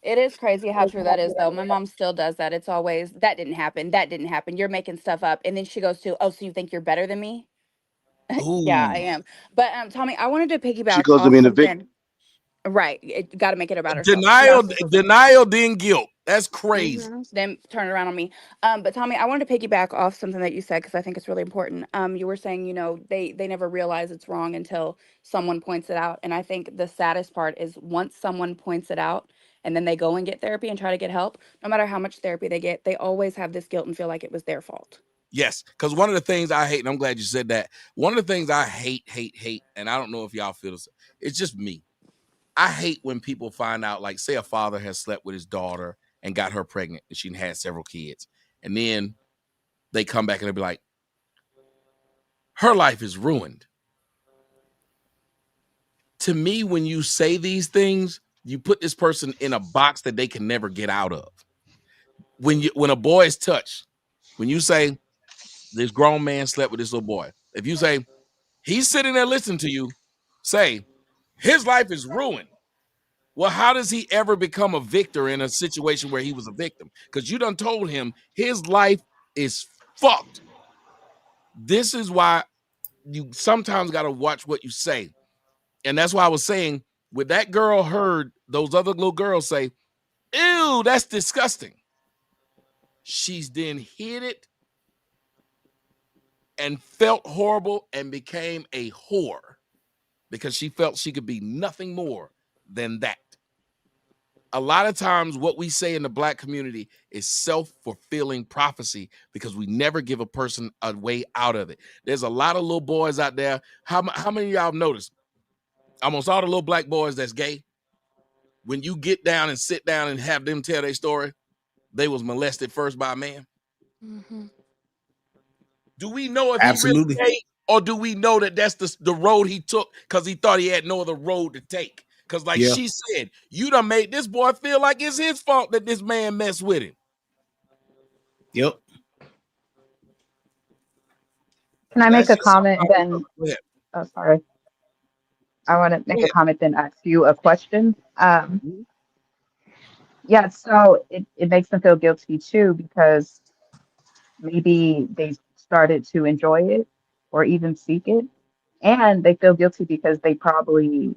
It is crazy how true that is, though. My mom still does that. It's always, that didn't happen. That didn't happen. You're making stuff up. And then she goes to, oh, so you think you're better than me? Yeah, I Ooh. am. But Tommy, I wanted to She piggyback goes to off being a victim. something. Right. Got to make it about herself. Denial, then guilt. That's crazy. Then turn it around on me. But Tommy, I wanted to piggyback off something that you said because I think it's really important. You were saying, they never realize it's wrong until someone points it out. And I think the saddest part is once someone points it out and then they go and get therapy and try to get help, no matter how much therapy they get, they always have this guilt and feel like it was their fault. Yes, because one of the things I hate, and I'm glad you said that. One of the things I hate, and I don't know if y'all feel this. It's just me. I hate when people find out, like, say a father has slept with his daughter and got her pregnant, and she had several kids, and then they come back and they'll be like, her life is ruined. To me, when you say these things, you put this person in a box that they can never get out of. When a boy is touched, when you say this grown man slept with this little boy, if you say he's sitting there listening to you, say his life is ruined. Well, how does he ever become a victor in a situation where he was a victim? Because you done told him his life is fucked. This is why you sometimes got to watch what you say. And that's why I was saying, when that girl heard those other little girls say, ew, that's disgusting, she's then hid it and felt horrible and became a whore because she felt she could be nothing more than that. A lot of times what we say in the Black community is self-fulfilling prophecy because we never give a person a way out of it. There's a lot of little boys out there. How many of y'all have noticed? Almost all the little Black boys that's gay, when you get down and sit down and have them tell their story, they was molested first by a man. Do we know if he really Absolutely. gay, or do we know that that's the road he took because he thought he had no other road to take? Because like Yeah. she said, you done made this boy feel like it's his fault that this man messed with him. Yep. Can I make That's a just something comment then? Go ahead. Oh, sorry. I want to make a comment then ask you a question. Yeah, so it makes them feel guilty too because maybe they started to enjoy it or even seek it. And they feel guilty because they probably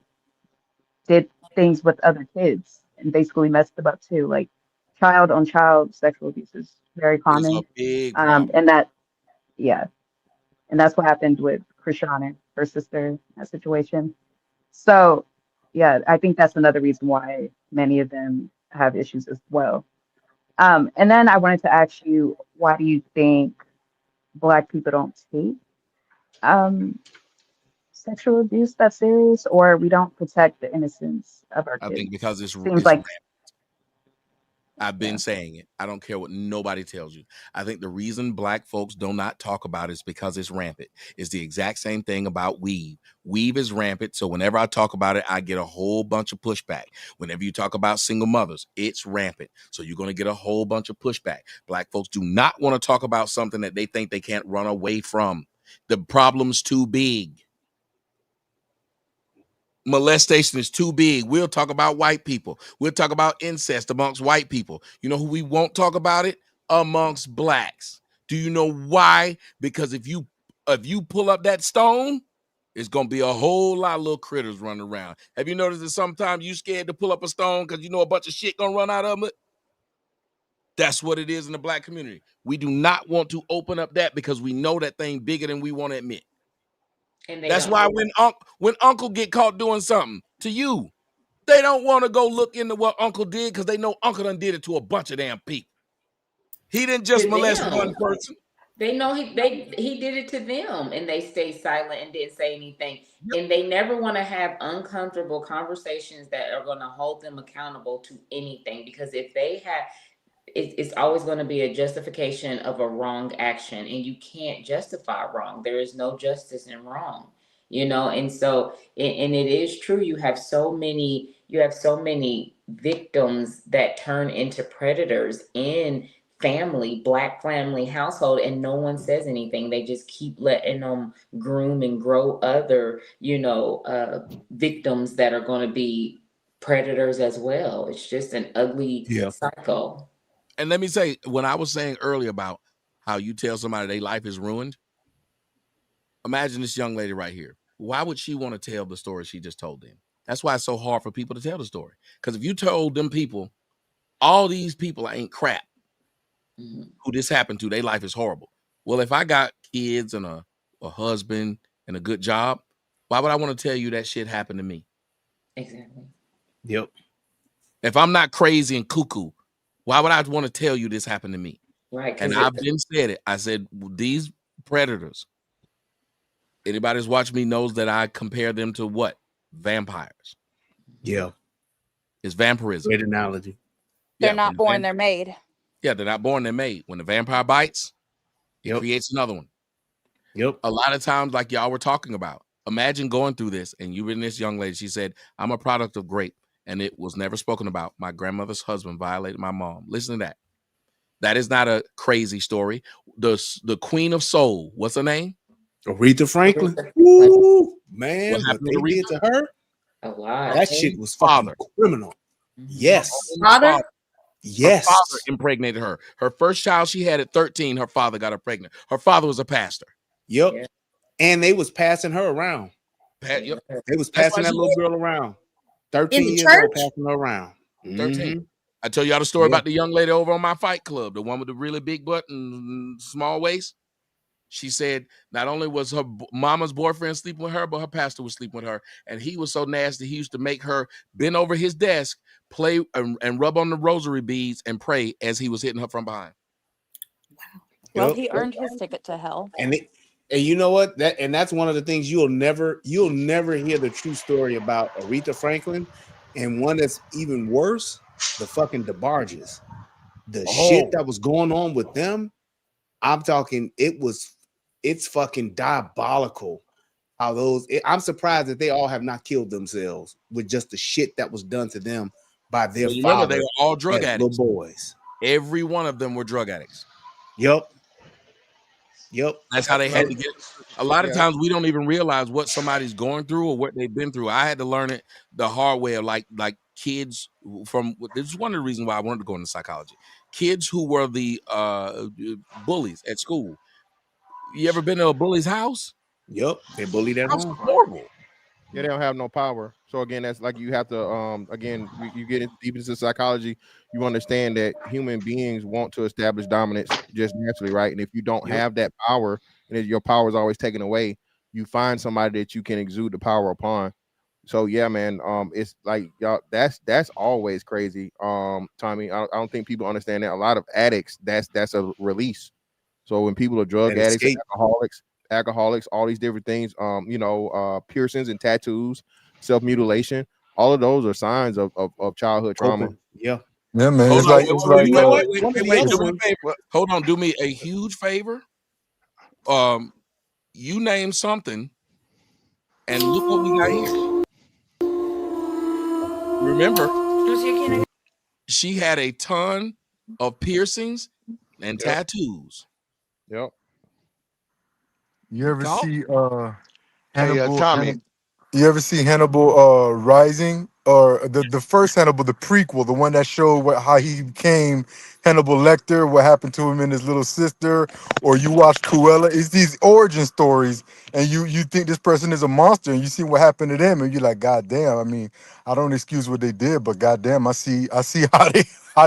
did things with other kids and basically messed them up too. Like child on child sexual abuse is very It's a common. big problem. And yeah, and that's what happened with Krishana, her sister, that situation. So, yeah, I think that's another reason why many of them have issues as well. And then I wanted to ask you, why do you think Black people don't take um, sexual abuse that serious, or we don't protect the innocence of our I think kids? because it's Seems like, I've been yeah. saying it. I don't care what nobody tells you. I think the reason Black folks do not talk about it is because it's rampant. It's the exact same thing about weave. Weave is rampant. So whenever I talk about it, I get a whole bunch of pushback. Whenever you talk about single mothers, it's rampant. So you're going to get a whole bunch of pushback. Black folks do not want to talk about something that they think they can't run away from. The problem's too big. Molestation is too big. We'll talk about white people. We'll talk about incest amongst white people. You know who we won't talk about it? Amongst Blacks. Do you know why? Because if you pull up that stone, It's gonna be a whole lot of little critters running around. Have you noticed that sometimes you scared to pull up a stone because you know a bunch of shit gonna run out of it? That's what it is in the black community. We do not want to open up that because we know that thing bigger than we want to admit. And they That's don't. why when Uncle get caught doing something to you, they don't want to go look into what Uncle did because they know Uncle done did it to a bunch of damn people. He didn't just To molest them. one person. They know he did it to them, and they stayed silent and didn't say anything. Yep. And they never want to have uncomfortable conversations that are going to hold them accountable to anything. Because if they have, it's always going to be a justification of a wrong action, and you can't justify wrong. There is no justice in wrong, And so, and it is true. You have so many victims that turn into predators in black family household, and no one says anything. They just keep letting them groom and grow other victims that are going to be predators as well. It's just an ugly cycle. And let me say, when I was saying earlier about how you tell somebody their life is ruined, imagine this young lady right here. Why would she want to tell the story she just told them? That's why it's so hard for people to tell the story. Because if you told them people, all these people ain't crap, who this happened to, their life is horrible. Well, if I got kids and a husband and a good job, why would I want to tell you that shit happened to me? Exactly. Yep. If I'm not crazy and cuckoo, why would I want to tell you this happened to me? Right. And I've been said it. I said, these predators, anybody who's watched me knows that I compare them to what? Vampires. Yeah. It's vampirism. Great analogy. They're not born, they're made. Yeah, they're not born, they're made. When the vampire bites, it creates another one. Yep. A lot of times, like y'all were talking about, imagine going through this, and you and this young lady, she said, I'm a product of grape, and it was never spoken about. My grandmother's husband violated my mom. Listen to that. That is not a crazy story. The Queen of Soul, what's her name? Aretha Franklin. Ooh, man, what they did to her? A lot. That shit was fucking criminal. Yes. Father? Yes. Her father impregnated her. Her first child she had at 13, her father got her pregnant. Her father was a pastor. Yep. Yeah. And they was passing her around. Yep. They was passing that little girl around. 13 years church? old, passing her around. 13. I tell y'all the story about the young lady over on my fight club, the one with the really big butt and small waist. She said not only was her mama's boyfriend sleeping with her, but her pastor was sleeping with her. And he was so nasty, he used to make her bend over his desk, play and rub on the rosary beads and pray as he was hitting her from behind. Wow. Well, he earned his ticket to hell. And you know what? That's one of the things you'll never hear the true story about Aretha Franklin. And one that's even worse, the fucking DeBarges. The shit that was going on with them. I'm talking, it's fucking diabolical how I'm surprised that they all have not killed themselves with just the shit that was done to them by their father. They were all drug addicts. Little boys. Every one of them were drug addicts. Yep. That's how they had to get it. A lot of times we don't even realize what somebody's going through or what they've been through. I had to learn it the hard way of like kids from, this is one of the reasons why I wanted to go into psychology. Kids who were the bullies at school. You ever been to a bully's house? Yep. They bullied at home. Horrible. Yeah, they don't have no power. So again, that's like you have to again, you get deep into psychology, you understand that human beings want to establish dominance just naturally, right? And if you don't have that power, and your power is always taken away, you find somebody that you can exude the power upon. So yeah, man, it's like y'all, that's always crazy. Tommy, I don't think people understand that. A lot of addicts, that's a release. So when people are drug addicts, alcoholics, all these different things, piercings and tattoos, self-mutilation, all of those are signs of childhood trauma. Yeah, man. Hold on, wait. Hold on, do me a huge favor. You name something, and look what we got here. Remember, she had a ton of piercings and tattoos. Yep. You ever see Tommy? You ever see Hannibal Rising or the first Hannibal, the prequel, the one that showed how he became Hannibal Lecter, what happened to him and his little sister, or you watch Cruella. It's these origin stories, and you think this person is a monster, and you see what happened to them, and you're like, God damn. I mean, I don't excuse what they did, but God damn, I see how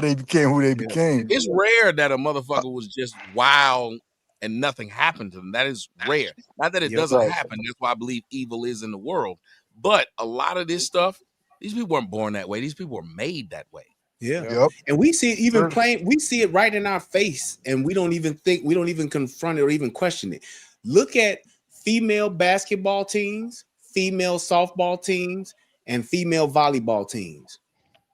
they became who they Yeah. became. It's rare that a motherfucker was just wild and nothing happened to them. That is rare. Not that it Yep. doesn't happen. That's why I believe evil is in the world. But a lot of this stuff, these people weren't born that way. These people were made that way. Yeah. Yeah. Yep. And we see it even Sure. plain, we see it right in our face, and we don't even think, we don't even confront it or even question it. Look at female basketball teams, female softball teams, and female volleyball teams.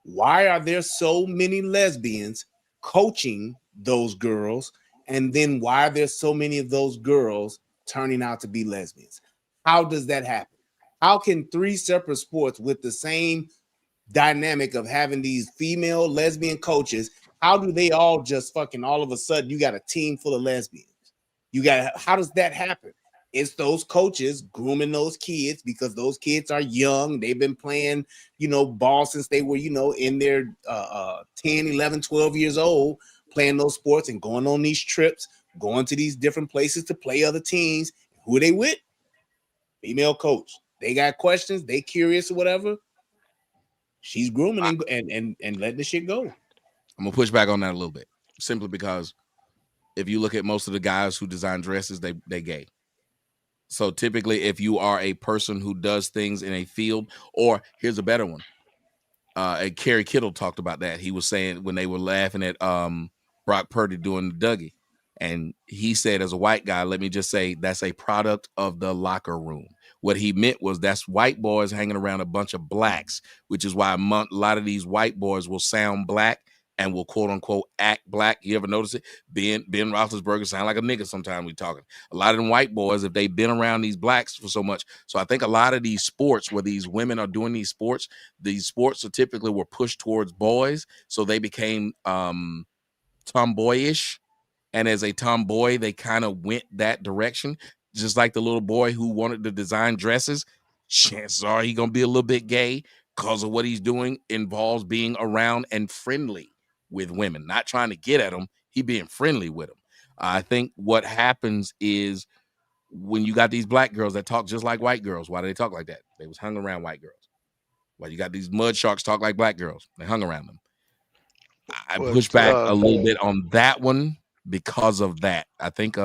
Why are there so many lesbians coaching those girls? And then why are there so many of those girls turning out to be lesbians? How does that happen? How can three separate sports with the same dynamic of having these female lesbian coaches, how do they all just fucking all of a sudden you got a team full of lesbians? You got, how does that happen? It's those coaches grooming those kids because those kids are young. They've been playing, ball since they were, in their 10, 11, 12 years old, playing those sports and going on these trips, going to these different places to play other teams. Who are they with? Female coach. They got questions, they curious or whatever. She's grooming and letting the shit go. I'm gonna push back on that a little bit, simply because if you look at most of the guys who design dresses, they gay. So typically, if you are a person who does things in a field, or here's a better one, and Kerry Kittle talked about that. He was saying when they were laughing at Brock Purdy doing the Dougie, and he said, as a white guy, let me just say that's a product of the locker room. What he meant was that's white boys hanging around a bunch of blacks, which is why a lot of these white boys will sound black and will quote unquote act black. You ever notice it? Ben Roethlisberger sound like a nigga sometimes we talking. A lot of them white boys, if they've been around these blacks for so much. So I think a lot of these sports where these women are doing these sports are typically were pushed towards boys. So they became tomboyish. And as a tomboy, they kind of went that direction. Just like the little boy who wanted to design dresses. Chances are he's going to be a little bit gay because of what he's doing involves being around and friendly with women, not trying to get at them. He being friendly with them. I think what happens is when you got these black girls that talk just like white girls, why do they talk like that? They was hung around white girls. Why you got these mud sharks talk like black girls? They hung around them. I push What back a little bit on that one because of that. I think,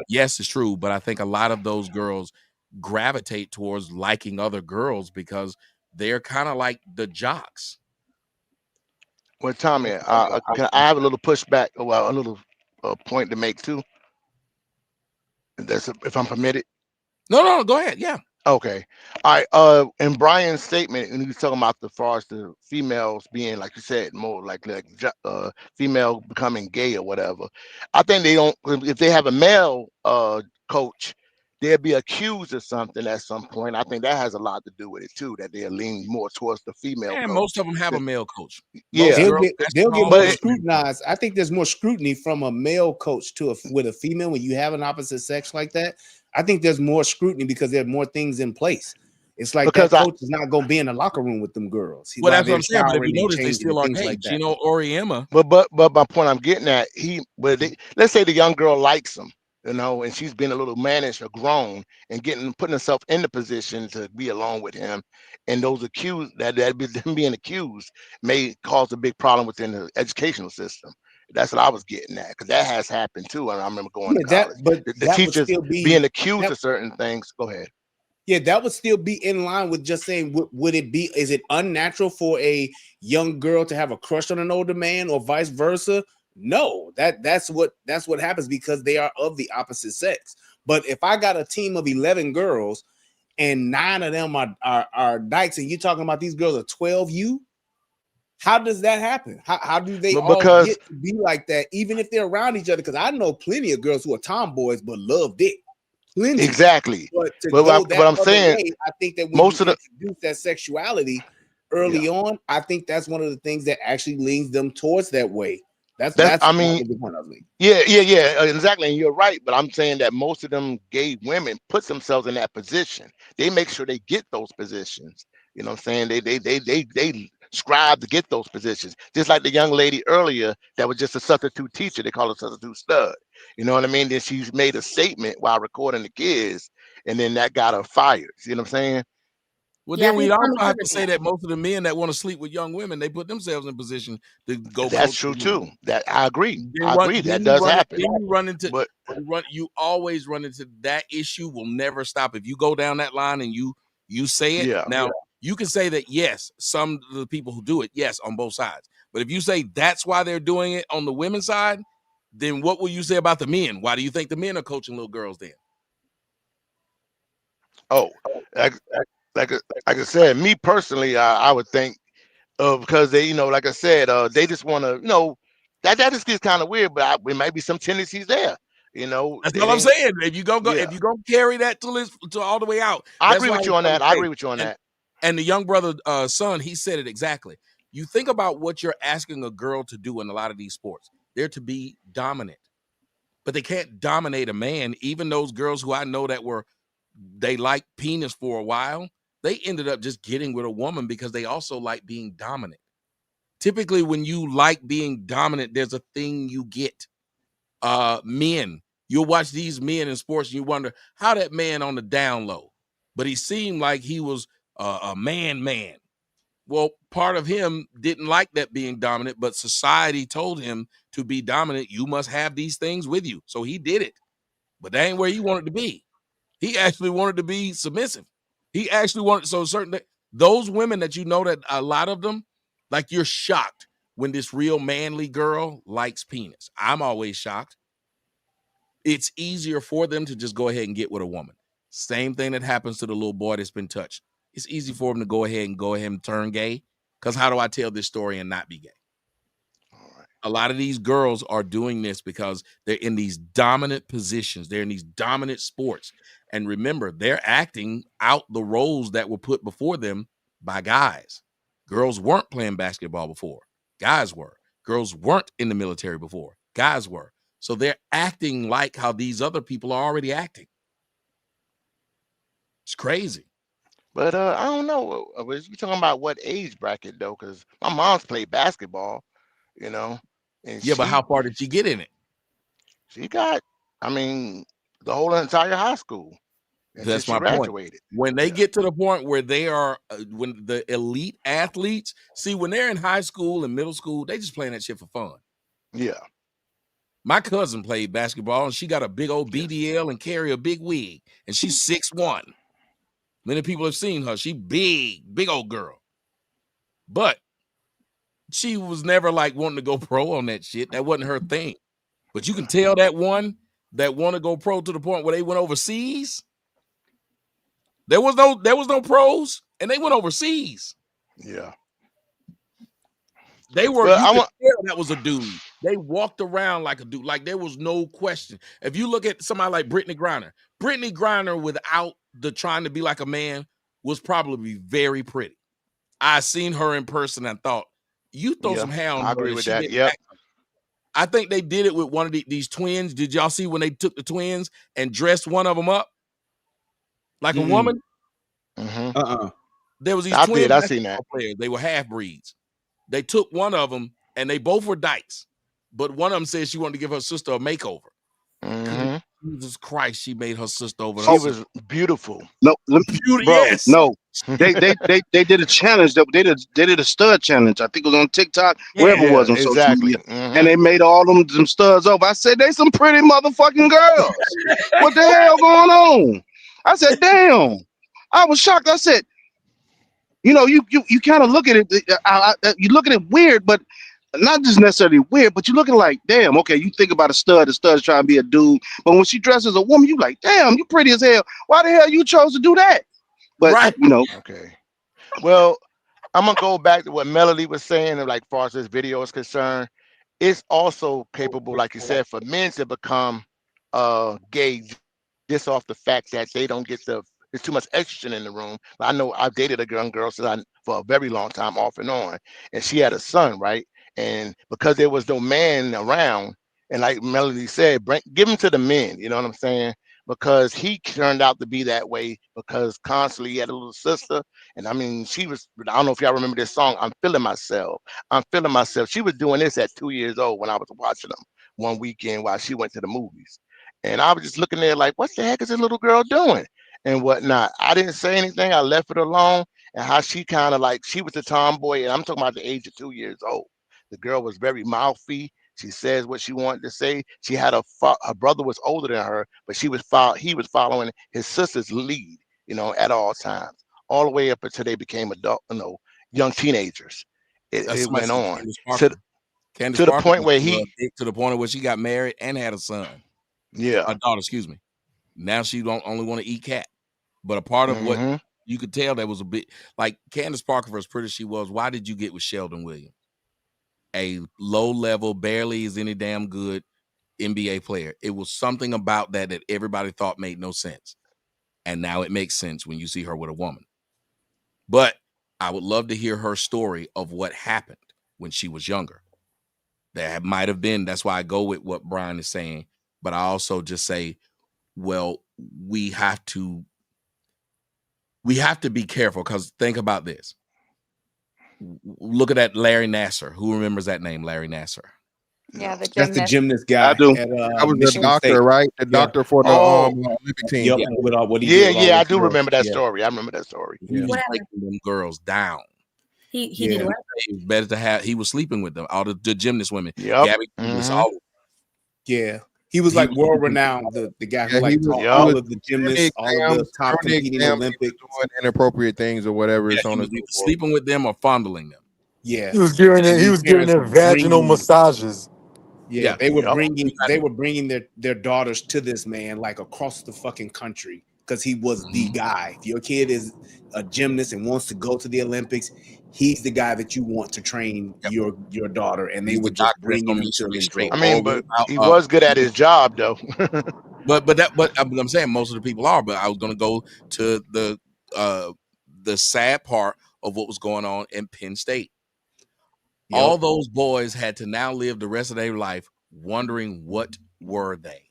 yes, it's true, but I think a lot of those girls gravitate towards liking other girls because they're kind of like the jocks. Well, Tommy, I have a little pushback, well, a little point to make too. If I'm permitted. No, go ahead. Yeah. Okay. All right. In Brian's statement, when he was talking about the far as the females being, like you said, more like female becoming gay or whatever. I think they don't. If they have a male coach, they'll be accused of something at some point. I think that has a lot to do with it too. That they're leaning more towards the female And coach. most of them have a male coach. Yeah. They'll get more scrutinized. I think there's more scrutiny from a male coach with a female when you have an opposite sex like that. I think there's more scrutiny because there are more things in place. It's like because that coach is not going to be in the locker room with them girls. Well, that's what I'm saying. But if you notice, they still are gay. like Gino Auriemma. But my point I'm getting at, let's say the young girl likes him, and she's been a little mannish or grown and putting herself in the position to be alone with him, and those accused that them being accused may cause a big problem within the educational system. That's what I was getting at, because that has happened too. And I remember going to college. But the teachers being accused of certain things. Go ahead. Yeah, that would still be in line with just saying, would it be, is it unnatural for a young girl to have a crush on an older man or vice versa? No, that's what happens because they are of the opposite sex. But if I got a team of 11 girls and 9 of them are dykes, and you're talking about these girls are 12U, how does that happen? How do they all get to be like that, even if they're around each other? Because I know plenty of girls who are tomboys but love dick. Plenty. Exactly. But I'm saying, way, I think that when most you of introduce that sexuality early on, I think that's one of the things that actually leans them towards that way. That's I mean, the point of me. Yeah, exactly. And you're right. But I'm saying that most of them gay women put themselves in that position. They make sure they get those positions. You know what I'm saying? They strive to get those positions. Just like the young lady earlier that was just a substitute teacher. They call her substitute stud. You know what I mean? Then she's made a statement while recording the kids, and then that got her fired. See what I'm saying? Well, Yeah, I then think we also some have to of say that most of the men that want to sleep with young women, they put themselves in position to go That's coach true the women. too. That I agree. Then I run, agree. then That you does run it, happen. then you run into But you always run into that issue will never stop. If you go down that line and you say it, yeah, now you can say that yes, some of the people who do it, yes, on both sides. But if you say that's why they're doing it on the women's side, then what will you say about the men? Why do you think the men are coaching little girls then? oh, like like I said, me personally, I would think because they, like I said, they just want to, that just gets kind of weird. But there might be some tendencies there. That's It all I'm ain't. saying. If you go Yeah, if you go carry that to all the way out, I that's agree why with I you on tell that. them, I hey, agree with you on and that. and the young brother son, he said it exactly. You think about what you're asking a girl to do in a lot of these sports. They're to be dominant, but they can't dominate a man. Even those girls who I know that they liked penis for a while, they ended up just getting with a woman because they also like being dominant. Typically, when you like being dominant, there's a thing you get. Men, you'll watch these men in sports and you wonder how that man on the down low, but he seemed like he was a man. Well, part of him didn't like that being dominant, but society told him to be dominant. You must have these things with you. So he did it, but that ain't where he wanted to be. He actually wanted to be submissive. He actually wanted, so certain, those women that that a lot of them, like you're shocked when this real manly girl likes penis. I'm always shocked. It's easier for them to just go ahead and get with a woman. Same thing that happens to the little boy that's been touched. It's easy for him to go ahead and turn gay. Because how do I tell this story and not be gay? All right. A lot of these girls are doing this because they're in these dominant positions. They're in these dominant sports. And remember, they're acting out the roles that were put before them by guys. Girls weren't playing basketball before. Guys were. Girls weren't in the military before. Guys were. So they're acting like how these other people are already acting. It's crazy. But I don't know. Was you talking about what age bracket though? Because my mom's played basketball, you know, and Yeah, but how far did she get in it? she got, I mean, the whole entire high school until That's she my point. graduated. When they Yeah, get to the point where they are, when the elite athletes, see, when they're in high school and middle school, they just playing that shit for fun. yeah, My cousin played basketball and she got a big old yes, BBL and carry a big wig, and she's 6'1". Many people have seen her. She big old girl. But she was never like wanting to go pro on that shit. That wasn't her thing. But you can tell that one that want to go pro to the point where they went overseas. There was no pros, and they went overseas. yeah. Well, You I could want. tell that was a dude. They walked around like a dude. Like there was no question. If you look at somebody like Brittany Griner without the trying to be like a man was probably very pretty. I seen her in person and thought, you throw Yeah, some hair on I her agree and with she that. didn't Yep. act. I think they did it with one of these twins. Did y'all see when they took the twins and dressed one of them up like a Mm-mm. woman? Hmm. There was these I twin did. I seen that. basketball players. They were half breeds. They took one of them, and they both were dykes. But one of them said she wanted to give her sister a makeover. Good Hmm. Jesus Christ, she made her sister over. Her She Oh sister, was beautiful. no, beauty, bro, yes, no. They did a challenge that they did a stud challenge. I think it was on TikTok, wherever it yeah. was was on social Exactly. media, Hmm. and they made all them studs over. I said they some pretty motherfucking girls. What the hell going on? I said, damn. I was shocked. I said, you kind of look at it. You look at it weird, but not just necessarily weird. But you look at it like, damn. Okay, you think about a stud. The stud's trying to be a dude, but when she dresses as a woman, you like, damn, you pretty as hell. Why the hell you chose to do that? But Right. Okay. Well, I'm gonna go back to what Melody was saying, and like far as this video is concerned, it's also capable, like you said, for men to become gay just off the fact that they don't get there's too much estrogen in the room. I know I've dated a young girl for a very long time, off and on, and she had a son, right? And because there was no man around, and like Melody said, give him to the men. You know what I'm saying? because he turned out to be that way because constantly he had a little sister. And I mean, she was, I don't know if y'all remember this song, I'm Feeling Myself. I'm Feeling Myself. She was doing this at 2 years old when I was watching them one weekend while she went to the movies. And I was just looking there like, what the heck is this little girl doing? And whatnot. I didn't say anything. I left it alone. And how she kind of like, she was a tomboy, and I'm talking about the age of 2 years old. The girl was very mouthy. She says what she wanted to say. She had her brother was older than her, but he was following his sister's lead, at all times, all the way up until they became adult, young teenagers. It Somebody went said on Candace to Parker. Candace to the Parker point where to the point where she got married and had a son, yeah, a daughter, excuse me. Now she don't only want to eat cat. But a part of what hmm you could tell that was a bit like Candace Parker, for as pretty as she was, why did you get with Sheldon Williams? A low level, barely is any damn good NBA player. It was something about that everybody thought made no sense. And now it makes sense when you see her with a woman. But I would love to hear her story of what happened when she was younger. That might have been, that's why I go with what Brian is saying. But I also just say, well, we have to be careful, because think about this. Look at that Larry Nasser. Who remembers that name, Larry Nasser? Yeah, the That's the gymnast. gymnast I guy do. at That was the Michigan State. doctor, right? The Yeah. doctor for the Oh, Olympic team. Yep. Yeah. With all what he did yeah, with all yeah, I those do girls. remember that Yeah. story. I remember that story. He was What happened? breaking them girls down. He did Yeah. what? It was better to have. He was sleeping with them, all the gymnast women, Yep. Gabby Douglas, hmm all. Yeah. He was He like was world sleeping with renowned, the guy who Yeah, like taught he Yep. was all of the during gymnasts, all of the top during the competing exams, he was Olympics. doing inappropriate things or whatever, Yeah, so he on was and so either forth. sleeping with them or fondling them. Yeah. He was giving And it. He these was giving parents their were vaginal bringing massages. Yeah, Yeah, they were Yep. bringing their daughters to this man like across the fucking country because he was the Mhm. guy. If your kid is a gymnast and wants to go to the Olympics, he's the guy that you want to train Yep. your daughter, and they He's were the just doctor that's bringing gonna him make to sure they him. straight I So, mean, all but without. he was good at his job, though. But I'm saying most of the people are. But I was gonna go to the sad part of what was going on in Penn State. All yep, those boys had to now live the rest of their life wondering what were they,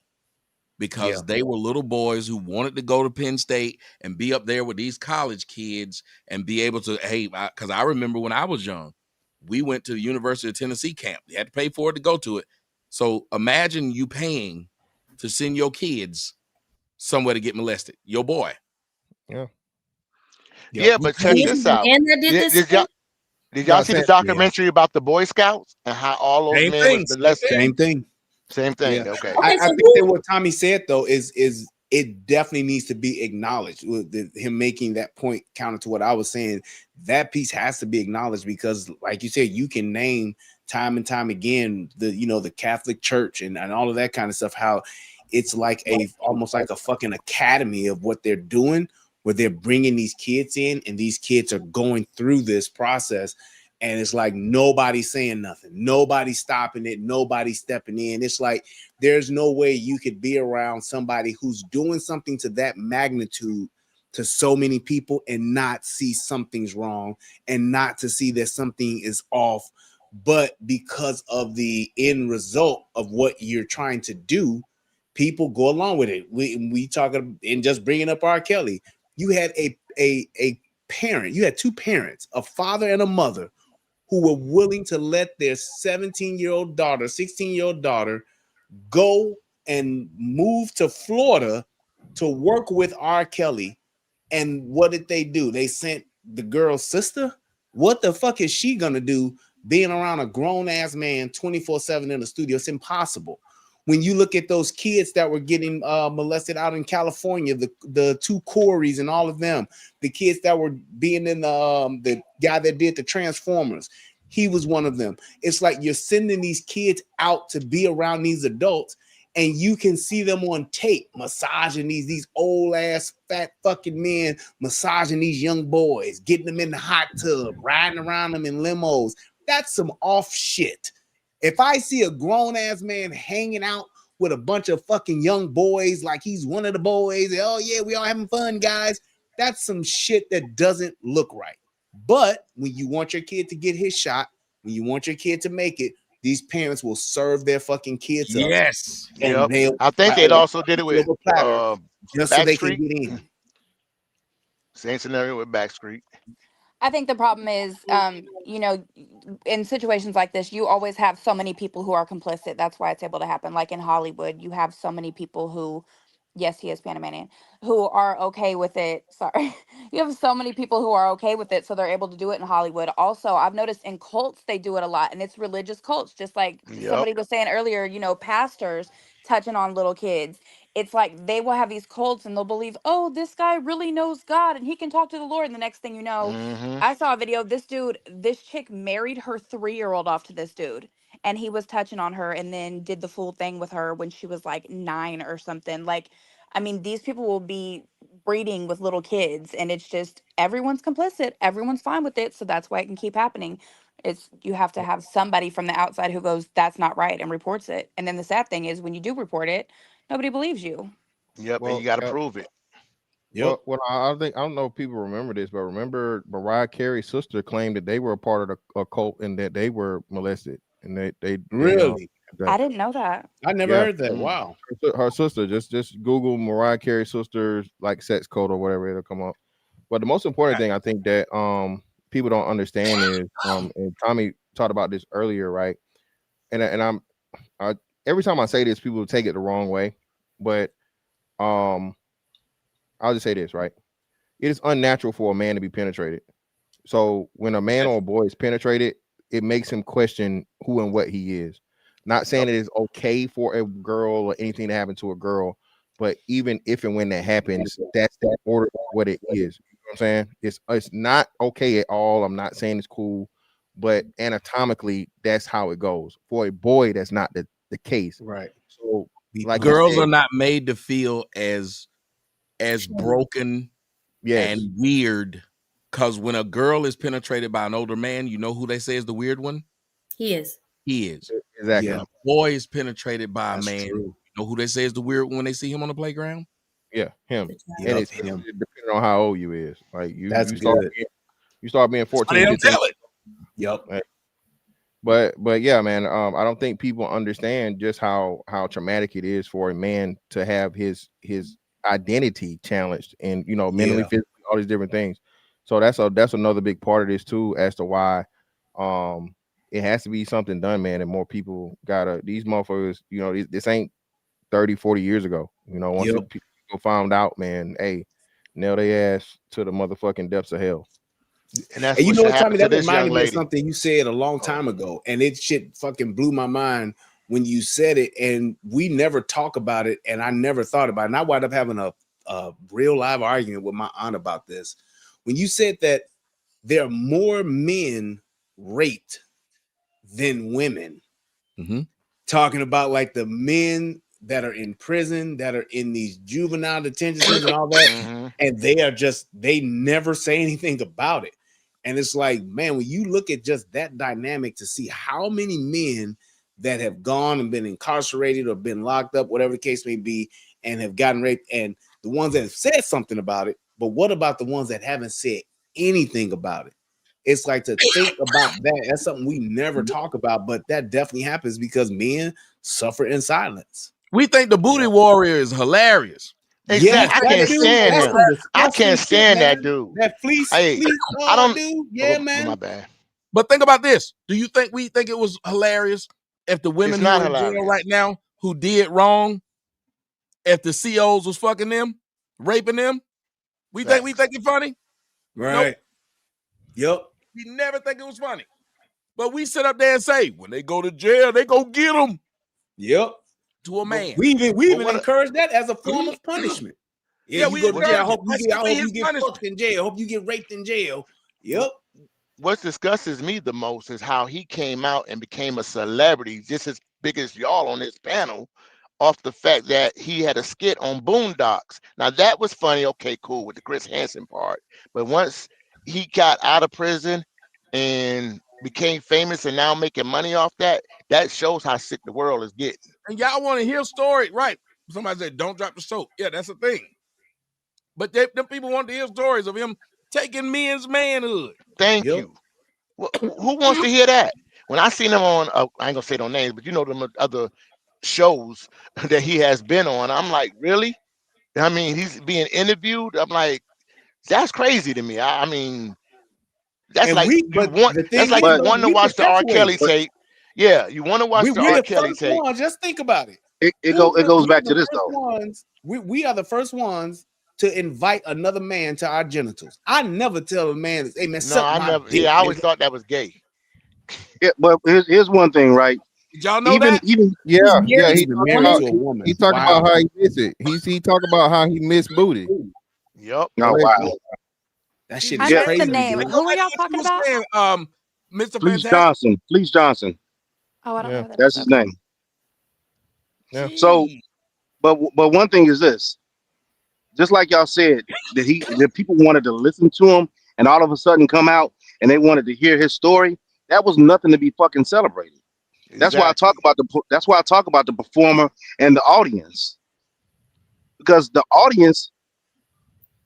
yeah, because they were little boys who wanted to go to Penn State and be up there with these college kids and be able to, hey, because I remember when I was young, we went to the University of Tennessee camp. You had to pay for it to go to it. So imagine you paying to send your kids somewhere to get molested. Your boy. Yeah, yep. Yeah, You but check And paying. this is this the out. man that did Did, this did stuff? y'all did you y'all got see the sent. Yeah, documentary about the Boy Scouts and how all those Same men was thing. Same molested? thing. same thing. Same Yeah, thing. Okay. Okay, I so think that who? what Tommy said though is it definitely needs to be acknowledged. With him making that point counter to what I was saying, that piece has to be acknowledged because, like you said, you can name time and time again the Catholic Church and all of that kind of stuff. How it's like almost like a fucking academy of what they're doing, where they're bringing these kids in, and these kids are going through this process. And it's like nobody's saying nothing, nobody's stopping it, nobody's stepping in. It's like there's no way you could be around somebody who's doing something to that magnitude to so many people and not see something's wrong and not to see that something is off. But because of the end result of what you're trying to do, people go along with it. We talking and just bringing up R. Kelly. You had a parent, you had two parents, a father and a mother, who were willing to let their 17-year-old daughter, 16-year-old daughter go and move to Florida to work with R. Kelly. And what did they do? They sent the girl's sister. What the fuck is she gonna do being around a grown ass man 24/7 in the studio? It's impossible. When you look at those kids that were getting molested out in California, the two Corys and all of them, the kids that were being in the guy that did the Transformers, he was one of them. It's like you're sending these kids out to be around these adults, and you can see them on tape massaging these old ass fat fucking men, massaging these young boys, getting them in the hot tub, riding around them in limos. That's some off shit. If I see a grown ass man hanging out with a bunch of fucking young boys like he's one of the boys, oh yeah, we all having fun, guys. That's some shit that doesn't look right. But when you want your kid to get his shot, when you want your kid to make it, these parents will serve their fucking kids up. Yes. And they'll I think they also did it with silver platter just so they can Backstreet. get in. Same scenario with Backstreet. I think the problem is, in situations like this, you always have so many people who are complicit. That's why it's able to happen. Like in Hollywood, you have so many people who, yes, he is Panamanian, who are okay with it. Sorry. You have so many people who are okay with it, so they're able to do it in Hollywood. Also, I've noticed in cults, they do it a lot, and it's religious cults, just like somebody was saying earlier, pastors touching on little kids. It's like they will have these cults and they'll believe, oh, this guy really knows God and he can talk to the Lord. And the next thing you know, I saw a video of this chick married her 3-year-old off to this dude. And he was touching on her and then did the full thing with her when she was like 9 or something. Like, I mean, these people will be breeding with little kids, and it's just everyone's complicit. Everyone's fine with it. So that's why it can keep happening. It's you have to have somebody from the outside who goes, that's not right, and reports it. And then the sad thing is when you do report it, nobody believes you. Yep, and you got to prove it. Well, I think I don't know if people remember this, but remember Mariah Carey's sister claimed that they were a part of a cult and that they were molested, and they really. I didn't know that. I never heard that. Wow. Her sister, just Google Mariah Carey sisters like sex code or whatever, it'll come up. But the most important thing I think that people don't understand is and Tommy talked about this earlier, right? And I every time I say this, people take it the wrong way, but I'll just say this, right? It is unnatural for a man to be penetrated. So when a man or a boy is penetrated, it makes him question who and what he is. Not saying it is okay for a girl or anything to happen to a girl, but even if and when that happens, that's the order of what it is. You know what I'm saying? It's not okay at all. I'm not saying it's cool, but anatomically, that's how it goes. For a boy, that's not the case. Right. So like girls are not made to feel as broken and weird. Because when a girl is penetrated by an older man, you know who they say is the weird one? He is. Exactly. When a boy is penetrated by a man, true. you know who they say is the weird one when they see him on the playground? Yeah, him. Yep, And it's him. depending on how old you is. Like you start being 14, They don't 15. tell it. Yep. Right? But yeah, man. I don't think people understand just how traumatic it is for a man to have his identity challenged and mentally, physically, all these different things. So that's another big part of this too, as to why it has to be something done, man. And more people these motherfuckers, this ain't 30, 40 years ago. Once people found out, man, hey, nail their ass to the motherfucking depths of hell. And that's And you what know should what, happen Tommy? to That this young reminded me of lady. something you said a long time ago, and it shit fucking blew my mind when you said it. And we never talk about it, and I never thought about it. And I wound up having a real live argument with my aunt about this. When you said that there are more men raped than women, talking about like the men that are in prison, that are in these juvenile detention centers and all that, and they never say anything about it. And it's like, man, when you look at just that dynamic to see how many men that have gone and been incarcerated or been locked up, whatever the case may be, and have gotten raped, and the ones that have said something about it, but what about the ones that haven't said anything about it? It's like to think about that. That's something we never talk about, but that definitely happens because men suffer in silence. We think the booty warrior is hilarious. Exactly. I can't stand him. I can't stand that dude. That fleece, I don't. dude. Yeah, man. My bad. But think about this. Do you think we think it was hilarious if the women It's who not are in jail hilarious. right now who did wrong, if the COs was fucking them, raping them? We think it funny? Right. Nope. Yep. We never think it was funny. But we sit up there and say, when they go to jail, they go get them. Yep. To a man. We even encourage that as a form of punishment. Yeah, you go to jail. I hope you get fucked in jail. I hope you get raped in jail. Yep. What disgusts me the most is how he came out and became a celebrity, just as big as y'all on this panel, off the fact that he had a skit on Boondocks. Now that was funny. Okay, cool with the Chris Hansen part. But once he got out of prison and became famous and now making money off that shows how sick the world is getting. And y'all want to hear a story, right? Somebody said, don't drop the soap. Yeah, that's a thing. But them people want to hear stories of him taking men's manhood. Thank you. Who wants to hear that? When I seen him on, I ain't gonna say no names, but you know them other shows that he has been on. I'm like, really? I mean, he's being interviewed. I'm like, that's crazy to me. I mean, that's And like we, you but want. the That's thing like is, you but though, want to we watch the R. perpetuate Kelly it. tape. Yeah, you want to watch the We're R. the Kelly first tape. ones. Just think about it. it goes We back are to the this first though. ones. We are the first ones to invite another man to our genitals. I never tell a man, "Hey man, No, suck I my never. dick, Yeah, I always nigga." thought that was gay. Yeah, but here's one thing, right? Did y'all know Even that? even He's Yeah, yeah. married He to Even a talked married about woman. to a he woman. talked about Wow, how he miss it. He talked about how he missed booty. Yep. oh Go ahead, wow. Chris. that shit He I is Yeah, missed the said, crazy, name. but dude. Who were nobody y'all what you talking were about? saying, Mr. Fleece Fantastic. Johnson. Fleece Johnson. Oh, I don't know Yeah, who that is. That's his Okay. name. yeah. So, Gee. but one thing is this: just like y'all said that people wanted to listen to him, and all of a sudden come out and they wanted to hear his story. That was nothing to be fucking celebrated. Exactly. That's why I talk about the performer and the audience, because the audience,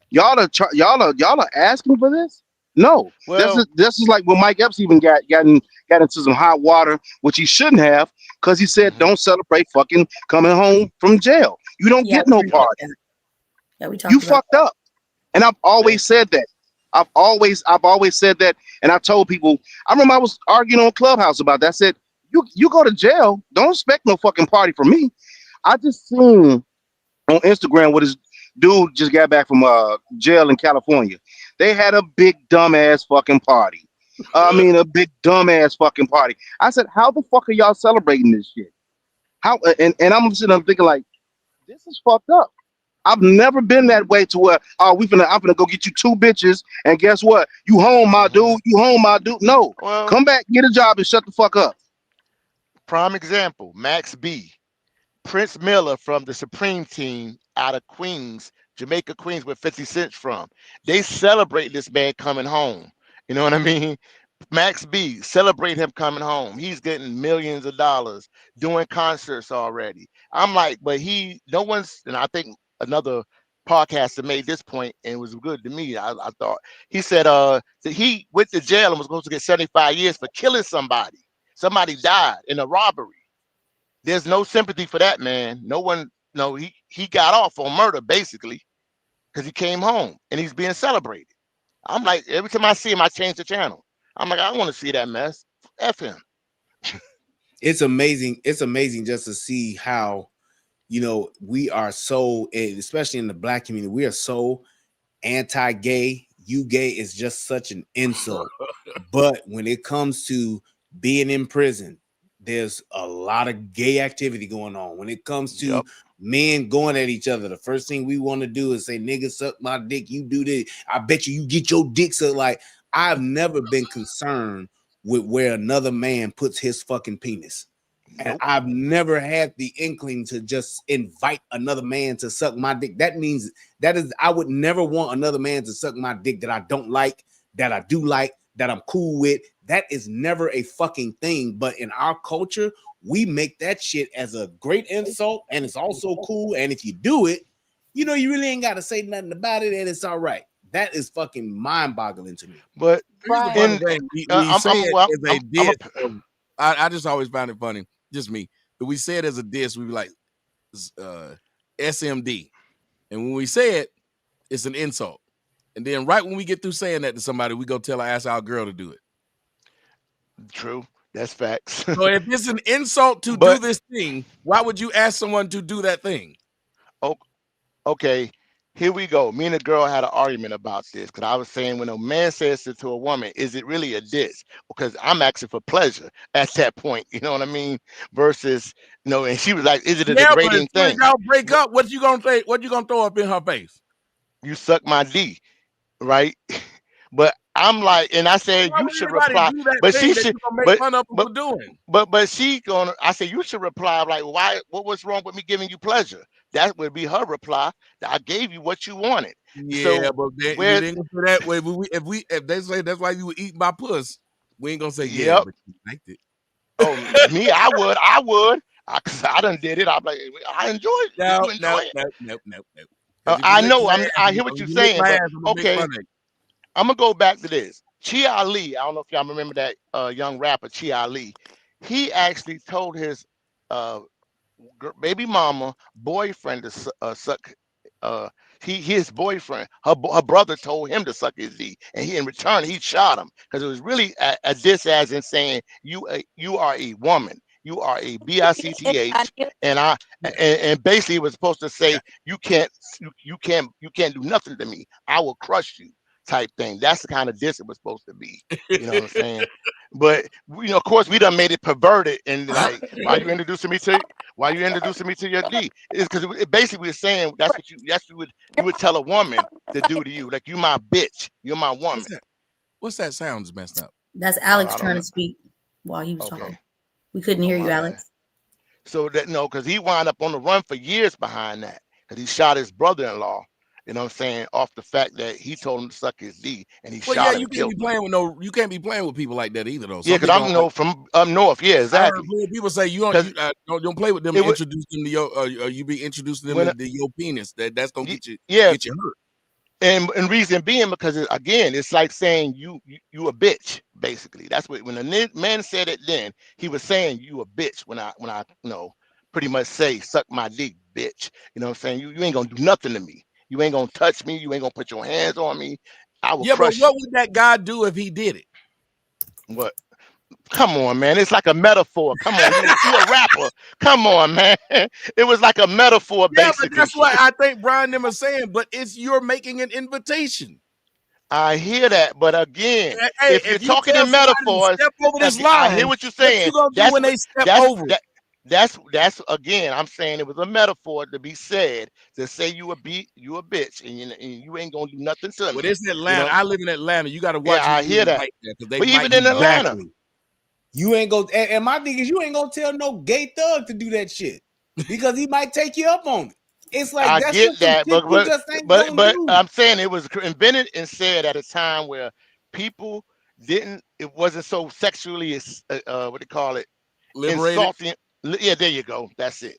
y'all are asking for this. No, Well. this is like when Mike Epps even got into some hot water, which he shouldn't have, because he said Mhm. don't celebrate fucking coming home from jail. You don't Yeah, get we no talked about party. that. Yeah, we You talked about fucked up. And I've always Thank you. said that. I've always said that. And I told people, I remember I was arguing on Clubhouse about that. I said, you go to jail, don't expect no fucking party from me. I just seen on Instagram what his dude just got back from jail in California. They had a big dumbass fucking party. I mean, a big dumbass fucking party. I said, how the fuck are y'all celebrating this shit? How and I'm sitting there thinking like, this is fucked up. I've never been that way to where I'm gonna go get you two bitches and guess what? You home, my Mhm. dude. You home, my dude. No, Well, come back, get a job, and shut the fuck up. prime example, Max B. Prince Miller from the Supreme Team out of Queens, Jamaica, Queens, where 50 Cent's from. They celebrate this man coming home. You know what I mean? Max B, celebrate him coming home. He's getting millions of dollars doing concerts already. I'm like, but no one's, and I think another podcaster made this point and it was good to me. I thought he said that he went to jail and was supposed to get 75 years for killing somebody. Somebody died in a robbery. There's no sympathy for that man. No one, no, he got off on murder basically because he came home and he's being celebrated. I'm like, every time I see him, I change the channel. I'm like, I don't want to see that mess. F him. It's amazing. It's amazing just to see how, we are so, especially in the black community, we are so anti-gay. You gay is just such an insult. But when it comes to being in prison, there's a lot of gay activity going on. When it comes to Yep. men going at each other, the first thing we want to do is say, "Nigga, suck my dick." You do this. I bet you get your dick sucked. Like, I've never been concerned with where another man puts his fucking penis. And Nope. I've never had the inkling to just invite another man to suck my dick. That means I would never want another man to suck my dick that I don't like, that I do like, that I'm cool with. That is never a fucking thing. But in our culture, we make that shit as a great insult, and it's also cool. And if you do it, you really ain't got to say nothing about it, and it's all right. That is fucking mind-boggling to me. But Here's the Right. funny in thing. We say it well, as a I'm a diss. I just always found it funny. Just me. But we say it as a diss. We be like SMD. And when we say it, it's an insult. And then right when we get through saying that to somebody, we go ask our girl to do it. true. That's facts. So if it's an insult to do But this thing, why would you ask someone to do that thing? o- okay, here we go. Me and a girl had an argument about this because I was saying when a man says it to a woman, is it really a diss? Because I'm asking for pleasure at that point. You know what I mean? Versus and she was like, "Is it a Yeah, but as degrading soon as thing?" y'all break But up, what you gonna say? What you gonna throw up in her face? you suck my D, right? But I'm like, and I So said why you would should anybody reply, do that but thing she that should, you gonna make but fun of them but for doing? but she gonna. I said you should reply like, why? What was wrong with me giving you pleasure? That would be her reply. That I gave you what you wanted. Yeah, So but we where? ain't gonna say that way. If they say that's why you were eating my puss, we ain't gonna say yeah, Yep. but you liked it. Oh, me, I would. Cause I done did it. I'm like, I enjoy it. Did No, you enjoy no, it? no, no, no, no. Because if you I lick know. my ass, I hear what if you're you lick saying, my but ass, I'm gonna make okay. fun of you. I'm gonna go back to this. Chia Lee, I don't know if y'all remember that young rapper Chia Lee. He actually told his uh, baby mama boyfriend to suck. Uh, his boyfriend, her brother told him to suck his D, and he in return he shot him because it was really a diss as in saying you are a woman, you are a I bicth, knew and and basically it was supposed to say you can't do nothing to me. I will crush you type thing. That's the kind of diss it was supposed to be. You know what I'm saying? But of course, we done made it perverted and like, why you introducing me to your D? It's because it basically was saying that's what you would tell a woman to do to you. Like, you my bitch, you're my What's woman. that? What's that sound is messed up? That's Alex I don't trying know. to speak while he was Okay. talking. We couldn't Oh, hear you, my bad. Alex. So that no, because he wound up on the run for years behind that. Because he shot his brother-in-law. You know what I'm saying? Off the fact that he told him to suck his D, and he Well, yeah, shot him, killed him. you can't be playing with people like that either, though. Yeah, Some because people I'm don't like. from up north. Yeah, I heard exactly. people say Because don't play with them. it would Introduce them to your you be introducing them when to your penis. That's gonna yeah, get you hurt. and reason being because again, it's like saying you a bitch. Basically, that's what when the man said it. Then he was saying you a bitch when I pretty much say suck my dick, bitch. You know what I'm saying? You ain't gonna do nothing to me. You ain't gonna touch me. You ain't gonna put your hands on me. I will Yeah, but crush what you. would that guy do if he did it? What? Come on, man. It's like a metaphor. Come on, you a rapper. Come on, man. It was like a metaphor, Yeah, but basically. that's what I think Brian them are saying. But you're making an invitation. I hear that, but again, Hey, if you're if you talking tell in somebody to metaphors, step over this I hear line, what you're what you saying. gonna do That's when what they step over it? that's again. I'm saying it was a metaphor to be said to say you a bitch, and you ain't gonna do nothing to Well, me. it's You Atlanta. know? I live in Atlanta. You got to Yeah, watch who I you hear that. invite there because they But might even do in something. Atlanta, Exactly. You ain't go, and my thing is, you ain't gonna tell no gay thug to do that shit because he might take you up on it. It's like I that's get just some that, shit you just ain't gonna but do. I'm saying it was invented and said at a time where people didn't. It wasn't so sexually what do you call it? Liberated. Insulting. Yeah, there you go. That's it.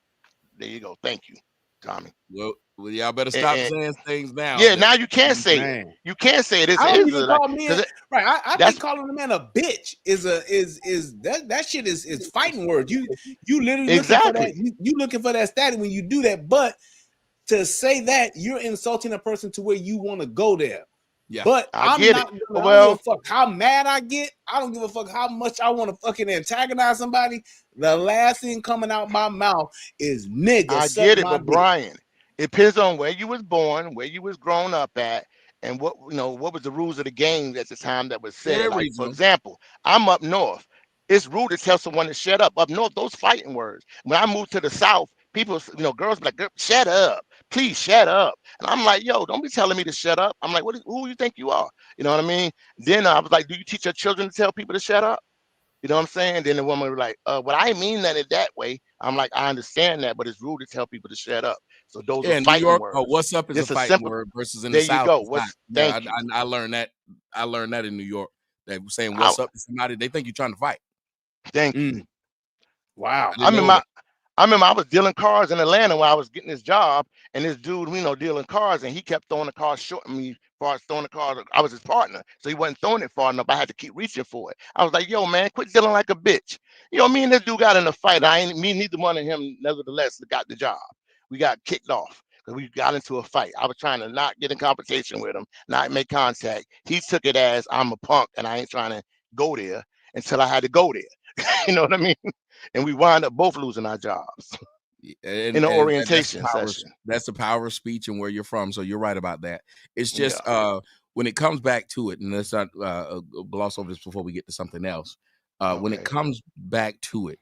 There you go. Thank you, Tommy. Well, y'all better stop And saying things now. yeah, That now you can't say it. Man, You can't say it. It's I don't even like call men because right. I that's think calling a man a bitch is that shit is fighting words. You literally looking for that. exactly. You looking for that status when you do that. But to say that you're insulting a person to where you want to go there. Yeah, But I I'm get it. not gonna, I don't give a Well, fuck how mad I get. I don't give a fuck how much I want to fucking antagonize somebody. The last thing coming out my mouth is nigga, I suck get it, my but dick. Brian, it depends on where you was born, where you was grown up at, and what was the rules of the game at the time that was said. very Like, for reasonable. example, I'm up north. It's rude to tell someone to shut up. Up north, those fighting words. When I moved to the south, people, girls be like, "Girl, shut up, please shut up." And I'm like, yo, don't be telling me to shut up. I'm like, who you think you are? You know what I mean? Then I was like, do you teach your children to tell people to shut up? You know what I'm saying? Then the woman was like, well, I mean that in that way. I'm like, I understand that, but it's rude to tell people to shut up. So those are Yeah, in New fighting York, words. what's up is a Just a fighting simple, word versus in the there you South, go. it's not. Yeah, Thank you. I learned that. I learned that in New York. They were saying I, what's up to somebody, they think you're trying to fight. thank you. Mm, wow. I I didn't know remember, that. I remember I was dealing cars in Atlanta when I was getting this job, and this dude, dealing cars, and he kept throwing the car short of me as far as throwing the car. I was his partner, so he wasn't throwing it far enough. I had to keep reaching for it. I was like, yo, man, quit dealing like a bitch. Me and this dude got in a fight. Neither one of him, nevertheless, got the job. We got kicked off because we got into a fight. I was trying to not get in competition with him, not make contact. He took it as I'm a punk, and I ain't trying to go there until I had to go there. You know what I mean? And we wind up both losing our jobs in the And that's the orientation power. session. That's the power of speech and where you're from. So you're right about that. It's Yeah. just when it comes back to it, and let's not gloss over this before we get to something else. When it Okay. comes back to it,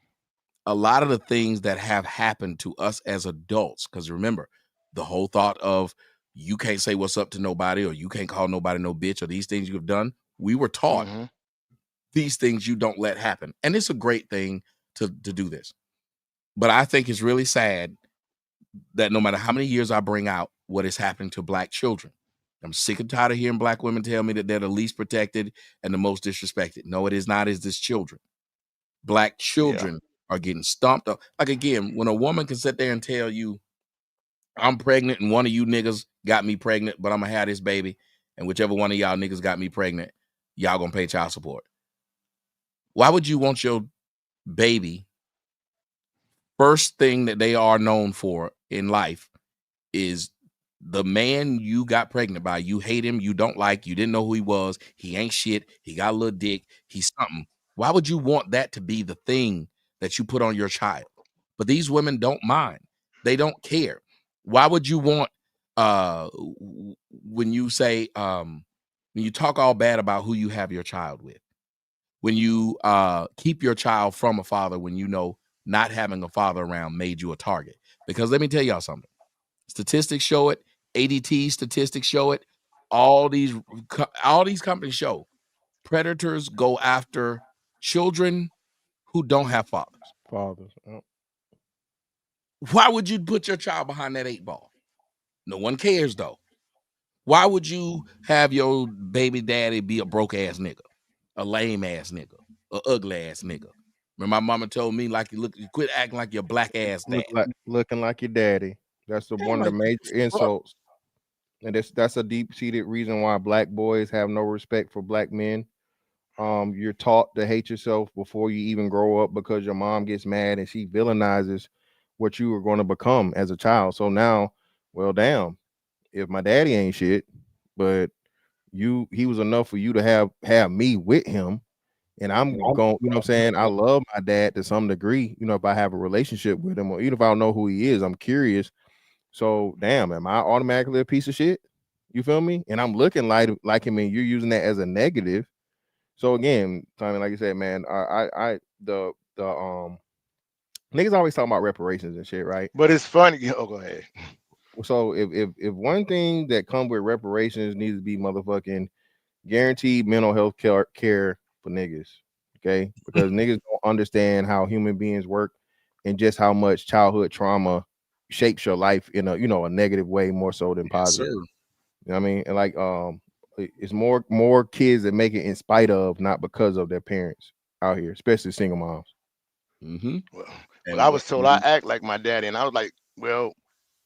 a lot of the things that have happened to us as adults, because remember, the whole thought of you can't say what's up to nobody, or you can't call nobody no bitch, or these things you've done, we were taught Mm-hmm. these things you don't let happen. And it's a great thing to do this. But I think it's really sad that no matter how many years I bring out what is happening to Black children, I'm sick and tired of hearing Black women tell me that they're the least protected and the most disrespected. No, it is not. It's this children. Black Yeah. children are getting stomped up. Like, again, when a woman can sit there and tell you, I'm pregnant and one of you niggas got me pregnant, but I'm gonna have this baby, and whichever one of y'all niggas got me pregnant, y'all gonna pay child support. Why would you want your baby, first thing that they are known for in life is the man you got pregnant by? You hate him, you don't like, you didn't know who he was, he ain't shit, he got a little dick, he's something. Why would you want that to be the thing that you put on your child? But these women don't mind. They don't care. Why would you want when you say when you talk all bad about who you have your child with, when you keep your child from a father, when you know not having a father around made you a target? Because let me tell y'all something. Statistics show it. ADT statistics show it. All these companies show predators go after children who don't have fathers. Why would you put your child behind that 8 ball? No one cares though. Why would you have your baby daddy be a broke ass nigga, a lame ass nigga, a ugly ass nigga? Remember, my mama told me, like, you quit acting like your black ass dad. Looking like your daddy. That's one of the major insults. And that's a deep-seated reason why black boys have no respect for black men. You're taught to hate yourself before you even grow up because your mom gets mad and she villainizes what you are going to become as a child. So now, well, damn, if my daddy ain't shit, but he was enough for you to have me with him, and I'm going, you know what I'm saying? I love my dad to some degree, if I have a relationship with him, or even if I don't know who he is, I'm curious. So damn, am I automatically a piece of shit? You feel me? And I'm looking like him, and you're using that as a negative. So again, Tommy, like you said, man, the niggas always talking about reparations and shit, right? But it's funny. Oh, go ahead. So if one thing that comes with reparations needs to be motherfucking guaranteed mental health care for niggas, okay? Because niggas don't understand how human beings work and just how much childhood trauma shapes your life in a negative way more so than positive. Sir. You know what I mean? And like it's more kids that make it in spite of, not because of their parents out here, especially single moms. Mm-hmm. Well, I was told I act like my daddy, and I was like, well,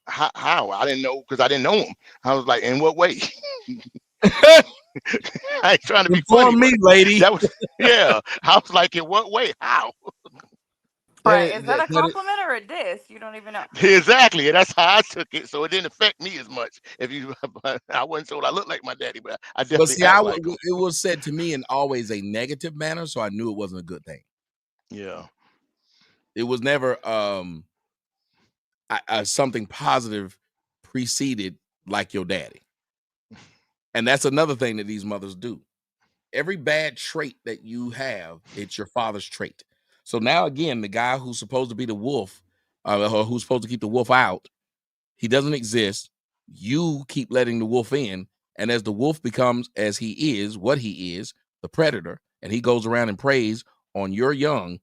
how? I didn't know, because I didn't know him. I was like, in what way? I ain't trying to be funny, Inform me, but lady. that was, yeah. I was like, in what way? How? Right. Is that a compliment or a diss? You don't even know. Exactly. And that's how I took it. So it didn't affect me as much. I wasn't told I looked like my daddy, but I But definitely see, act like him. it was said to me in always a negative manner, so I knew it wasn't a good thing. Yeah. It was never something positive preceded like your daddy. And that's another thing that these mothers do. Every bad trait that you have, it's your father's trait. So now again, the guy who's supposed to be the wolf, or who's supposed to keep the wolf out, he doesn't exist. You keep letting the wolf in, and as the wolf becomes, as he is, what he is, the predator, and he goes around and preys on your young,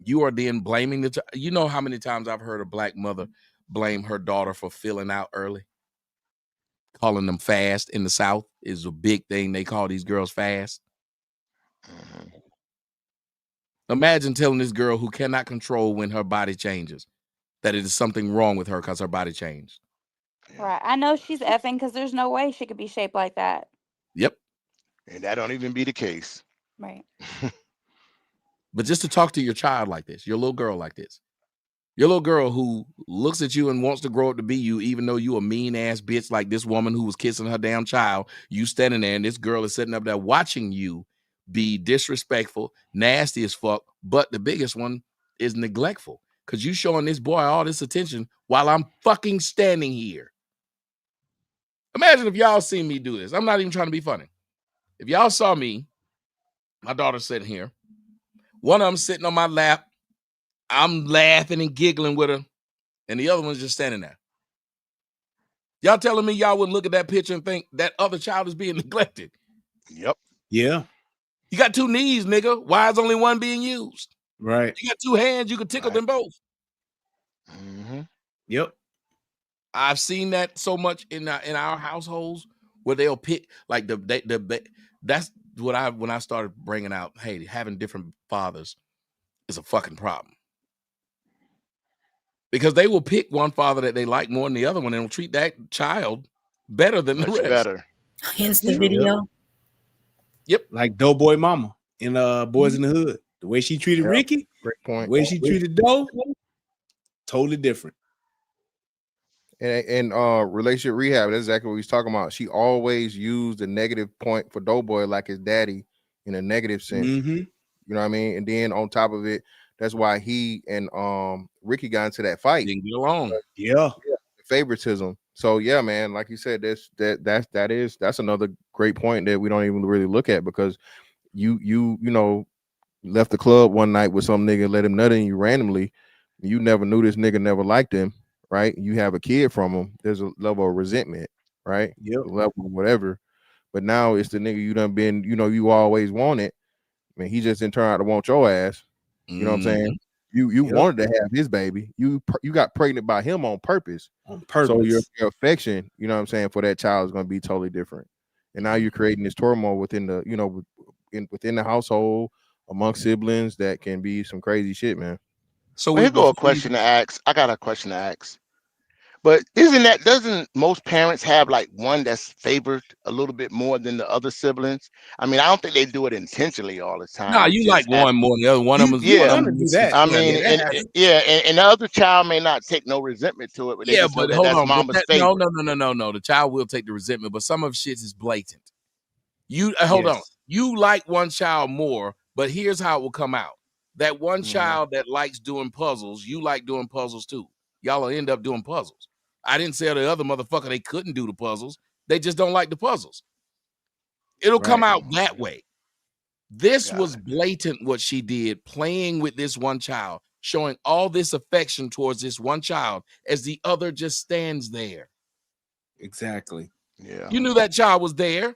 you are then blaming the you know how many times I've heard a black mother blame her daughter for filling out early? Calling them fast in the South is a big thing. They call these girls fast. Mm-hmm. Imagine telling this girl who cannot control when her body changes that it is something wrong with her because her body changed. Yeah. Right. I know she's effing because there's no way she could be shaped like that. Yep. And that don't even be the case. Right. But just to talk to your child like this, your little girl like this, your little girl who looks at you and wants to grow up to be you, even though you a mean ass bitch like this woman who was kissing her damn child, you standing there and this girl is sitting up there watching you be disrespectful, nasty as fuck. But the biggest one is neglectful because you showing this boy all this attention while I'm fucking standing here. Imagine if y'all seen me do this. I'm not even trying to be funny. If y'all saw me, my daughter's sitting here, one of them sitting on my lap, I'm laughing and giggling with her, and the other one's just standing there. Y'all telling me y'all wouldn't look at that picture and think that other child is being neglected? Yep. Yeah. You got 2 knees, nigga. Why is only one being used? Right. You got 2 hands. You could tickle them both. Mm-hmm. Yep. I've seen that so much in our households where they'll pick like that's what when I started bringing out, hey, having different fathers is a fucking problem. Because they will pick one father that they like more than the other one and will treat that child better than Much the rest. better. Hence the True. video. Yep. Like Doughboy Mama in Boys in the Hood. The way she treated Yep. Ricky, Great the point. way she treated Doe, totally different. And relationship rehab, that's exactly what he's talking about. She always used the negative point for Doughboy like his daddy in a negative sense. Mm-hmm. You know what I mean? And then on top of it, that's why he and Ricky got into that fight. Didn't get along. Yeah. Favoritism. So yeah, man, like you said, that's another great point that we don't even really look at, because you know left the club one night with some nigga, let him nut in you randomly. You never knew this nigga, never liked him, right? You have a kid from him. There's a level of resentment, right? Yep. A level of whatever. But now it's the nigga you done been, you always wanted. I mean, he just didn't turn out to want your ass. You know what I'm saying? You Yep. wanted to have his baby. You got pregnant by him on purpose. On purpose. So your affection, you know what I'm saying, for that child is going to be totally different. And now you're creating this turmoil within the, within the household, among siblings, that can be some crazy shit, man. So Well, here go a question to ask. I got a question to ask. But doesn't most parents have like one that's favored a little bit more than the other siblings? I mean, I don't think they do it intentionally all the time. Nah, you like one more than the other. One of them is yeah. one of them do is- that. I yeah, mean, yeah, and the other child may not take no resentment to it, but they yeah, just know but that hold that's on. But mama's favorite. no. The child will take the resentment, but some of shit is blatant. You hold on. Yes. You like one child more, but here's how it will come out. That one Mhm. child that likes doing puzzles, you like doing puzzles too. Y'all will end up doing puzzles. I didn't say the other motherfucker they couldn't do the puzzles. They just don't like the puzzles. It'll come Right. out that way. This Got was it. blatant what she did, playing with this one child, showing all this affection towards this one child as the other just stands there. Exactly. Yeah. You knew that child was there.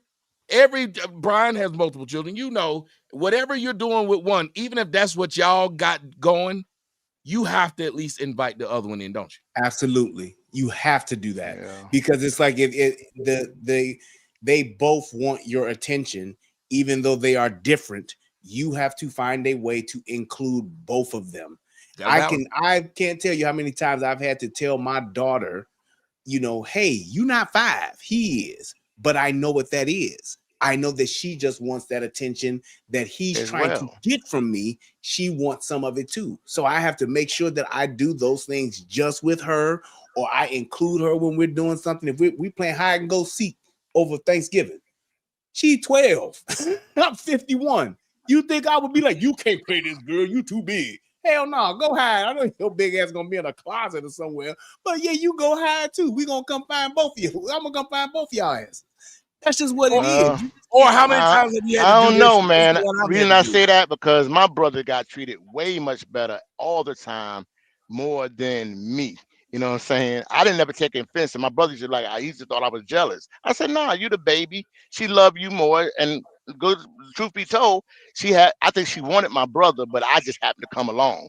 Brian has multiple children. You know, whatever you're doing with one, even if that's what y'all got going, you have to at least invite the other one in, don't you? Absolutely. You have to do that Yeah. because it's like they both want your attention, even though they are different. You have to find a way to include both of them. I can't tell you how many times I've had to tell my daughter, hey, you're not 5, he is, but I know what that is. I know that she just wants that attention that he's As trying to well. get from me. She wants some of it too. So I have to make sure that I do those things just with her, or I include her when we're doing something. If we playing hide and go seek over Thanksgiving, she 12. I'm 51. You think I would be like, you can't play this, girl, you too big? Hell no, go hide. I know your big ass gonna be in a closet or somewhere, but yeah, you go hide too. We gonna come find both of you. I'm gonna come find both of y'all asses. That's just what it is. Or how many I, times have you had I to do don't this? know, This is man. what I've had Reason to I do. say that because my brother got treated way much better all the time, more than me. You know what I'm saying? I didn't ever take offense. And my brothers are like, I used to thought I was jealous. I said, nah, you the baby. She loved you more. And good truth be told, I think she wanted my brother, but I just happened to come along.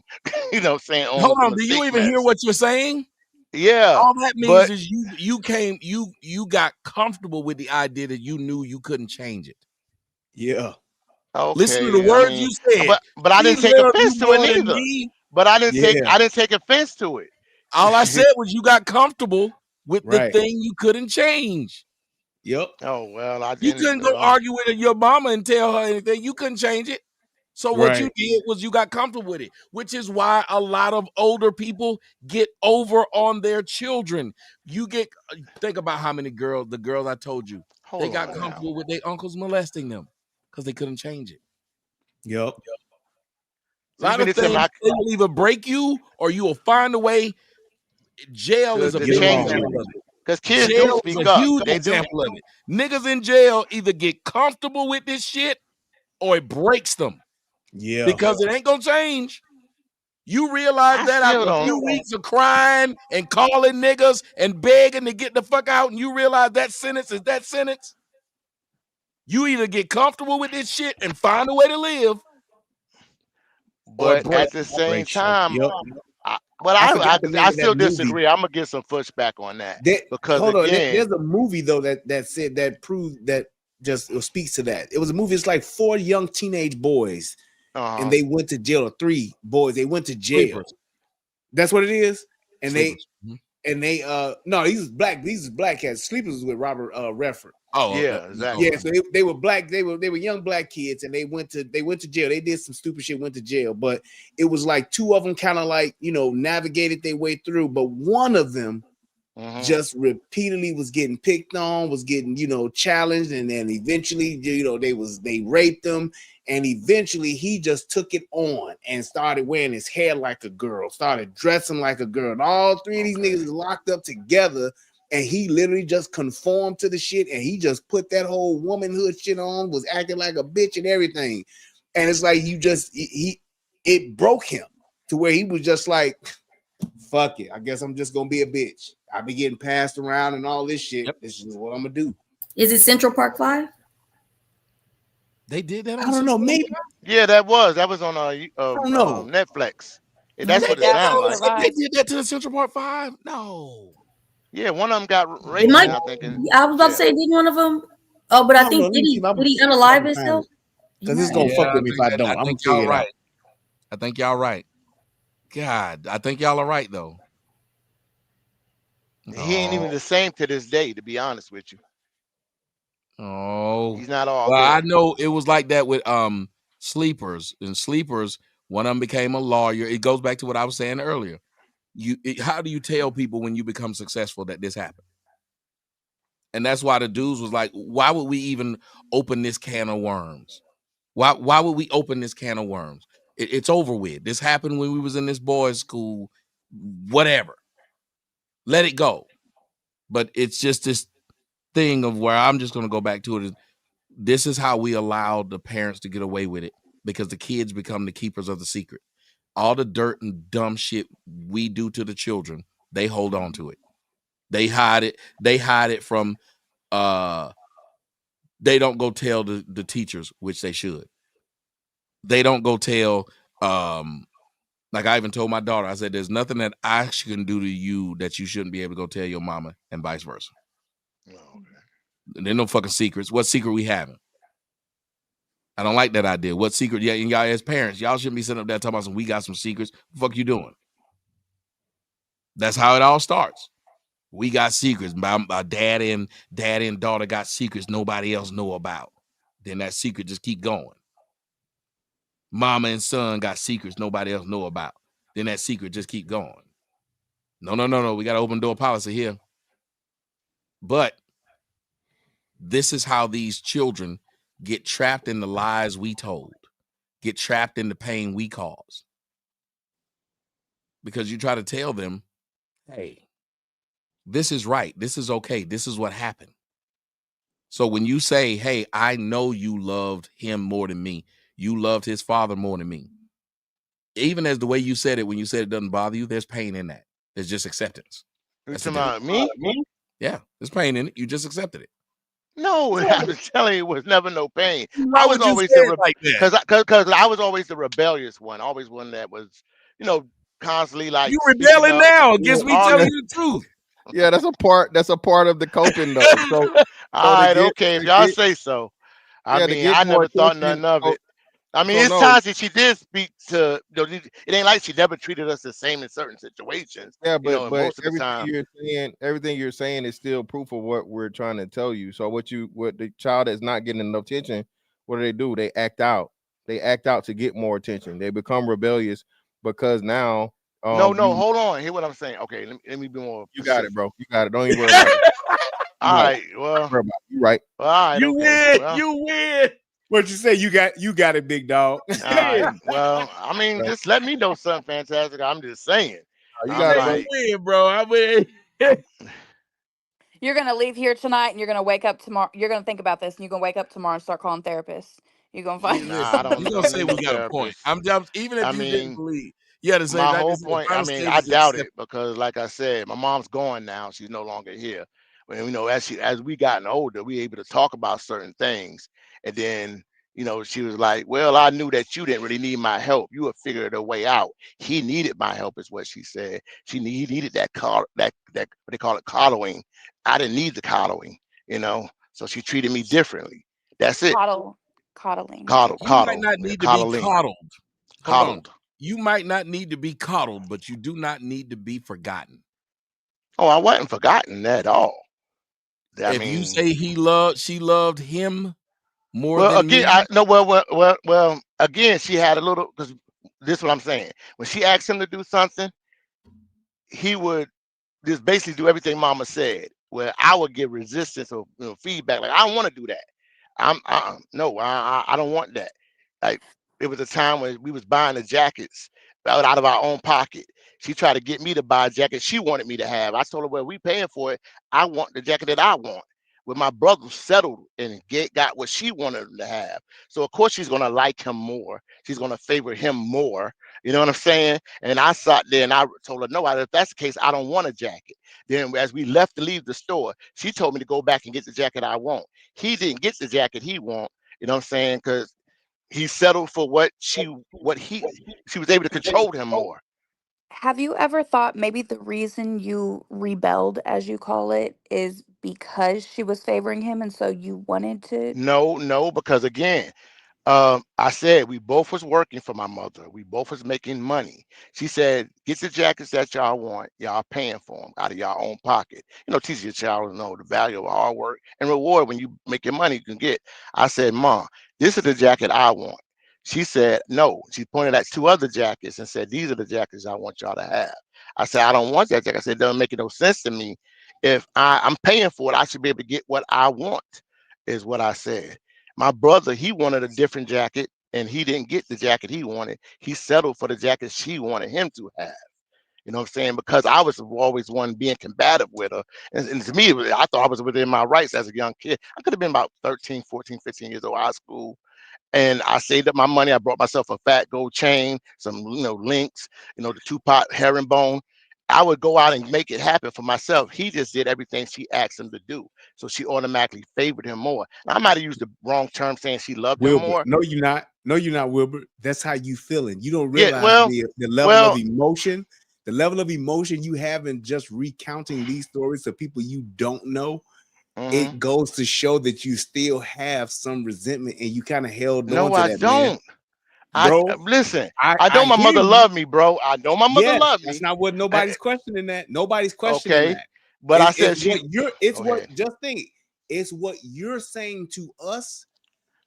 You know what I'm saying? On Hold some on, do you mistake even hear mess. what you're saying? Yeah. All that means But is you got comfortable with the idea that you knew you couldn't change it. Yeah. Listen to the okay, I words mean, you said. but I She didn't take loved you offense to it more than neither. me. But I Yeah. didn't take offense to it. All I said was you got comfortable with the Right. thing you couldn't change. Yep. Oh well, I You didn't. couldn't go Well, argue with your mama and tell her anything. You couldn't change it. So what you Right. did was you got comfortable with it, which is why a lot of older people get over on their children. You get think about how many the girls I told you, they hold got on now. comfortable with their uncles molesting them because they couldn't change it. Yep. A So you lot mean of to tell me things they will either break you or you will find a way. Jail is a to Get big change along you? with example it. of it. Because kids do Jail is speak a up. huge They do. example of it. Niggas in jail either get comfortable with this shit or it breaks them Yeah. because it ain't gonna change. You realize I that still after a don't. few weeks of crying and calling niggas and begging to get the fuck out, and you realize that sentence is that sentence. You either get comfortable with this shit and find a way to live, or it But breaks. at the same Breaks you. time, Yep. I forgot the I name of that still movie. disagree. I'm gonna get some pushback on that because Hold on. again, There's a movie though that said that proved that just speaks to that. It was a movie. It's like 4 young teenage boys, and they went to jail. Or 3 boys. They went to jail. Sleepers. That's what it is. And Sleepers. they no, these is black. These is black cats. Sleepers was with Robert Redford. Oh, Yeah, exactly. Yeah, so they were black. They were young black kids, and they went to jail. They did some stupid shit, went to jail. But it was like two of them kind of like navigated their way through. But one of them just repeatedly was getting picked on, was getting challenged, and then eventually they raped him, and eventually he just took it on and started wearing his hair like a girl, started dressing like a girl. And all three of these niggas is locked up together. And he literally just conformed to the shit, and he just put that whole womanhood shit on, was acting like a bitch and everything. And it's like it broke him to where he was just like, fuck it. I guess I'm just gonna be a bitch. I be getting passed around and all this shit. Yep. This is what I'm gonna do. Is it Central Park 5? They did that on I don't know, maybe. Yeah, that was on Netflix. That's what it sounded like. They did that to the Central Park 5? No. Yeah, one of them got raped. I think. I was about to say, didn't one of them? Oh, but I think did he unalive himself? Because it's gonna fuck with me if I don't. I'm gonna figure it out. I think y'all right. God, I think y'all are right though. He ain't even the same to this day, to be honest with you. Oh, he's not all well, good. I know it was like that with Sleepers. And Sleepers, one of them became a lawyer. It goes back to what I was saying earlier. How do you tell people when you become successful that this happened? And that's why the dudes was like, why would we even open this can of worms? Why would we open this can of worms? It's over with. This happened when we was in this boys' school, whatever. Let it go. But it's just this thing of where I'm just going to go back to it. This is how we allowed the parents to get away with it, because the kids become the keepers of the secret. All the dirt and dumb shit we do to the children, they hold on to it. They hide it. They hide it from, they don't go tell the teachers, which they should. They don't go tell, like I even told my daughter, I said, there's nothing that I can do to you that you shouldn't be able to go tell your mama, and vice versa. There's no fucking secrets. What secret we having? I don't like that idea. What secret? Yeah, and y'all as parents, y'all shouldn't be sitting up there talking about we got some secrets. What the fuck you doing? That's how it all starts. We got secrets. My dad and daughter got secrets nobody else know about. Then that secret just keep going. Mama and son got secrets nobody else know about. Then that secret just keep going. No. We got open door policy here. But this is how these children get trapped in the lies we told, get trapped in the pain we caused. Because you try to tell them, hey, this is right. This is okay. This is what happened. So when you say, hey, I know you loved him more than me. You loved his father more than me. Even as the way you said it, when you said it doesn't bother you, there's pain in that. There's just acceptance. You talking about me? Yeah, there's pain in it. You just accepted it. No, I'm just telling you, it was never no pain. Why I was would you always say it like that? because I was always the rebellious one, always one that was, constantly like you rebelling now against me telling you the truth. Yeah, that's a part of the coping though. So, all right, okay, if y'all say so. I mean, I never thought nothing of it. I mean, it's times that she did speak to. It ain't like she never treated us the same in certain situations. Yeah, but most of the time, everything you're saying is still proof of what we're trying to tell you. So what the child that's not getting enough attention, what do? They act out. They act out to get more attention. They become rebellious because now. No, hold on. Hear what I'm saying. Okay, let me be more. You got it, bro. You got it. Don't even worry about it. All right. Well, you right. All right. You win. Well, you win. What you say? You got it, big dog. All right. Well, I mean, just let me know something fantastic. I'm just saying. You got it, win, bro. I win. You're gonna leave here tonight, and you're gonna wake up tomorrow. You're gonna think about this, and you're gonna wake up tomorrow and start calling therapists. You're gonna find. Nah, I don't. You're gonna say we got a point. I'm even if you didn't believe. Yeah, the same. My whole point. I mean, I doubt it because, like I said, my mom's gone now. She's no longer here. But, as we gotten older, we able to talk about certain things, and then she was like, "Well, I knew that you didn't really need my help. You would figure a way out. He needed my help," is what she said. He needed that what they call it, coddling. I didn't need the coddling, So she treated me differently. That's it. Coddling. You might not need to be coddled. Coddled. You might not need to be coddled, but you do not need to be forgotten. Oh, I wasn't forgotten at all. I If you mean, say she loved him more well, than again, I me, no, well. Again, she had a little because this is what I'm saying. When she asked him to do something, he would just basically do everything Mama said. Where I would give resistance or feedback, like I don't want to do that. No, I don't want that. Like it was a time when we was buying the jackets out of our own pocket. She tried to get me to buy a jacket she wanted me to have. I told her, well, we paying for it. I want the jacket that I want. When my brother settled and got what she wanted him to have. So of course she's gonna like him more. She's gonna favor him more. You know what I'm saying? And I sat there and I told her, no, if that's the case, I don't want a jacket. Then as we left to leave the store, she told me to go back and get the jacket I want. He didn't get the jacket he want, you know what I'm saying? Because he settled for she was able to control him more. Have you ever thought maybe the reason you rebelled, as you call it, is because she was favoring him and so you wanted to? No, because again, I said we both was working for my mother. We both was making money. She said, "Get the jackets that y'all want. Y'all paying for them out of your own pocket. Teach your child to know the value of hard work and reward when you make your money. You can get." I said, "Mom, this is the jacket I want." She said, "No." She pointed at two other jackets and said, "These are the jackets I want y'all to have." I said, "I don't want that jacket." I said, "It doesn't make no sense to me. If I'm paying for it, I should be able to get what I want." Is what I said. My brother, he wanted a different jacket and he didn't get the jacket he wanted. He settled for the jacket she wanted him to have. You know what I'm saying? Because I was always one being combative with her. And to me, I thought I was within my rights as a young kid. I could have been about 13, 14, 15 years old, high school. And I saved up my money. I bought myself a fat gold chain, some, links, the two-pot herringbone. I would go out and make it happen for myself. He just did everything she asked him to do. So she automatically favored him more. Now, I might have used the wrong term saying she loved him Wilbur, more. no, you're not. No, you're not, Wilbur. That's how you feeling. You don't Yeah, realize well, the level of well, emotion, you have in just recounting these stories to people you don't know. mhm. It goes to show that you still have some resentment and you kind of held on No, to I that, man. don't. Bro, Listen. I, I know I my hear mother you. loved me, bro. I know my mother Yes, loved that's me. not what Uh, nobody's questioning that. Nobody's questioning Okay, that. but I said she. It's Go what ahead. just think. It's what you're saying to us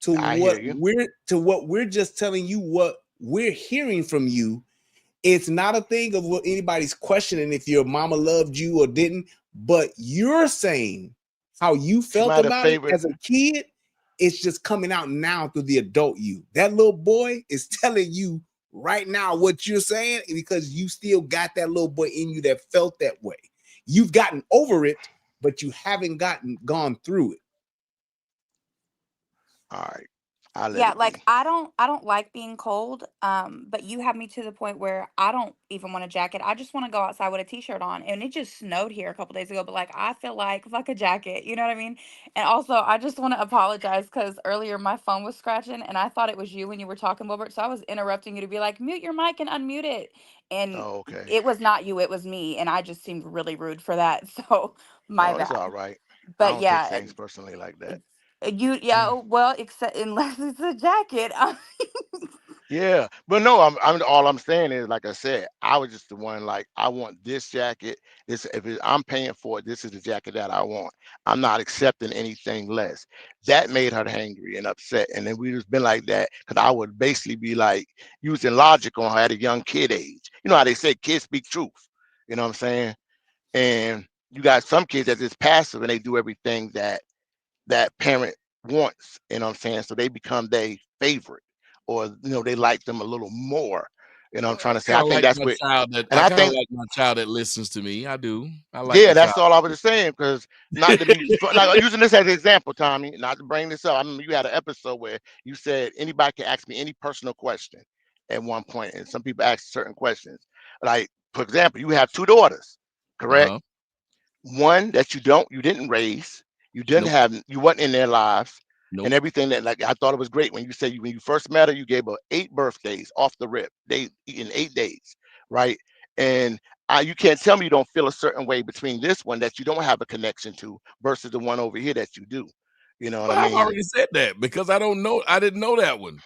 to I hear you. what we're just telling you what we're hearing from you. It's not a thing of what anybody's questioning if your mama loved you or didn't, but you're saying how you She felt might have about it favored. as a kid. It's just coming out now through the adult you. That little boy is telling you right now what you're saying because you still got that little boy in you that felt that way. You've gotten over it, but you haven't gone through it. All right, I'll let Yeah, it like be. I don't like being cold. But you have me to the point where I don't even want a jacket. I just want to go outside with a t-shirt on. And it just snowed here a couple days ago, but like I feel like fuck a jacket, you know what I mean? And also I just want to apologize because earlier my phone was scratching and I thought it was you when you were talking, Wilbert. So I was interrupting you to be like, mute your mic and unmute it. And Oh, okay. it was not you, it was me. And I just seemed really rude for that. So my Oh, it's bad. all right. I But don't take yeah, things personally like that. yeah, well, except unless it's a jacket. Yeah, but no, I'm all I'm saying is, like I said, I was just the one like I want this jacket. I'm paying for it, this is the jacket that I want. I'm not accepting anything less. That made her angry and upset, and then we just been like that because I would basically be like using logic on her at a young kid age. You know how they say kids speak truth. You know what I'm saying? And you got some kids that is passive and they do everything that parent wants, you know what I'm saying? So they become their favorite, or they like them a little more. You know what I'm well, trying to say? I think that's what, and I I kind of think, like my child that listens to me. I do. I like yeah, the child. that's all I was saying. Because not to be like using this as an example, Tommy, not to bring this up. I remember you had an episode where you said anybody can ask me any personal question at one point, and some people ask certain questions. Like, for example, you have two daughters, correct? Uh-huh. One that you didn't raise, Nope. you wasn't in their lives, and Nope. everything that, like, I thought it was great when you said when you first met her, you gave her 8 birthdays off the rip, they in 8 days, right? And you can't tell me you don't feel a certain way between this one that you don't have a connection to versus the one over here that you do. You know what I Well, I've mean? already said that because I don't know. I didn't know that one.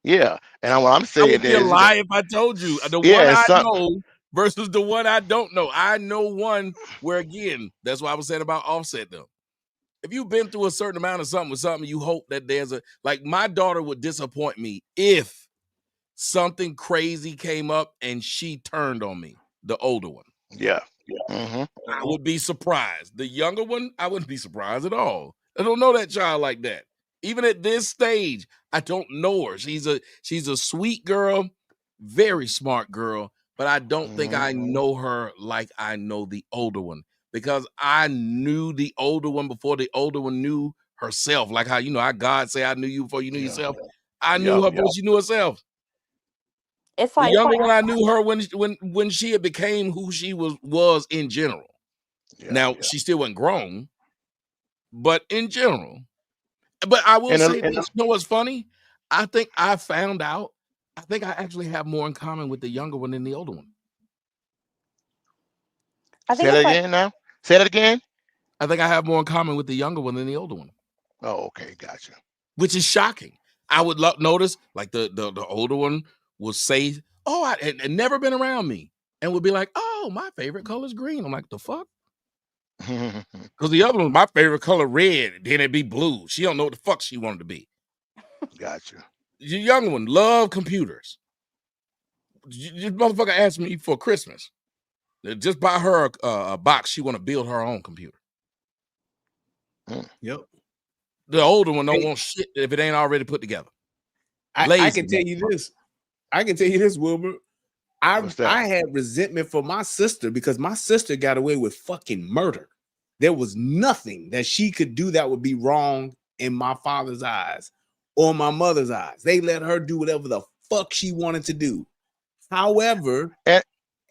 Yeah. And what I'm I would saying be a is, lie if I told you the one yeah, I it's something. know versus the one I don't know. I know one where again, that's what I was saying about Offset though. if you've been through a certain amount of something with something, you hope that there's a like my daughter would disappoint me if something crazy came up and she turned on me, the older one. Yeah. Mm-hmm. I would be surprised. The younger one, I wouldn't be surprised at all. I don't know that child like that. Even at this stage, I don't know her. She's a sweet girl, very smart girl, but I don't think I know her like I know the older one because I knew the older one before the older one knew herself. Like how how God say I knew you before you knew yourself. I knew her before she knew herself. It's The like younger one, I knew her when she had became who she was in general. Now she still wasn't grown, but in general. But I will And say this, you know what's funny? I think I found out. I think I actually have more in common with the younger one than the older one. I say think that it's like again now. Say that again. I think I have more in common with the younger one than the older one, Oh, okay, gotcha. which is shocking. I would notice like the older one will say, "Oh, I had never been around me," and would be like, "Oh, my favorite color is green." I'm like, "The fuck." Because the other one, my favorite color red, then it'd be blue. She don't know what the fuck she wanted to be. Gotcha. The younger one love computers. This motherfucker asked me for Christmas. Just buy her a box. She want to build her own computer. Yep. The older one don't Hey, want shit if it ain't already put together. I Lazy can tell you motherfucker. this. I can tell you this, Wilbur. What's that? I had resentment for my sister because my sister got away with fucking murder. There was nothing that she could do that would be wrong in my father's eyes or my mother's eyes. They let her do whatever the fuck she wanted to do. However,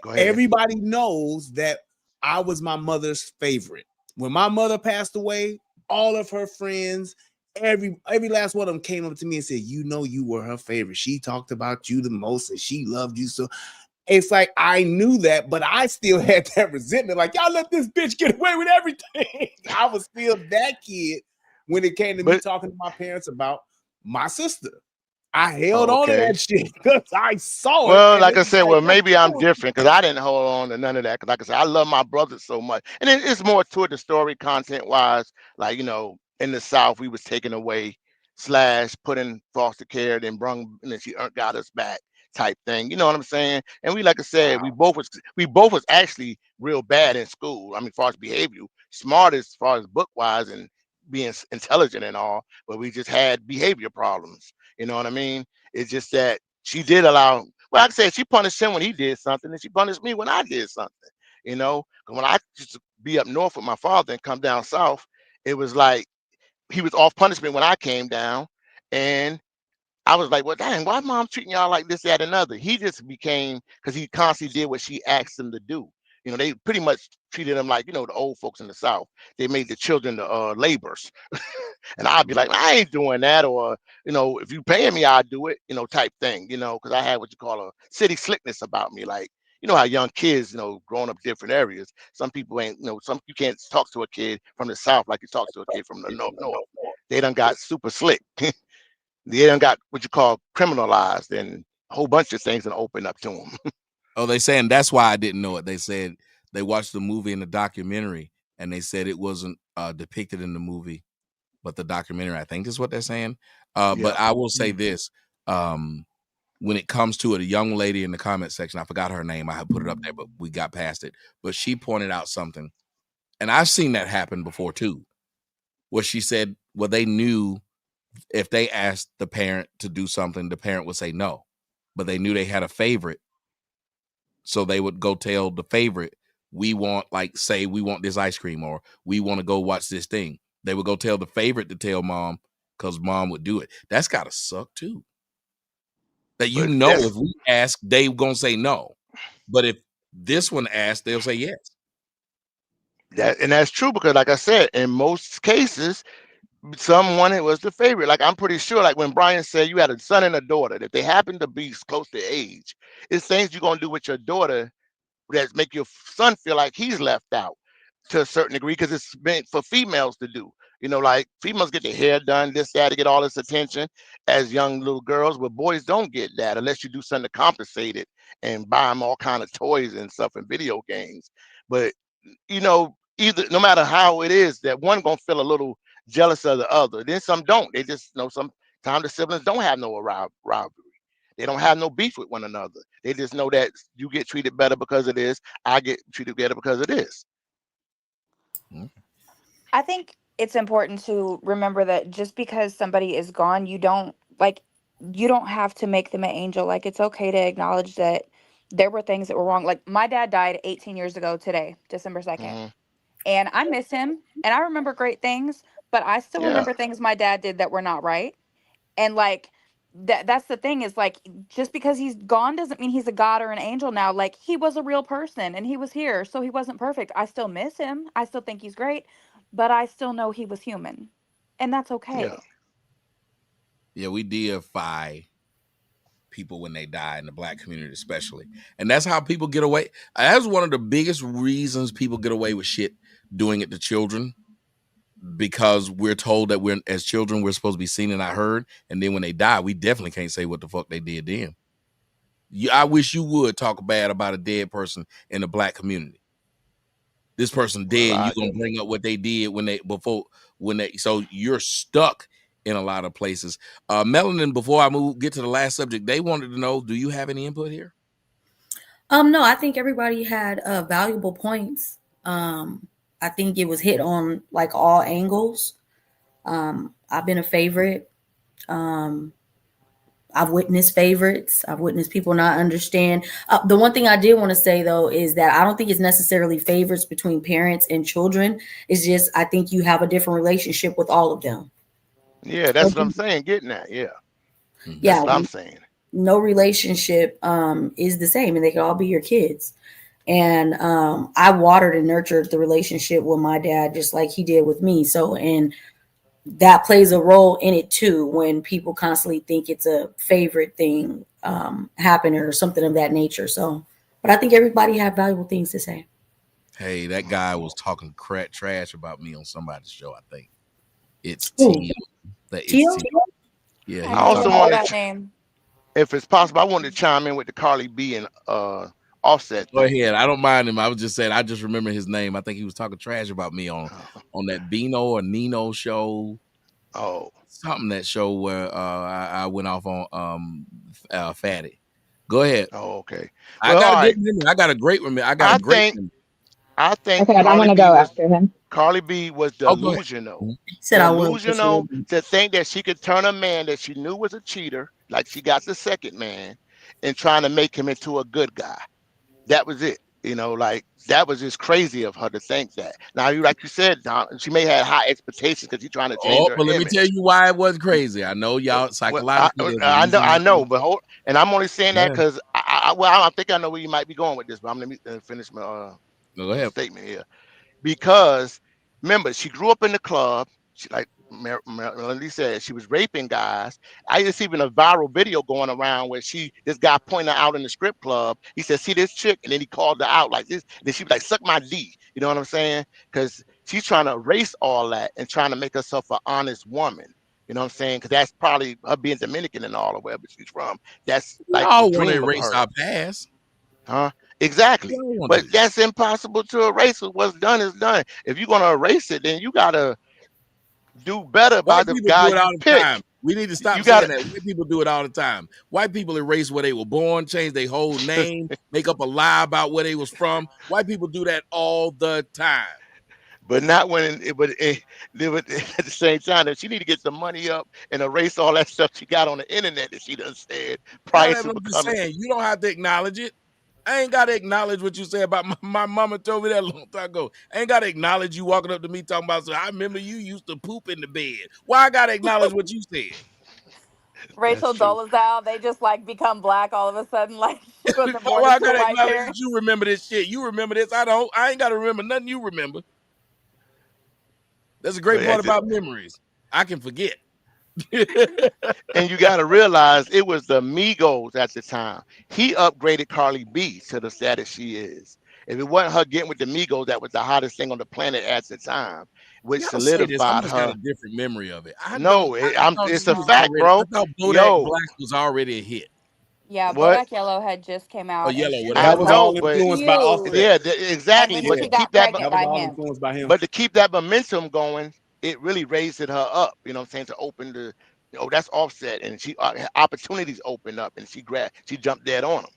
Go ahead. everybody knows that I was my mother's favorite. When my mother passed away, all of her friends, every last one of them came up to me and said, "You know, you were her favorite. She talked about you the most, and she loved you so." It's like I knew that, but I still had that resentment. Like, y'all let this bitch get away with everything. I was still that kid when it came to me But talking to my parents about my sister. I held on to okay. that shit because I saw it, Well, and like it I was said, like, well, that's maybe I'm bullshit. different because I didn't hold on to none of that. Because, like I said, I love my brother so much, and it's more to it, the story content wise. Like in the South, we was taken away slash put in foster care, then brung, and then she got us back type thing. You know what I'm saying? And we, like I said, we both was actually real bad in school. I mean, as far as behavior, smart as far as book wise and being intelligent and all, but we just had behavior problems. You know what I mean? It's just that she did allow. Well, like I said, she punished him when he did something, and she punished me when I did something. 'Cause when I used to be up north with my father and come down south, it was like he was off punishment when I came down, and I was like, well, dang, why mom treating y'all like this, that, and other? He just became because he constantly did what she asked him to do. They pretty much treated him like the old folks in the South. They made the children the laborers. And I'd be like, I ain't doing that, or if you paying me, I'll do it, type thing, because I had what you call a city slickness about me, like how young kids, growing up different areas. Some people ain't, some you can't talk to a kid from the South like you talk to a kid from the North. They done got super slick. They done got what you call criminalized, and a whole bunch of things and open up to them. Oh, they saying that's why I didn't know it. They said they watched the movie and the documentary, and they said it wasn't depicted in the movie, but the documentary, I think is what they're saying. But Yeah. I will say this. When it comes to it, a young lady in the comment section, I forgot her name. I had put it up there, but we got past it. But she pointed out something, and I've seen that happen before too, where she said, well, they knew if they asked the parent to do something, the parent would say no, but they knew they had a favorite. So they would go tell the favorite, we want, like, say, we want this ice cream, or we want to go watch this thing. They would go tell the favorite to tell mom because mom would do it. That's got to suck too. That But if we ask, they gonna say no. But if this one asks, they'll say yes. that's true because, like I said, in most cases, someone it was the favorite. Like I'm pretty sure, like when Brian said you had a son and a daughter, if they happen to be close to age, it's things you're gonna do with your daughter that make your son feel like he's left out to a certain degree because it's meant for females to do. Like females get their hair done, this, that, to get all this attention as young little girls, but boys don't get that unless you do something to compensate it and buy them all kind of toys and stuff and video games. But either no matter how it is, that one gonna feel a little jealous of the other. Then some don't. They just sometimes the siblings don't have no rivalry. They don't have no beef with one another. They just know that you get treated better because of this. I get treated better because of this. I think it's important to remember that just because somebody is gone, you don't have to make them an angel. Like, it's okay to acknowledge that there were things that were wrong. Like, my dad died 18 years ago today, December 2nd. Hmm. And I miss him and I remember great things, but I still Yeah, remember things my dad did that were not right. And like that's the thing, is like, just because he's gone doesn't mean he's a god or an angel now. Like, he was a real person and he was here, so he wasn't perfect. I still miss him. I still think he's great, but I still know he was human. And that's yeah, okay. Yeah, we deify people when they die in the black community, especially, and that's how people get away. That's one of the biggest reasons people get away with shit doing it to children, because we're told that we're as children we're supposed to be seen and not heard, and then when they die, we definitely can't say what the fuck they did then. I wish you would talk bad about a dead person in the black community. This person well, dead, you gonna bring up what they did so you're stuck in a lot of places. Melanin, before I get to the last subject, they wanted to know, do you have any input here? No, I think everybody had valuable points. I think it was hit on like all angles. I've been a favorite. I've witnessed favorites. I've witnessed people not understand. The one thing I did want to say though is that I don't think it's necessarily favorites between parents and children. It's just I think you have a different relationship with all of them. yeah, that's what I'm saying. Getting that, yeah, that's Yeah, what I'm saying. no relationship is the same, and they could all be your kids. And I watered and nurtured the relationship with my dad just like he did with me. So, and that plays a role in it too, when people constantly think it's a favorite thing happening or something of that nature. So, but I think everybody have valuable things to say. Hey, that guy was talking trash about me on somebody's show. I think it's Ooh, T. It's Tio? T. Yeah, he I I was never also talking. heard wanted, that name. if it's possible, I wanted to chime in with the Carly B and Offset Go thing. ahead. I don't mind him. I was just saying. I just remember his name. I think he was talking trash about me on that Bino or Nino show. Oh, Something that show where I went off on Fatty. Go ahead. oh, okay. I Well, got all a good right. memory. I got a great memory. I got a I great think memory. I think Okay, I'm gonna go after him. Carly B was Oh, go ahead. delusional. He said I would. Delusional to think that she could turn a man that she knew was a cheater, like she got the second man, and trying to make him into a good guy. That was it. Like that was just crazy of her to think that. Now, like you said, Don, she may have high expectations because she's trying to change Oh, her but let me tell image. you why it wasn't crazy. I know y'all Well, I, psychologically there's a I know, reason why. I know, but and I'm only saying that Yeah. because I think I know where you might be going with this, but I'm let me finish my Go ahead. statement here. Because remember, she grew up in the club. She, like Melody said, she was raping guys. I just even a viral video going around where this guy pointed her out in the strip club. He said, "See this chick," and then he called her out like this. And then she was like, "Suck my D." You know what I'm saying? Because she's trying to erase all that and trying to make herself an honest woman. You know what I'm saying? Because that's probably her being Dominican and all of wherever she's from. That's We like the all want to dream of erase her. our past. Huh? We Exactly. all want But to. that's impossible to erase. What's done is done. If you're gonna erase it, then you gotta do better by White the people guy do it you all the pick. time. We need to You stop saying gotta that. White people do it all the time. White people erase where they were born, change their whole name, make up a lie about where they was from. White people do that all the time. but not when it but at the same time that she need to get some money up and erase all that stuff she got on the internet that she done said Now prior that to I'm just becoming. saying, you don't have to acknowledge it. I ain't got to acknowledge what you say about my mama told me that a long time ago. I ain't got to acknowledge you walking up to me talking about, so I remember you used to poop in the bed. Why I got to acknowledge what you said? That's Rachel true. Dolezal, they just like become black all of a sudden, like she wasn't born Why I into got a to white acknowledge that parent. you remember this shit? You remember this? I don't. I ain't got to remember nothing you remember. That's a But great part about memories. I can forget. and you got to realize it was the Migos at the time. He upgraded Carly B to the status she is. If it wasn't her getting with the Migos, that was the hottest thing on the planet at the time, which Y'all say this. I solidified must got a her. different memory of it. I don't. No, I thought it's this a was No. fact, already. I bro. thought Bodak Yo, Black was already a hit. Yeah, what? Bodak Yellow had just came Or out and Yellow, she whatever I That it was was was. know, all but influenced by Offset. huge. yeah, And exactly. then But Yeah, she to keep got that, pregnant that was by all him. influenced by him. but to keep that momentum going, it really raised her up. You know what I'm saying? To open the, that's Offset, and she opportunities opened up, and she jumped dead on them.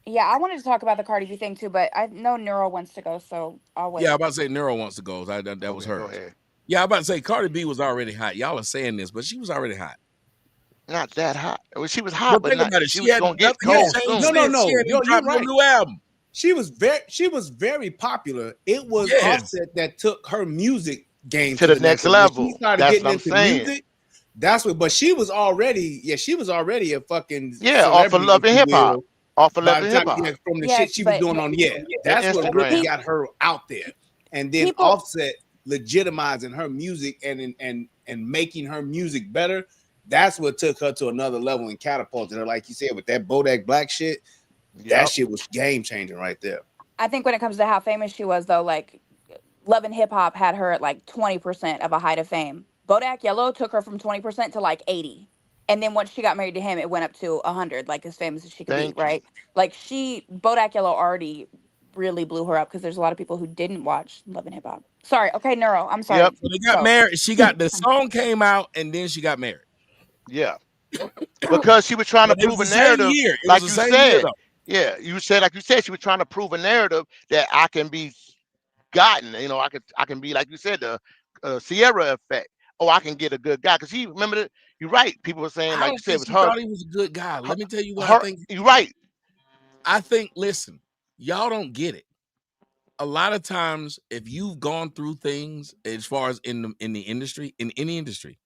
Yeah, I wanted to talk about the Cardi B thing too, but I know Neuro wants to go, so I'll Yeah, I'm wait. about to say Neuro wants to go. That was Okay, go hers. ahead. Yeah, I'm about to say Cardi B was already hot. Y'all are saying this, but she was already hot. Not that hot. Well, she was hot, But but think not. about it. She She was had gonna get nothing has cold Yeah. changed No, soon. no, since. She no. ain't even You're dropped no right. new album. She was very popular. It was Yes. Offset that took her music game To to the the next next level. When she level. started That's getting what I'm into saying. music, that's what. But she was already a fucking Yeah, off of celebrity, Love if and you Hip Hop. will. Off of Love By the and Hip time, Hop. from the shit Yes, she was but doing on, And that's what really Instagram. got her out there. And then people Offset legitimizing her music and making her music better. That's what took her to another level and catapulted her. Like you said, with that Bodak Black shit, that Yep. shit was game changing right there. I think when it comes to how famous she was, though, like Love and Hip Hop had her at like 20% of a height of fame. Bodak Yellow took her from 20% to like 80. And then once she got married to him, it went up to 100, like as famous as she could be, Thank you. right? Like Bodak Yellow already really blew her up because there's a lot of people who didn't watch Love and Hip Hop. Sorry. Okay, Neuro. I'm Yep. sorry. So they got Go. married. The song came out and then she got married. Yeah. Because she was trying to But it was prove a the same narrative, year. It was like the you same year said. though. Yeah, like you said, she was trying to prove a narrative that I can be gotten. I can be, like you said, the Sierra effect. Oh, I can get a good guy. Because you're right. People were saying, I like you don't said, it think was she her. thought he was a good guy. her, Let me tell you what I her think. you're right. I think, listen, y'all don't get it. A lot of times, if you've gone through things as far as in the industry, in any industry,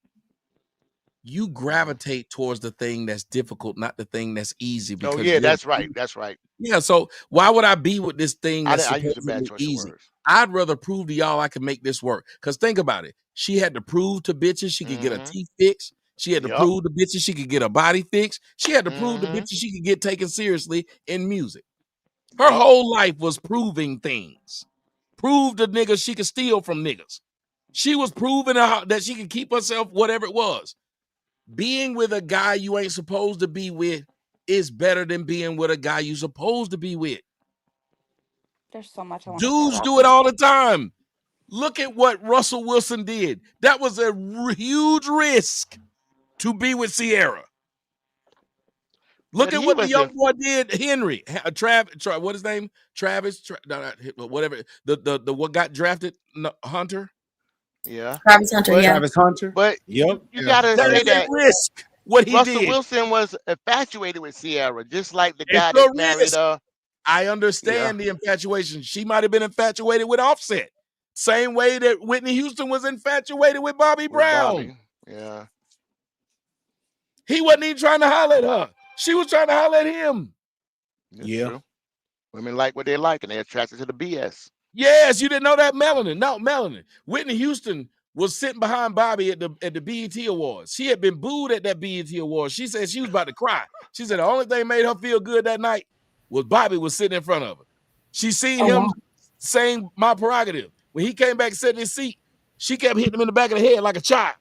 you gravitate towards the thing that's difficult, not the thing that's easy, Oh because yeah, you're that's right. That's right. yeah. So why would I be with this thing that's I used a bad supposedly choice of easy? words. I'd rather prove to y'all I can make this work. Because think about it. She had to prove to bitches she could get a Mm-hmm. teeth fixed. She had to Yep. prove to bitches she could get a body fixed. She had to prove to Mm-hmm. bitches she could get taken seriously in music. Her Yep. whole life was proving things. Prove to niggas she could steal from niggas. She was proving that she could keep herself, whatever it was. Being with a guy you ain't supposed to be with is better than being with a guy you supposed to be with. There's so much I want to say Dudes about do it this. all the time. Look at what Russell Wilson did. That was a huge risk to be with Sierra. Look But at he what the was in. young boy did, Henry. What his name? Travis, whatever. The what got drafted? No, Hunter. Yeah. Travis Hunter, But yeah. Travis Hunter. but Yep. you Yeah. gotta That say is a that risk. What he Russell did. Wilson was infatuated with Sierra, just like the It's guy a that married risk. I yeah. understand the infatuation. She might have been infatuated with Offset. Same way that Whitney Houston was infatuated with Bobby With Brown. Bobby. Yeah. He wasn't even trying to holler at her. She was trying to holler at him. That's Yeah. true. Women like what they like, and they're attracted to the BS. Yes, you didn't know that, Melanin. No, Melanin. Whitney Houston was sitting behind Bobby at the BET Awards. She had been booed at that BET Awards. She said she was about to cry. She said the only thing made her feel good that night was Bobby was sitting in front of her. She seen Oh him wow. saying "My Prerogative." When he came back and sat in his seat, she kept hitting him in the back of the head like a child.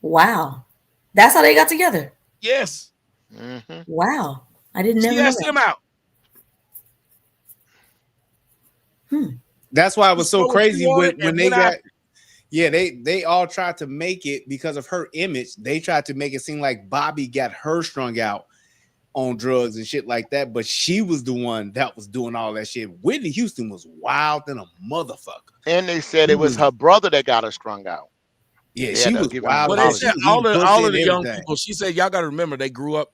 Wow. That's how they got together. Yes, Mm-hmm. Wow. I didn't she never know asked that. him out. That's why it She was so saw what she crazy wanted when and they went got. after it. Yeah, they all tried to make it because of her image. They tried to make it seem like Bobby got her strung out on drugs and shit like that, but she was the one that was doing all that shit. Whitney Houston was wild than a motherfucker. And they said She it was was, her brother that got her strung out. yeah, They she had to was give him an wild Well, as they hell. She apology. said was eating all pussy of and the young everything. people. She said y'all got to remember they grew up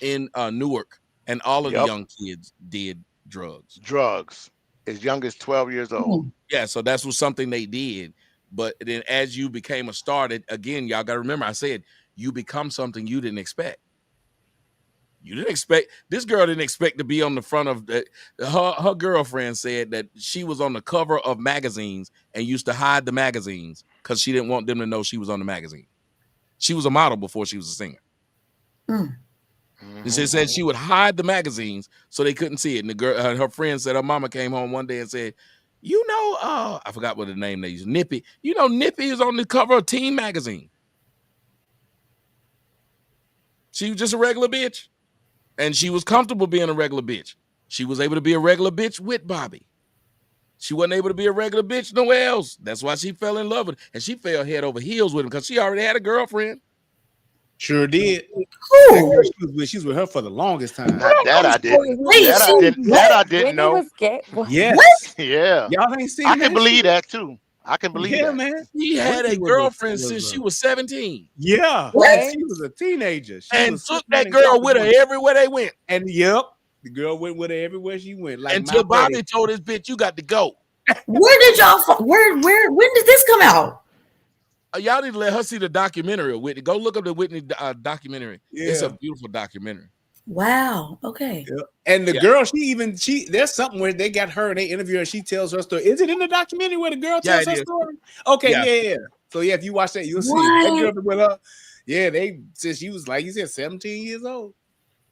in Newark, and all of the Yep. young kids did drugs. Drugs. As young as 12 years old. Yeah, so that's was something they did. But then as you became a star, again, y'all got to remember, I said you become something you didn't expect. You didn't expect this girl didn't expect to be on the front of her girlfriend said that she was on the cover of magazines and used to hide the magazines because she didn't want them to know she was on the magazine. She was a model before she was a singer. Mm. And she said she would hide the magazines so they couldn't see it. And the girl, her friend said her mama came home one day and said, "You know, I forgot what the name they used. Nippy. You know, Nippy is on the cover of Teen magazine. She was just a regular bitch, and she was comfortable being a regular bitch. She was able to be a regular bitch with Bobby. She wasn't able to be a regular bitch nowhere else. That's why she fell in love with him. And she fell head over heels with him because she already had a girlfriend. Sure did. That girl, she was with her for the longest time. Now that I didn't. Wait, That I she didn't. what? That I didn't Whitney know. was gay. What? Yes. Yeah, Y'all ain't seen I can that believe shit? that too. I can believe Yeah, that. man. He had Whitney a was girlfriend since she was 17. Yeah. What? And she was a teenager. She And was took sitting there that in girl with her California. everywhere they went. And yep, the girl went with her everywhere she went. Like Until my buddy. Bobby told this bitch, you got to go. Where did y'all? When did this come out? Y'all need to let her see the documentary of Whitney. Go look up the Whitney documentary. Yeah. It's a beautiful documentary. Wow. Okay. Yep. And the girl, there's something where they got her and they interview her and she tells her story. Is it in the documentary where the girl tells her story? Okay, yeah. So yeah, if you watch that, you'll see that girl with her. Yeah, since she was like you said, 17 years old.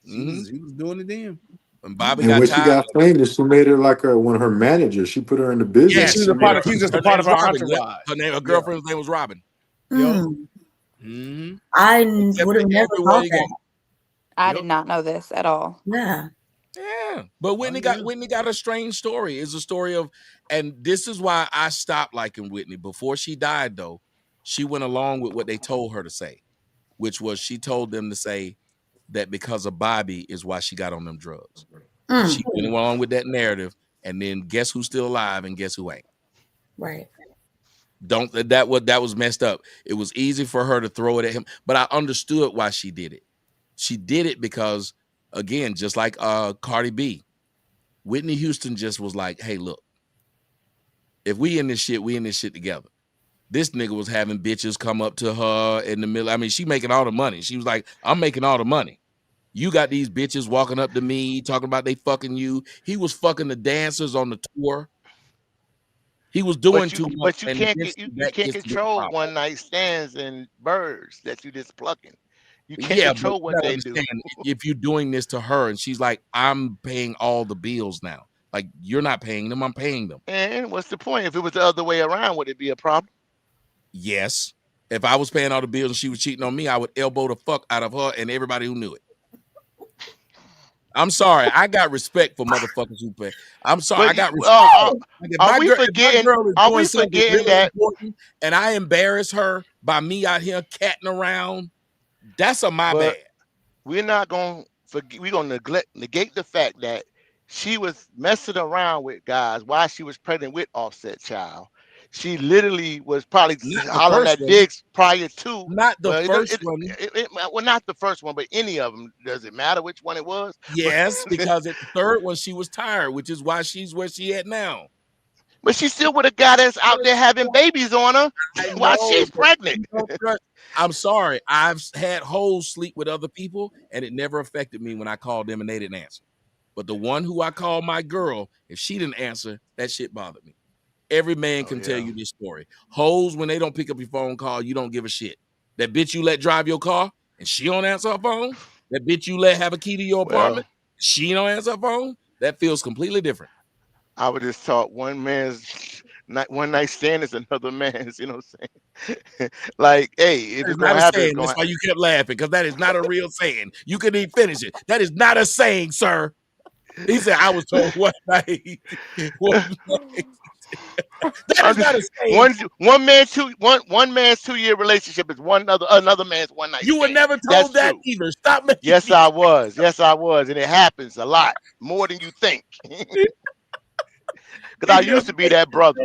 She was doing it then. And Bobby And got when she tired. got famous, she made her like one of her managers. She put her in the business. Yeah, she was just a part of her entourage. Her girlfriend's name was Robin. Yep. I would have never thought that. I did not know this at all. Yeah. Yeah. But Whitney got a strange story. It's a story of, and this is why I stopped liking Whitney. Before she died, though, she went along with what they told her to say, which was she told them to say that because of Bobby is why she got on them drugs. She went along with that narrative, and then guess who's still alive and guess who ain't? Right. That was messed up. It was easy for her to throw it at him, but I understood why she did it. She did it because, again, just like Cardi B, Whitney Houston just was like, hey, look, if we in this shit, we in this shit together. This nigga was having bitches come up to her in the middle. I mean, she making all the money. She was like, I'm making all the money. You got these bitches walking up to me, talking about they fucking you. He was fucking the dancers on the tour. He was doing too much. But you can't control one night stands and birds that you just plucking. You can't control what they do. If you're doing this to her and she's like, I'm paying all the bills now. Like, you're not paying them, I'm paying them. And what's the point? If it was the other way around, would it be a problem? Yes. If I was paying all the bills and she was cheating on me, I would elbow the fuck out of her and everybody who knew it. I'm sorry. I got respect for motherfuckers who pay. I'm sorry. I got respect. Are we forgetting that? And I embarrass her by me out here catting around. That's my bad. We're not going to forget. We're going to negate the fact that she was messing around with guys while she was pregnant with Offset child. She literally was probably hollering at dicks prior to. Not the first one. Well, not the first one, but any of them. Does it matter which one it was? Yes, because at the third one, she was tired, which is why she's where she at now. But she still would have got us out there having babies on her while she's pregnant. I'm sorry. I've had hoes sleep with other people, and it never affected me when I called them and they didn't answer. But the one who I called my girl, if she didn't answer, that shit bothered me. Every man can tell you this story. Hoes, when they don't pick up your phone call, you don't give a shit. That bitch you let drive your car, and she don't answer her phone. That bitch you let have a key to your apartment, she don't answer her phone. That feels completely different. I was just taught one night stand is another man's, you know what I'm saying? Like, hey, if it's going to happen, that's why you kept laughing, because that is not a real saying. You couldn't even finish it. That is not a saying, sir. He said, I was told one night. That is not a saying. One man's 2-year relationship is another man's one night. You were never told that either. Stop making. Yes, I was. Yes, I was, and it happens a lot more than you think. Because I used to be that brother,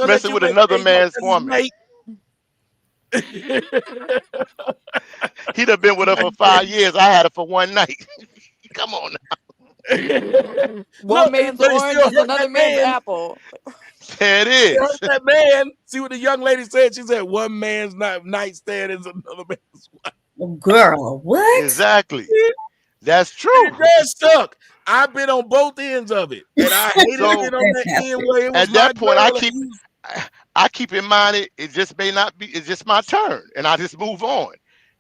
messing with another man's woman. He'd have been with her for 5 years. I had her for one night. Come on now. One man's orange is another man's apple. There it is. That man. See what the young lady said? She said, one man's nightstand is another man's wife. Girl, what? Exactly. That's true. That's stuck. I've been on both ends of it. And I hated it on the end where it was at that point, I keep in mind it just may not be, it's just my turn. And I just move on.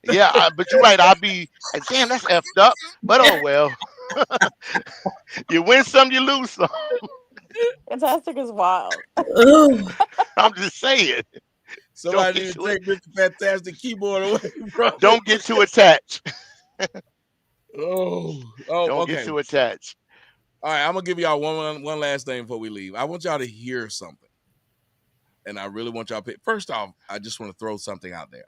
Yeah, but you're right. I'll be like, damn, that's effed up. But oh well. You win some, you lose some. Fantastic is wild. I'm just saying. Somebody need to take Mr. Fantastic keyboard away from. Don't get too attached. Don't get too attached. All right, I'm gonna give y'all one last thing before we leave. I want y'all to hear something, and I really want y'all to pick. First off, I just want to throw something out there.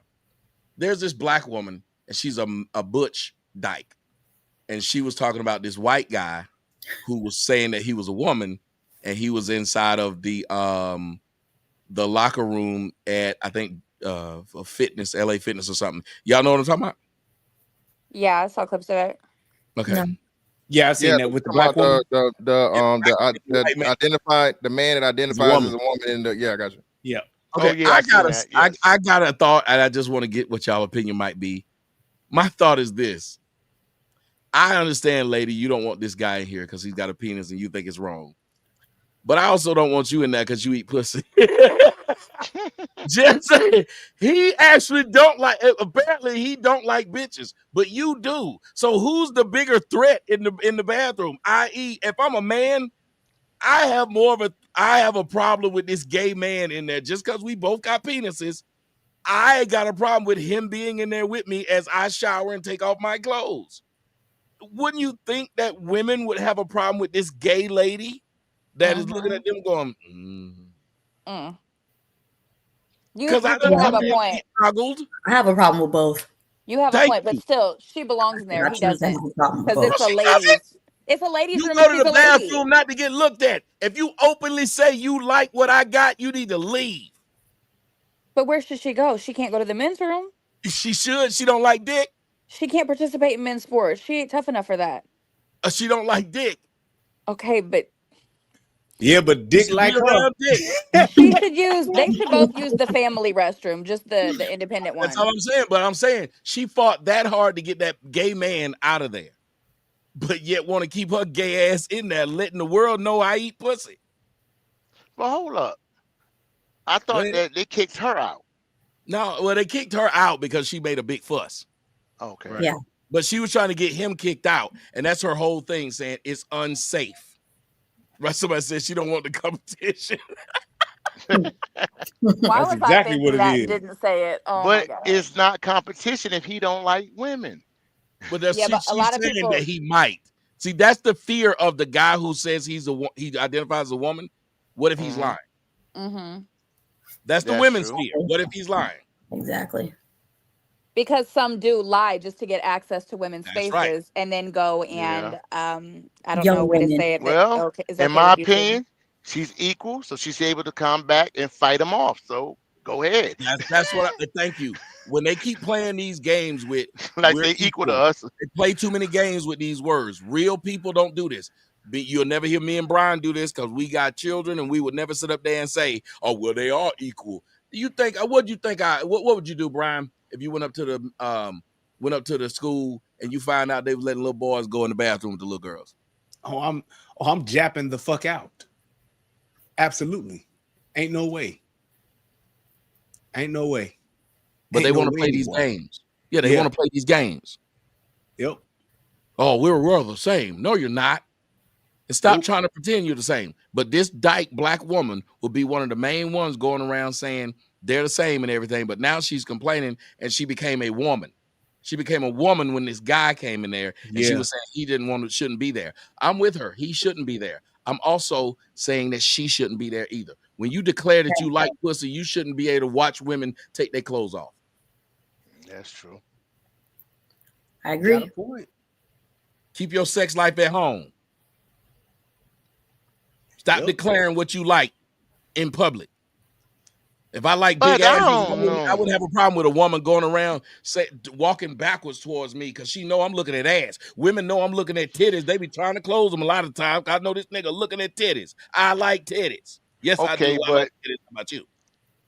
There's this black woman, and she's a butch dyke, and she was talking about this white guy who was saying that he was a woman, and he was inside of the locker room at I think fitness, LA Fitness or something. Y'all know what I'm talking about? Yeah, I saw clips of it. Okay. No. Yeah, I seen Yeah, that with the about black woman. the Man, identified the man that It's a identifies as woman. a woman in the I got you. Yeah. okay, Oh yeah, I seen that. Yes. I got a thought, and I just want to get what y'all opinion might be. My thought is this: I understand, lady, you don't want this guy in here because he's got a penis and you think it's wrong, but I also don't want you in there because you eat pussy. Just saying, he actually don't like. Apparently, he don't like bitches, but you do. So, who's the bigger threat in the bathroom? I.e., if I'm a man, I have a problem with this gay man in there just because we both got penises. I got a problem with him being in there with me as I shower and take off my clothes. Wouldn't you think that women would have a problem with this gay lady that is looking at them going, Mm. because I You don't do want have a them to point. be ogled. I have a problem with both. You have a Thank point, but you. still, she belongs in there. I He choose to have doesn't, a problem with because No, both. it's a she doesn't. ladies. It's a ladies' You room, go and to she's the a lady. bathroom not to get looked at. If you openly say you like what I got, you need to leave. But where should she go? She can't go to the men's room. She should. She don't like dick. She can't participate in men's sports. She ain't tough enough for that. She don't like dick. Okay, but Yeah, but She Dick should be like her. around dick. she should use. They should both use the family restroom, just the independent That's all one. I'm saying. But I'm saying she fought that hard to get that gay man out of there, but yet want to keep her gay ass in there, letting the world know I eat pussy. Well, hold up. I Go thought ahead. that they kicked her out. No, well, they kicked her out because she made a big fuss. Okay. Right. Yeah. But she was trying to get him kicked out, and that's her whole thing, saying it's unsafe. Right? Somebody said she don't want the competition. Why That's was I exactly what thinking it that and is. didn't say it? Oh my But god. it's not competition if he don't like women. But Yeah, but a she's lot of saying that people. he might. See, that's the fear of the guy who says he identifies as a woman. What if he's Mhm. lying? Mm-hmm. That's the That's women's true. fear. What if he's lying? Exactly. Because some do lie just to get access to women's That's right. spaces and then go Yeah. and I don't know a Young way to women. say it that Well, okay is in okay my with you, Susan. opinion, she's equal, so she's able to come back and fight him off. So go ahead. That's what. Thank you. When they keep playing these games with Like we're they equal to equal, us. they play too many games with these words. Real people don't do this. You'll never hear me and Brian do this because we got children, and we would never sit up there and say, "Oh, well, they are equal." You think? What do you think? What would you do, Brian, if you went up to the school and you find out they were letting little boys go in the bathroom with the little girls? I'm japping the fuck out. Absolutely. Ain't no way. Ain't no way. But they Ain't no want to way play these anymore. games. Yeah, they Yeah. want to play these games. Yep. Oh, we're all the same. No, you're not. And stop Nope. trying to pretend you're the same. But this dyke black woman will be one of the main ones going around saying they're the same and everything. But now she's complaining, and she became a woman. She became a woman when this guy came in there, and she Yeah. was saying he shouldn't be there. I'm with her. He shouldn't be there. I'm also saying that she shouldn't be there either. When you declare that you like pussy, you shouldn't be able to watch women take their clothes off. That's true. I Got a agree. point. Keep your sex life at home. Stop Yep. declaring what you like in public. If I like big But I asses, don't I wouldn't know. have a problem with a woman going around walking backwards towards me because she know I'm looking at ass. Women know I'm looking at titties. They be trying to close them a lot of times. I know this nigga looking at titties. I like titties. Yes, I do. Okay, I like but titties. How about you?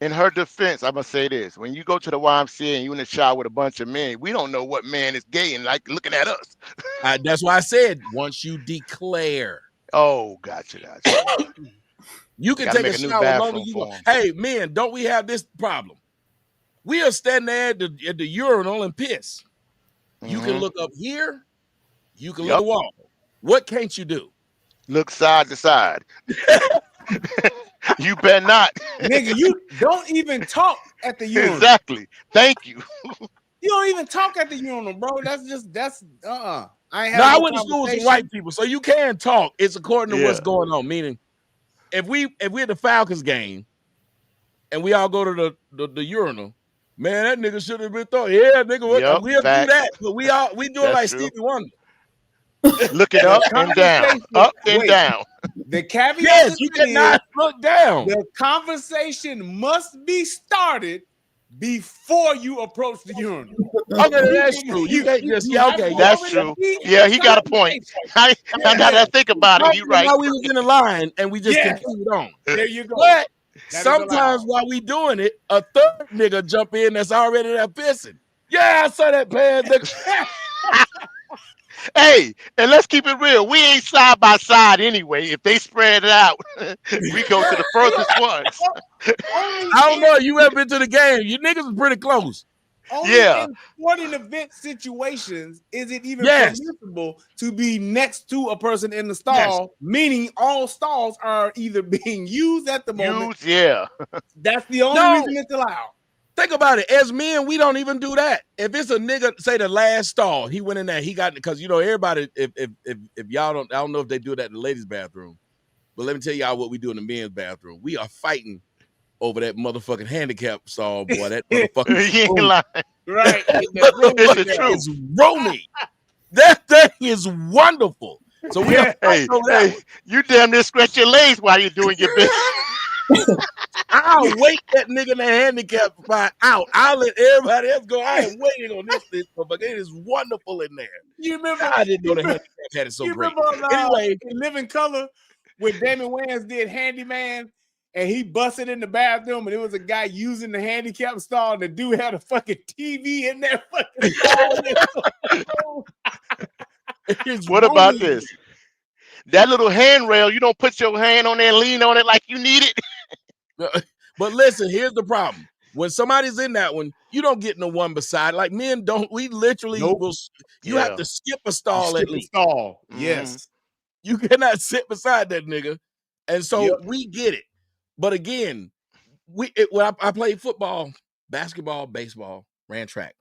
in her defense, I'm gonna say this: when you go to the YMCA and you in the shower with a bunch of men, we don't know what man is gay and like looking at us. That's why I said once you declare. Oh, gotcha. You can Got to take a make a new shower as long bathroom as you for want. him. Hey, men, don't we have this problem? We are standing there at the urinal and piss. You can look up here. You can look at Yep. the wall. What can't you do? Look side to side. You better not. Nigga, you don't even talk at the urinal. Exactly. Thank you. You don't even talk at the urinal, bro. That's I ain't No, having I no went to school with some conversation. white people, so you can talk. It's according to what's Yeah. going on. Meaning, if we at the Falcons game and we all go to the urinal, man, that nigga should have been thought. Yeah, nigga, Yep. we'll do Facts. that. But we doing That's like true. Stevie Wonder. Looking The up and down. conversation. Up and Wait, down. the caveat Yes, with you it is cannot look down. the conversation must be started before you approach the urinal. Okay, that's true. You can't just have okay. to Yeah, That's already true. be in Yeah, the he got a point. conversation. Now that I think about it, right, you right. while we was in the line and we just Yes. continued on. There you go. But That is sometimes allowed. while we doing it, a third nigga jump in that's already there pissing. Yeah, I saw that bad nigga. Hey, and let's keep it real. We ain't side by side anyway. If they spread it out, we go to the furthest ones. Only I don't in know. You ever been to the game? You niggas is pretty close. only Yeah. in sporting event situations is it even Yes. permissible to be next to a person in the stall, Yes. meaning all stalls are either being used at the moment. Yeah. That's the only No. reason it's allowed. Think about it. As men, we don't even do that. If it's a nigga, say the last stall, he went in there, he got because everybody. If y'all don't, I don't know if they do that in the ladies' bathroom, but let me tell y'all what we do in the men's bathroom. We are fighting over that motherfucking handicap stall, boy. That motherfucking You ain't lying. Right. It's the truth. is roomy. That thing is wonderful. So we are fighting over that one. You damn near scratch your legs while you're doing your business. I'll wait that nigga in the handicap spot out. I'll let everybody else go. I am waiting on this but it is wonderful in there. You remember? I didn't know the handicap had it so You great. remember Anyway, in Living Color when Damon Wayans did Handyman and he busted in the bathroom and it was a guy using the handicap stall and the dude had a fucking TV in that fucking stall. What about this? That little handrail, you don't put your hand on there and lean on it like you need it. But listen, here's the problem. When somebody's in that one, you don't get no one beside. Like men don't. We literally will. You have to skip a stall at least. Yes. You cannot sit beside that nigga, and so we get it. But again, when I played football, basketball, baseball, ran track.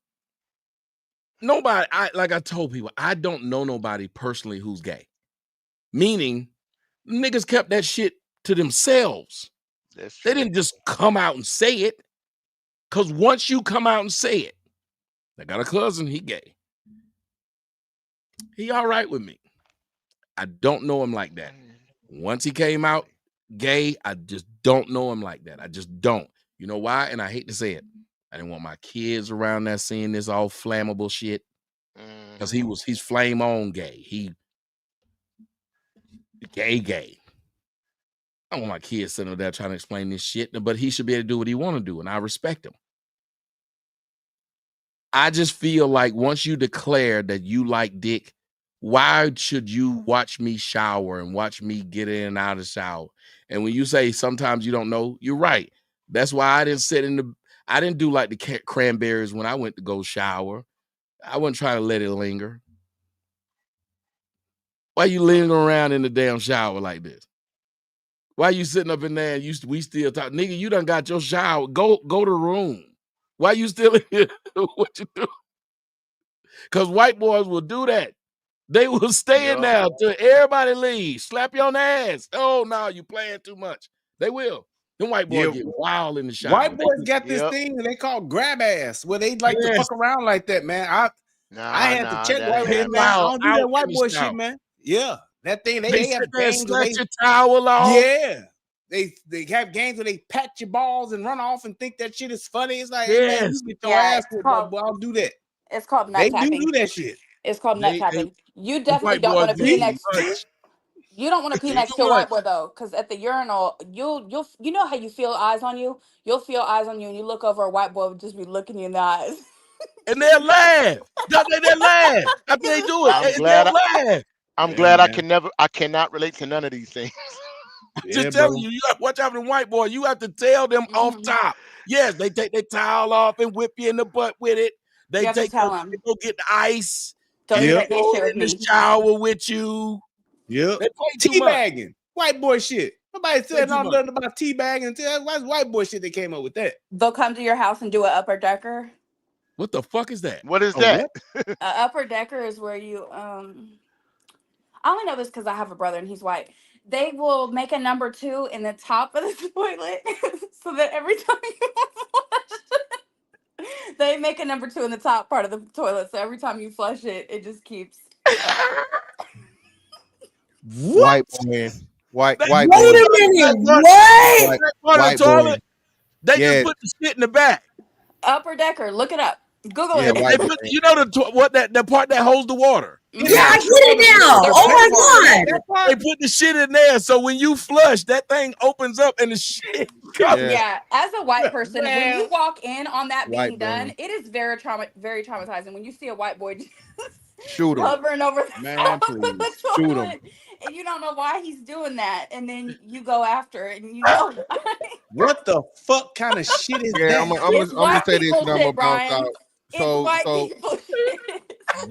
Nobody. Like I told people, I don't know nobody personally who's gay. Meaning, niggas kept that shit to themselves. They didn't just come out and say it. Because once you come out and say it, I got a cousin, he gay. He all right with me. I don't know him like that. Once he came out gay, I just don't know him like that. I just don't. You know why? And I hate to say it. I didn't want my kids around there seeing this all flammable shit. Because he's flame on gay. He gay. I don't want my kids sitting there trying to explain this shit, but he should be able to do what he want to do, and I respect him. I just feel like once you declare that you like dick, why should you watch me shower and watch me get in and out of the shower? And when you say sometimes you don't know, you're right. That's why I didn't do like the cranberries when I went to go shower. I wasn't trying to let it linger. Why you lingering around in the damn shower like this? Why you sitting up in there and we still talk? Nigga, you done got your shower. Go to the room. Why you still in here? What you do? Because white boys will do that. They will stay in there till everybody leaves. Slap you on the ass. Oh, no, you playing too much. They will. Them white boys get wild in the shower. White boys got this thing they call grab ass, where they like to fuck around like that, man. I had to check white boys, man. I don't do that white boy shit, man. Yeah, that thing they have games where your towel off. Yeah, they have games where they pat your balls and run off and think that shit is funny. It's like, hey, man, you get your ass with, boy, I'll do that. It's called nut They tapping. do that shit. It's called nut tapping. You definitely don't want to pee next. You don't want to pee next to a white boy though, because at the urinal, you know how you feel eyes on you. You'll feel eyes on you, and you look over, a white boy would just be looking you in the eyes. And they'll laugh. They'll laugh after they do it. I'm glad I cannot relate to none of these things. I'm just telling you, you got to watch out for the white boy. You have to tell them off top. Yes, they take their towel off and whip you in the butt with it. They go get the ice. Don't do that shit with in the shower with you. Yep. They play teabagging. White boy shit. Nobody said nothing about teabagging. That's white boy shit. They came up with that. They'll come to your house and do an upper decker. What the fuck is that? What is A that? Upper decker is where you I only know this because I have a brother and he's white. They will make a number 2 in the top of the toilet so that every time you flush, they make a number 2 in the top part of the toilet. So every time you flush it, it just keeps. White What? boy, white That, white Wait boy, a minute. part, What? white that part of white the boy. toilet, they just Yeah, put the shit in the back. Upper decker, look it up. Google yeah, it. They white boy. put, you know, what that part that holds the water. It's Yeah, Mhm. I got get the it now. the Oh paper my on God. that part. They put the shit in there, so when you flush, that thing opens up and the shit comes. Yeah, Yeah, as a white person, when you Man, walk in on that white being done, boy. it is very traumatizing when you see a white boy just Shoot him, hovering over the man, top of the please. shoot him. toilet, and you don't know why he's doing that, and then you go after it, and you know What the fuck kind of shit is Yeah, that? it's I'm gonna white say this, people and I'm gonna shit, bounce Brian. out. It's white So people shit.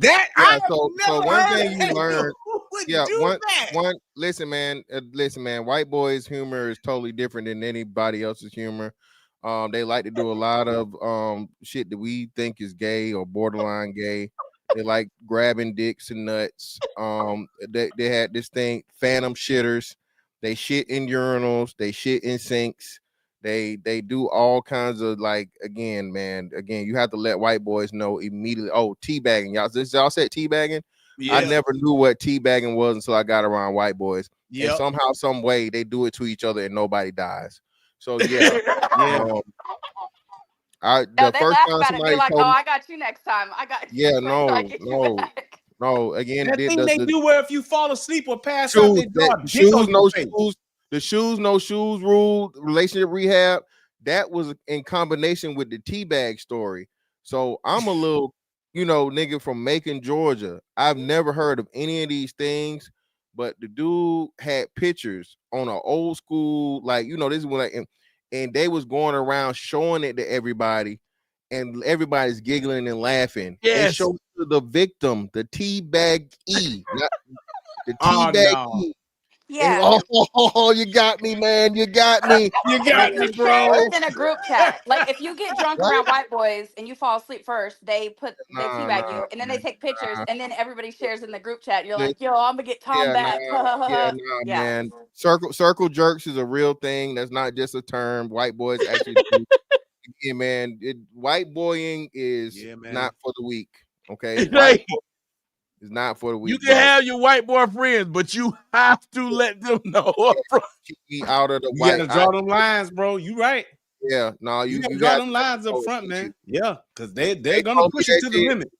That I yeah, have so never one heard thing of you that. learn, Who would yeah, do that? listen, man, white boys' humor is totally different than anybody else's humor. They like to do a lot of shit that we think is gay or borderline gay. They like grabbing dicks and nuts. They had this thing, phantom shitters. They shit in urinals. They shit in sinks. They do all kinds of, like, again, man. Again, you have to let white boys know immediately. Oh, teabagging, y'all said teabagging. I Yeah. never knew what teabagging was until I got around white boys, and Yep. somehow, some way, they do it to each other and nobody dies. So yeah, Yeah. um, No, the they first laugh time about it and be somebody like, "Oh, told me, I got you next time. I got you. yeah, Wait till I no, get you no, back." no. Again, That thing the they do where if you fall asleep or pass out, shoes, they draw that a dick shoes, on your no face. shoes, the shoes, no shoes rule, relationship rehab. That was in combination with the teabag story. So I'm a little, nigga from Macon, Georgia. I've never heard of any of these things, but the dude had pictures on an old school, like, this is when, like, and they was going around showing it to everybody, and everybody's giggling and laughing. They Yes. showed it to the victim, the teabag not the Oh teabag no. and Yeah, you got me, man. You got me. You and got then me, you share it Right? bro. within a group chat. Like if you get drunk Right? around white boys and you fall asleep first, they Nah, teabag nah, you, and then they man. take pictures, Nah. and then everybody shares in the group chat. You're like, Listen, "Yo, I'm gonna get Tom yeah, nah, back." yeah, nah, Yeah. man. Circle jerks is a real thing. That's not just a term. White boys actually do. Yeah, man. White boying is Yeah, man. not for the weak. Okay, white Hey, is not for the you weak, can bro. have your white boy friends, but you have to let them know up front. Keep me out of the You white. gotta draw them lines, bro. You right. Yeah, no, You gotta you draw got them lines up front, man. Yeah, because they're They gonna told me push it that to the shit. limit.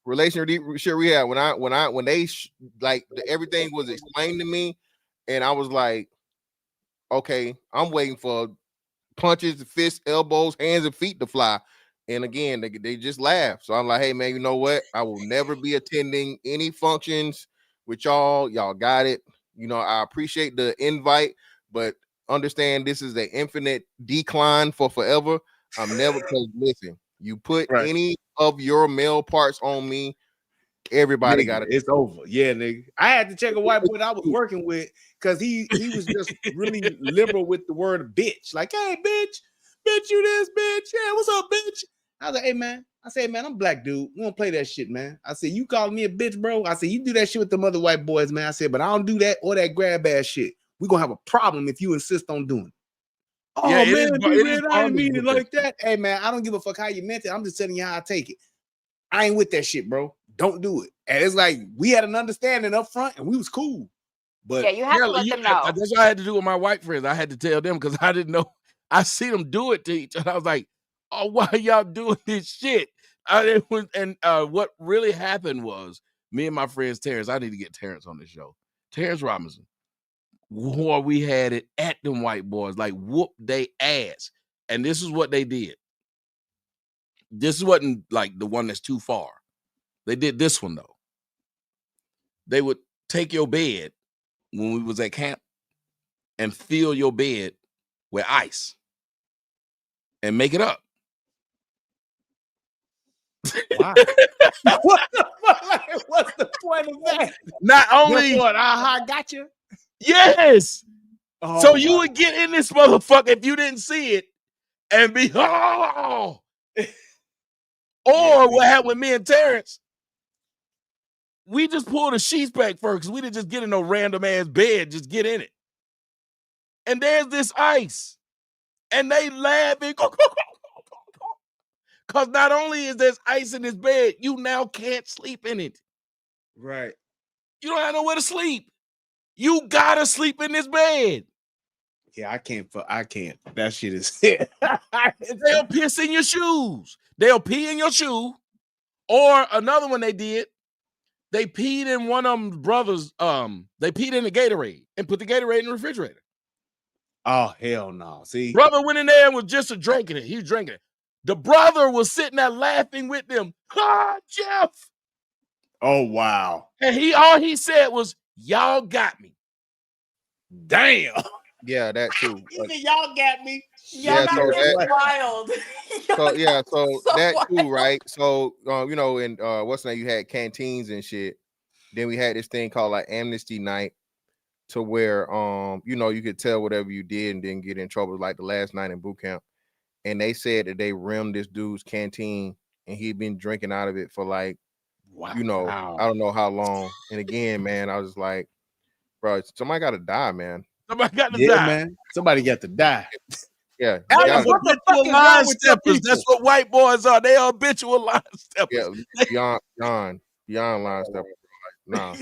Relationship rehab. When they like everything was explained to me, and I was like, okay, I'm waiting for punches, fists, elbows, hands, and feet to fly. And again, they just laugh. So I'm like, hey man, you know what? I will never be attending any functions with y'all. Y'all got it. I appreciate the invite, but understand this is an infinite decline for forever. I'm never, because listen, you put Right. any of your male parts on me, everybody Nigga, got it. it's over. Yeah, nigga. I had to check a white boy that I was working with because he was just really liberal with the word bitch. Like, hey, bitch, you this bitch. Yeah, what's up, bitch? I was like, hey man. I said, man, I'm black dude. We don't play that shit, man. I said, you calling me a bitch, bro? I said, you do that shit with them other white boys, man. I said, but I don't do that or that grab ass shit. We're gonna have a problem if you insist on doing it. Yeah, Oh man, it is I didn't bondage mean it with that like shit. that. Hey man, I don't give a fuck how you meant it. I'm just telling you how I take it. I ain't with that shit, bro. Don't do it. And it's like we had an understanding up front and we was cool. But Yeah, you have to let them know. That's what I had to do with my white friends. I had to tell them because I didn't know. I see them do it to each other. I was like, oh, why y'all doing this shit? What really happened was me and my friends Terrence. I need to get Terrence on the show. Terrence Robinson. Boy, we had it at them white boys, like whoop they ass. And this is what they did. This wasn't like the one that's too far. They did this one though. They would take your bed when we was at camp and fill your bed with ice and make it up. why? What the fuck? Like, what's the point of that? Not Guess only, what? Aha, got you. yes. Oh, So you my. would get in this motherfucker if you didn't see it and be, oh, Or what happened with me and Terrence? We just pulled the sheets back first because we didn't just get in no random ass bed, just get in it. And there's this ice. And they laughing. Because not only is there ice in this bed, you now can't sleep in it. Right. You don't have nowhere to sleep. You gotta sleep in this bed. Yeah, I can't. That shit is. They'll piss in your shoes. They'll pee in your shoe. Or another one they did, they peed in one of them brothers. They peed in the Gatorade and put the Gatorade in the refrigerator. Oh, hell no. See? Brother went in there and was just drinking it. He was drinking it. The brother was sitting there laughing with them. Ah, Jeff. Oh, wow. And all he said was, y'all got me. Damn. Yeah, that too. Y'all got me. Yeah, so that wild. so that too, right? So you know, and what's the name? You had canteens and shit. Then we had this thing called like amnesty night, to where you know, you could tell whatever you did and didn't get in trouble, like the last night in boot camp. And they said that they rimmed this dude's canteen and he'd been drinking out of it for like, you know, I don't know how long. And again, man, I was like, bro, somebody got to die, man. Somebody got to die, man. Somebody got to die. Yeah, habitual line steppers. That's what white boys are. They are habitual line steppers. Yeah, beyond line steppers. Nah.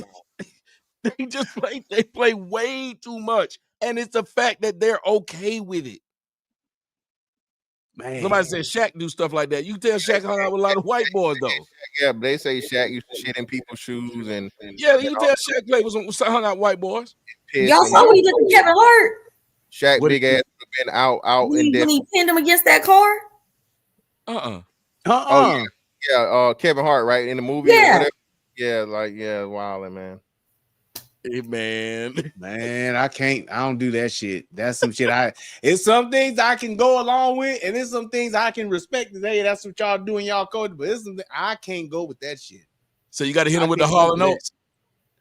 They play way too much, and it's the fact that they're okay with it. Man. Somebody said Shaq do stuff like that. You can tell Shaq hung out with a lot of white boys though. Yeah, but they say Shaq used to shit in people's shoes and yeah, you can tell Shaq played was hung out with white boys. Y'all saw what he did to Kevin Hart. Shaq big ass have been out when he pinned him against that car. Oh yeah, Kevin Hart, right, in the movie. Yeah, wilding, man. Hey, man, I don't do that shit. That's some shit. It's some things I can go along with, and it's some things I can respect. Hey, that's what y'all doing, y'all code. But it's something I can't go with that shit. So you got to hit him with the Hall of Notes.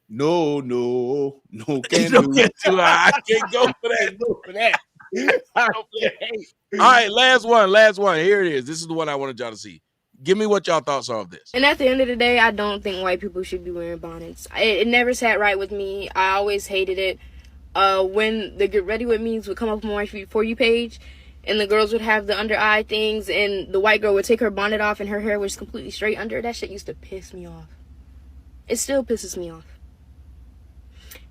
No, can't do. I can't go for that. All right, last one. Here it is. This is the one I wanted y'all to see. Give me what y'all thoughts are of this. And at the end of the day, I don't think white people should be wearing bonnets. It never sat right with me. I always hated it. When the Get Ready With Me's would come up on my For You page, and the girls would have the under eye things, and the white girl would take her bonnet off and her hair was completely straight under, that shit used to piss me off. It still pisses me off.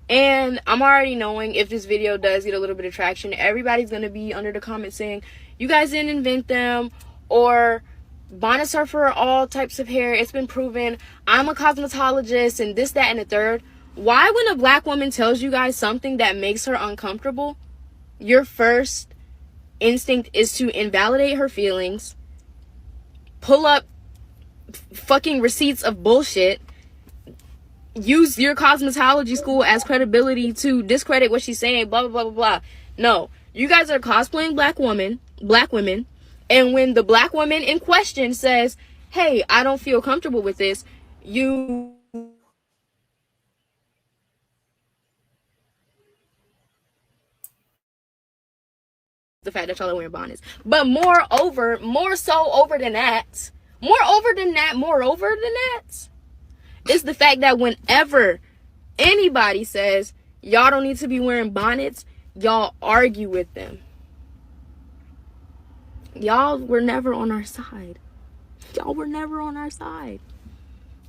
And I'm already knowing if this video does get a little bit of traction, everybody's going to be under the comments saying, you guys didn't invent them, or bonnets are for all types of hair. It's been proven. I'm a cosmetologist and this, that, and the third. Why, when a black woman tells you guys something that makes her uncomfortable, your first instinct is to invalidate her feelings, pull up fucking receipts of bullshit, use your cosmetology school as credibility to discredit what she's saying, blah, blah, blah, blah, blah. No, you guys are cosplaying black women, and when the black woman in question says, hey, I don't feel comfortable with this, you the fact that y'all are wearing bonnets. But more so over than that, is the fact that whenever anybody says y'all don't need to be wearing bonnets, y'all argue with them. Y'all were never on our side.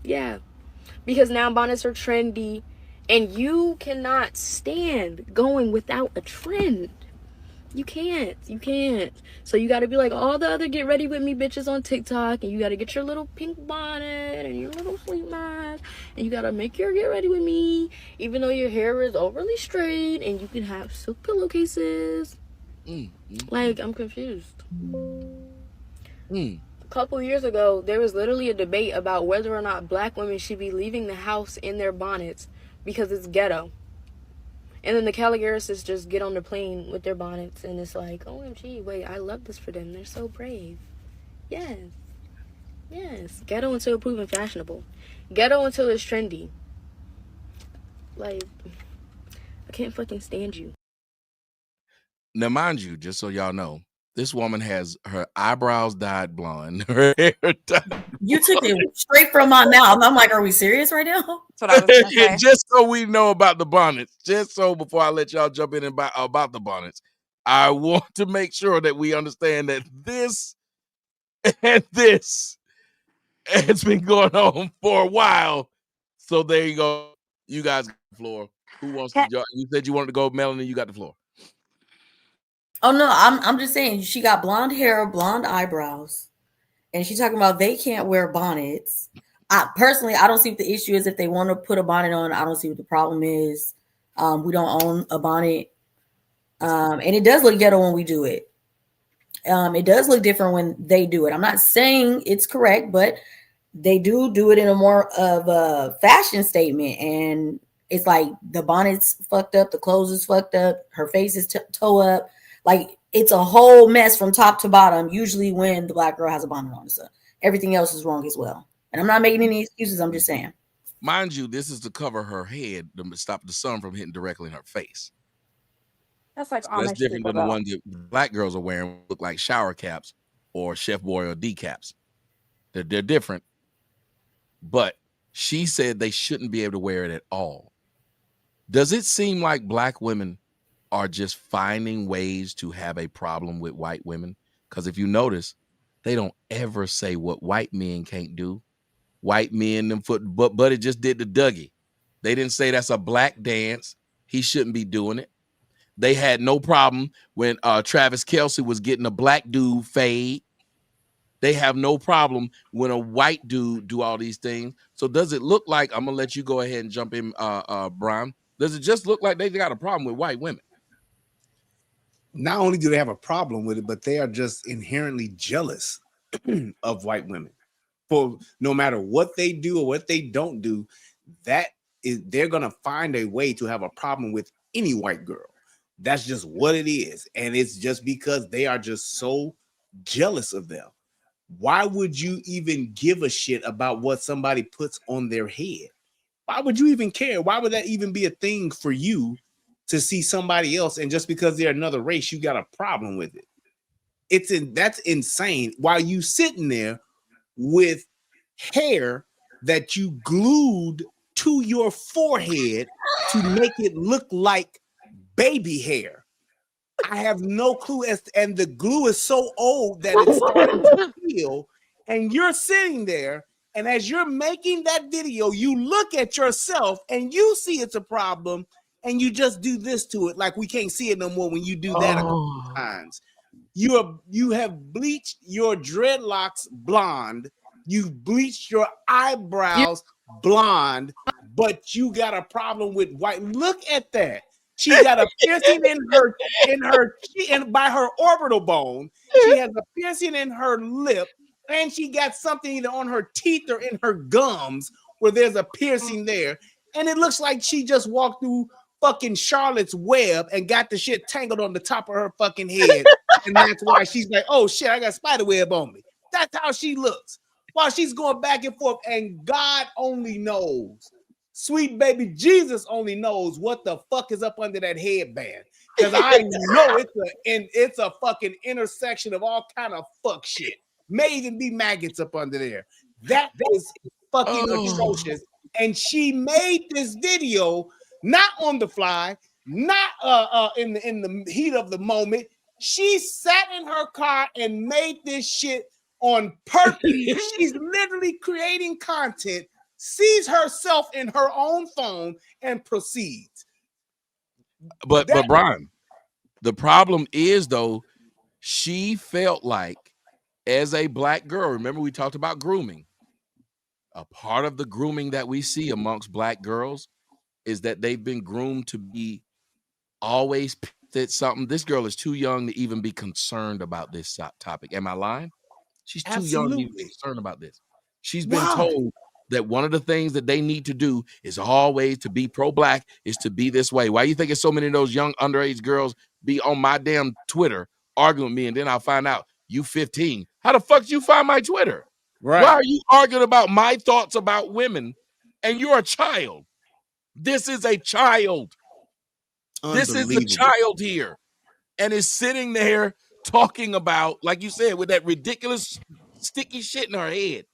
Yeah. Because now bonnets are trendy, and you cannot stand going without a trend. You can't. So you got to be like all the other Get Ready With Me bitches on TikTok, and you got to get your little pink bonnet and your little sleep mask, and you got to make your Get Ready With Me, even though your hair is overly straight, and you can have silk pillowcases. Like, I'm confused. A couple years ago, there was literally a debate about whether or not black women should be leaving the house in their bonnets because it's ghetto. And then the Caligarists just get on the plane with their bonnets, and it's like, OMG, wait, I love this for them. They're so brave. Yes. Ghetto until proven fashionable. Ghetto until it's trendy. Like, I can't fucking stand you. Now, mind you, just so y'all know, This woman has her eyebrows dyed blonde. Her hair dyed. You took it straight from my mouth. I'm like, are we serious right now? That's what I was gonna say. Just so we know about the bonnets, just so before I let y'all jump in about the bonnets, I want to make sure that we understand that this and this has been going on for a while. So there you go. You guys got the floor. Who wants to? You said you wanted to go, Melanie. You got the floor. Oh no, I'm just saying she got blonde hair, blonde eyebrows, and she's talking about they can't wear bonnets. I personally, I don't see what the issue is if they want to put a bonnet on. I don't see what the problem is. We don't own a bonnet, and it does look ghetto when we do it. It does look different when they do it. I'm not saying it's correct, but they do it in a more of a fashion statement, and it's like the bonnet's fucked up, the clothes is fucked up, her face is toe up, like it's a whole mess from top to bottom. Usually, when the black girl has a bonnet on, so everything else is wrong as well. And I'm not making any excuses. I'm just saying. Mind you, this is to cover her head to stop the sun from hitting directly in her face. That's like So that's Amish different people, than the though. ones that black girls are wearing, look like shower caps or Chef Boy or D caps. They're different. But she said they shouldn't be able to wear it at all. Does it seem like black women are just finding ways to have a problem with white women? Because if you notice, they don't ever say what white men can't do. White men, them foot, but it just did the Dougie. They didn't say that's a black dance. He shouldn't be doing it. They had no problem when Travis Kelce was getting a black dude fade. They have no problem when a white dude do all these things. So does it look like, I'm gonna let you go ahead and jump in, Brian? Does it just look like they got a problem with white women? Not only do they have a problem with it, but they are just inherently jealous of white women. For no matter what they do or what they don't do, they're gonna find a way to have a problem with any white girl. That's just what it is, and it's just because they are just so jealous of them. Why would you even give a shit about what somebody puts on their head? Why would you even care? Why would that even be a thing for you to see somebody else, and just because they're another race, you got a problem with it? That's insane. While you sitting there with hair that you glued to your forehead to make it look like baby hair. I have no clue and the glue is so old that it's starting to peel, and you're sitting there, and as you're making that video, you look at yourself and you see it's a problem, and you just do this to it like we can't see it no more when you do that a couple of times. You have bleached your dreadlocks blonde. You've bleached your eyebrows blonde, but you got a problem with white. Look at that. She got a piercing and by her orbital bone. She has a piercing in her lip, and she got something either on her teeth or in her gums where there's a piercing there. And it looks like she just walked through fucking Charlotte's Web and got the shit tangled on the top of her fucking head. And that's why she's like, oh shit, I got spider web on me. That's how she looks. While she's going back and forth, and God only knows. Sweet baby Jesus only knows what the fuck is up under that headband. Because I know it's a fucking intersection of all kind of fuck shit. May even be maggots up under there. That is fucking atrocious. And she made this video not on the fly, not in the heat of the moment. She sat in her car and made this shit on purpose. She's literally creating content, sees herself in her own phone, and proceeds. But Brian, the problem is though, she felt like as a black girl, remember we talked about grooming. A part of the grooming that we see amongst black girls is that they've been groomed to be always that something. This girl is too young to even be concerned about this topic. Am I lying? She's too young to be concerned about this. She's been told that one of the things that they need to do is always to be pro-black is to be this way. Why you think so many of those young underage girls be on my damn Twitter arguing with me, and then I'll find out you 15. How the fuck did you find my Twitter? Right. Why are you arguing about my thoughts about women and you're a child? This is a child. This is a child here and is sitting there talking about, like you said, with that ridiculous sticky shit in her head.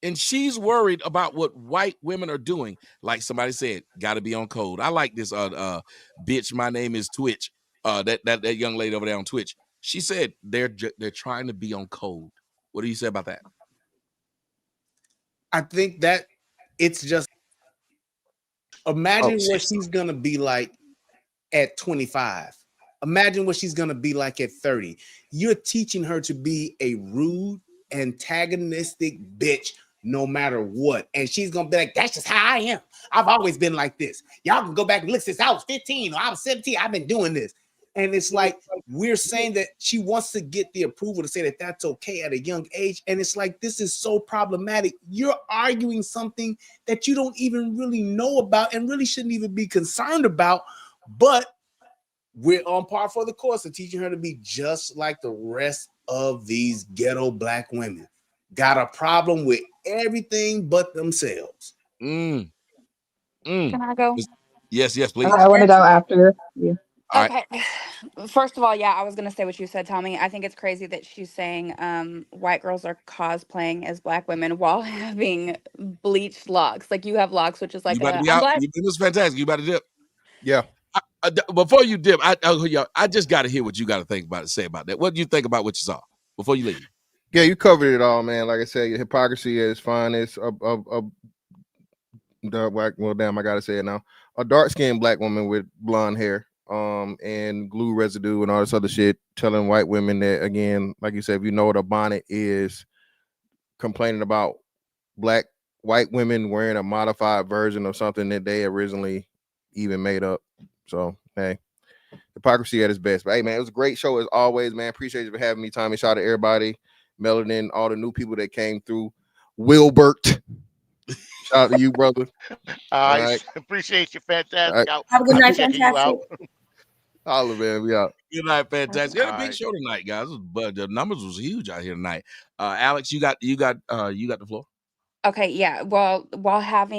And she's worried about what white women are doing. Like somebody said, gotta be on code. I like this bitch, my name is Twitch. That young lady over there on Twitch. She said they're trying to be on code. What do you say about that? I think that it's just imagine what she's gonna be like at 25. Imagine what she's gonna be like at 30. You're teaching her to be a rude, antagonistic bitch no matter what. And she's gonna be like, that's just how I am. I've always been like this. Y'all can go back and look since I was 15 or I was 17. I've been doing this. And it's like we're saying that she wants to get the approval to say that that's okay at a young age. And it's like, this is so problematic. You're arguing something that you don't even really know about and really shouldn't even be concerned about. But we're on par for the course of teaching her to be just like the rest of these ghetto black women. Got a problem with everything but themselves. Can I go? Yes, please. I want to go after you. Okay. First of all, yeah, I was gonna say what you said, Tommy. I think it's crazy that she's saying white girls are cosplaying as black women while having bleached locks. Like you have locks, which is like you about to be I'm out. black. This is fantastic. You about to dip? Yeah. Before you dip, I just got to hear what you got to think about it. Say about that. What do you think about what you saw before you leave? Yeah, you covered it all, man. Like I said, hypocrisy at its finest. Well, damn, I gotta say it now. A dark-skinned black woman with blonde hair, and glue residue and all this other shit, telling white women that, again, like you said, if you know what a bonnet is, complaining about white women wearing a modified version of something that they originally even made up. So, hey, hypocrisy at its best. But hey, man, it was a great show as always, man. Appreciate you for having me, Tommy. Shout out to everybody, Melanin, all the new people that came through. Wilbert, shout out to you, brother. All right. Appreciate you. Fantastic. Right. Have a good night, Checking you out. Holla, man. We out. Good night, fantastic. We had a big right. show tonight, guys. But the numbers was huge out here tonight. Alex, you got the floor. Okay, yeah. Well, while having